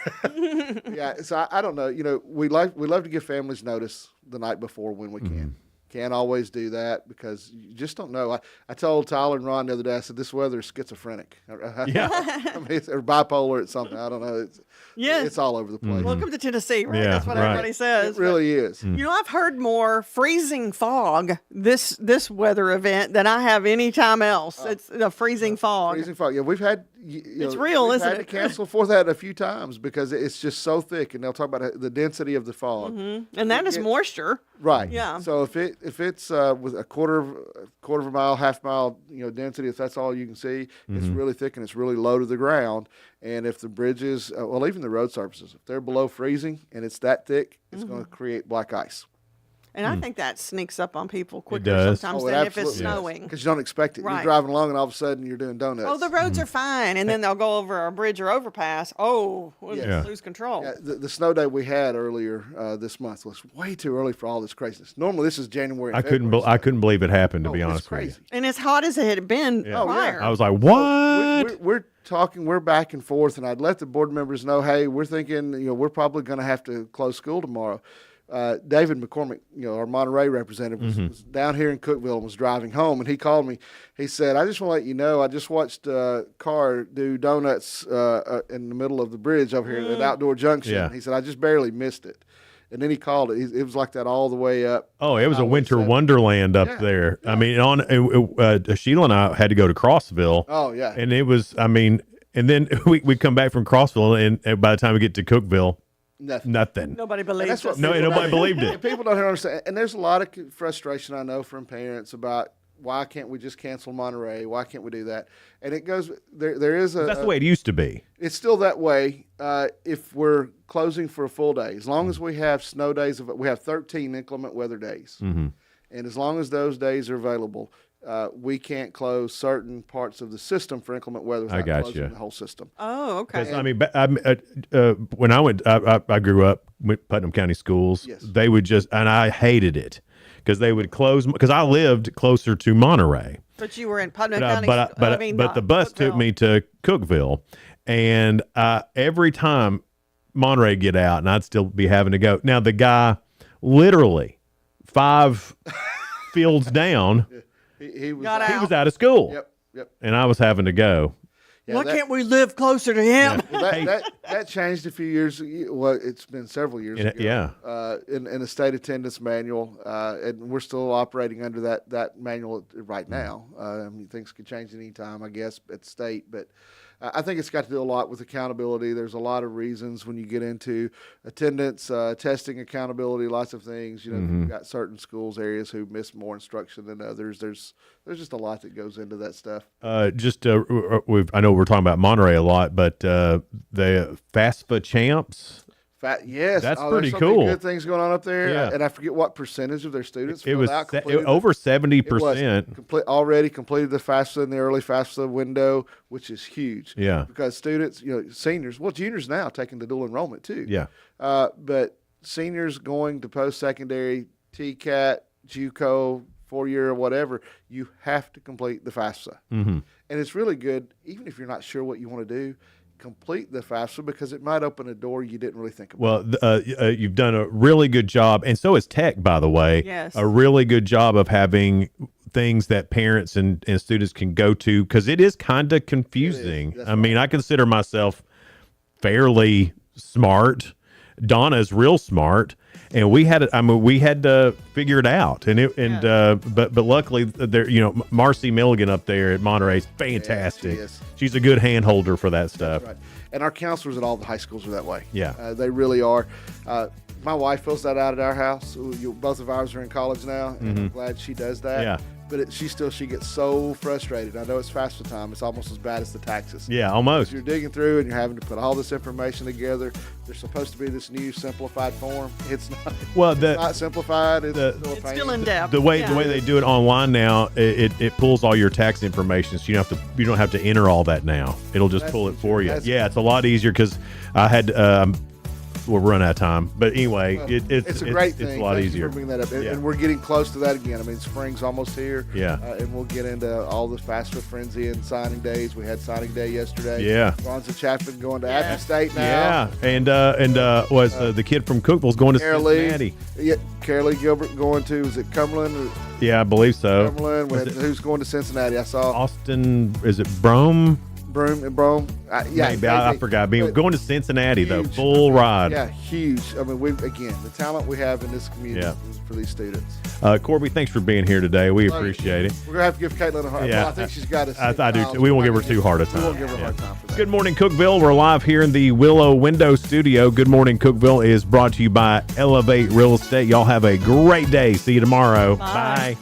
Yeah. So I don't know. We love to give families notice the night before when we can. Can't always do that because you just don't know. I told Tyler and Ron the other day, I said, this weather is schizophrenic. Yeah. I mean, or bipolar at something. I don't know. It's all over the place. Welcome to Tennessee, right? Yeah, That's what right. everybody says. It really is. I've heard more freezing fog this weather event than I have any time else. It's a freezing fog. Freezing fog. Yeah, we've had. It's real, isn't had it? to cancel for that a few times because it's just so thick, and they'll talk about the density of the fog. And that is moisture. Right. Yeah. So if it's with a quarter of a mile, half mile, density, if that's all you can see, it's really thick and it's really low to the ground. And if the bridges, even the road surfaces, if they're below freezing and it's that thick, it's going to create black ice. And I think that sneaks up on people quicker does. sometimes it than if it's absolutely snowing. Because you don't expect it. Right. You're driving along and all of a sudden you're doing donuts. Oh, the roads are fine, and then they'll go over a bridge or overpass. Oh, we'll just lose control. Yeah, the snow day we had earlier this month was way too early for all this craziness. Normally this is January. And I couldn't believe it happened, to be it's honest with crazy. you. And as hot as it had been prior. I was like, what? We're talking, we're back and forth, and I'd let the board members know, hey, we're thinking, we're probably going to have to close school tomorrow. David McCormick, our Monterey representative, was down here in Cookeville and was driving home, and he called me. He said, I just want to let you know, I just watched a car do donuts in the middle of the bridge over here at Outdoor Junction. Yeah. He said, I just barely missed it. And then he called it. It was like that all the way up. Oh, it was a winter wonderland up there. Yeah. I mean, Sheila and I had to go to Crossville. Oh, yeah. And it was, and then we come back from Crossville, and by the time we get to Cookeville, nothing. Nobody believes it. Nobody believed it. People don't understand. And there's a lot of frustration, I know, from parents about why can't we just cancel Monterey? Why can't we do that? And it goes, there is a... That's the way it used to be. It's still that way if we're closing for a full day. As long as we have snow days, we have 13 inclement weather days. And as long as those days are available, we can't close certain parts of the system for inclement weather without closing the whole system. Oh, okay. Because, I mean, when I went, I grew up with Putnam County schools. Yes. They would and I hated it because they would close, because I lived closer to Monterey. But you were in Putnam County. But the bus took me to Cookeville, and every time Monterey get out, and I'd still be having to go. Now the guy, literally 5 fields down, he was out of school. Yep. And I was having to go. Yeah, Why can't we live closer to him? Well, that changed a few years. Well, it's been several years ago. Yeah. In the state attendance manual, and we're still operating under that manual right now. I mean, things could change any time, I guess, at state. But I think it's got to do a lot with accountability. There's a lot of reasons when you get into attendance, testing, accountability, lots of things. You know, you've got certain schools, areas who miss more instruction than others. There's just a lot that goes into that stuff. I know we're talking about Monterey a lot, but the FAFSA champs. Yes, that's there's pretty so cool. many good things going on up there, Yeah. and I forget what percentage of their students It was completed over 70%. already completed the FAFSA in the early FAFSA window, which is huge. Yeah, because students, seniors, juniors now taking the dual enrollment too. Yeah, but seniors going to post-secondary, TCAT, JUCO, 4-year or whatever, you have to complete the FAFSA, and it's really good, even if you're not sure what you want to do. Complete the FAFSA because it might open a door you didn't really think about. Well, you've done a really good job, and so is Tech, by the way. Yes. A really good job of having things that parents and students can go to, because it is kind of confusing. I mean, I consider myself fairly smart. Donna's real smart, and we had to figure it out, but luckily there, Marcy Milligan up there at Monterey is fantastic. Yes, she's a good hand holder for that stuff. Right. And our counselors at all the high schools are that way. Yeah. They really are. My wife fills that out at our house. Both of ours are in college now, and I'm glad she does that. Yeah. But she gets so frustrated. I know it's FAFSA time. It's almost as bad as the taxes. Yeah, almost. You're digging through and you're having to put all this information together. There's supposed to be this new simplified form. It's not. Well, it's not simplified. It's still in depth. The way they do it online now, it pulls all your tax information, so you don't have to enter all that now. It'll just pull it for you. Yeah, it's a lot easier because I had. We'll run out of time, but anyway, it's a great thing. It's a lot Thank easier. You for bringing that up, Yeah. and we're getting close to that again. I mean, spring's almost here. Yeah. And we'll get into all the FAFSA frenzy and signing days. We had signing day yesterday. Yeah. Ronza Chapman going to Appy State now. Yeah, and the kid from Cookeville's going to Cincinnati. Yeah, Carolee Gilbert going to, is it Cumberland? Yeah, I believe so. Cumberland. Who's going to Cincinnati? I saw Austin. Is it Brome? Brome. Yeah, maybe. I forgot. Going to Cincinnati though, full ride. Yeah, huge. I mean, the talent we have in this community is for these students. Corby, thanks for being here today. We appreciate it. We're gonna have to give Caitlin a hard time. Well, I think she's got us. I do too. We won't give her too hard a time. We won't give her a hard time for that. Good morning, Cookeville. We're live here in the Willow Window Studio. Good morning, Cookeville is brought to you by Elevate Real Estate. Y'all have a great day. See you tomorrow. Bye.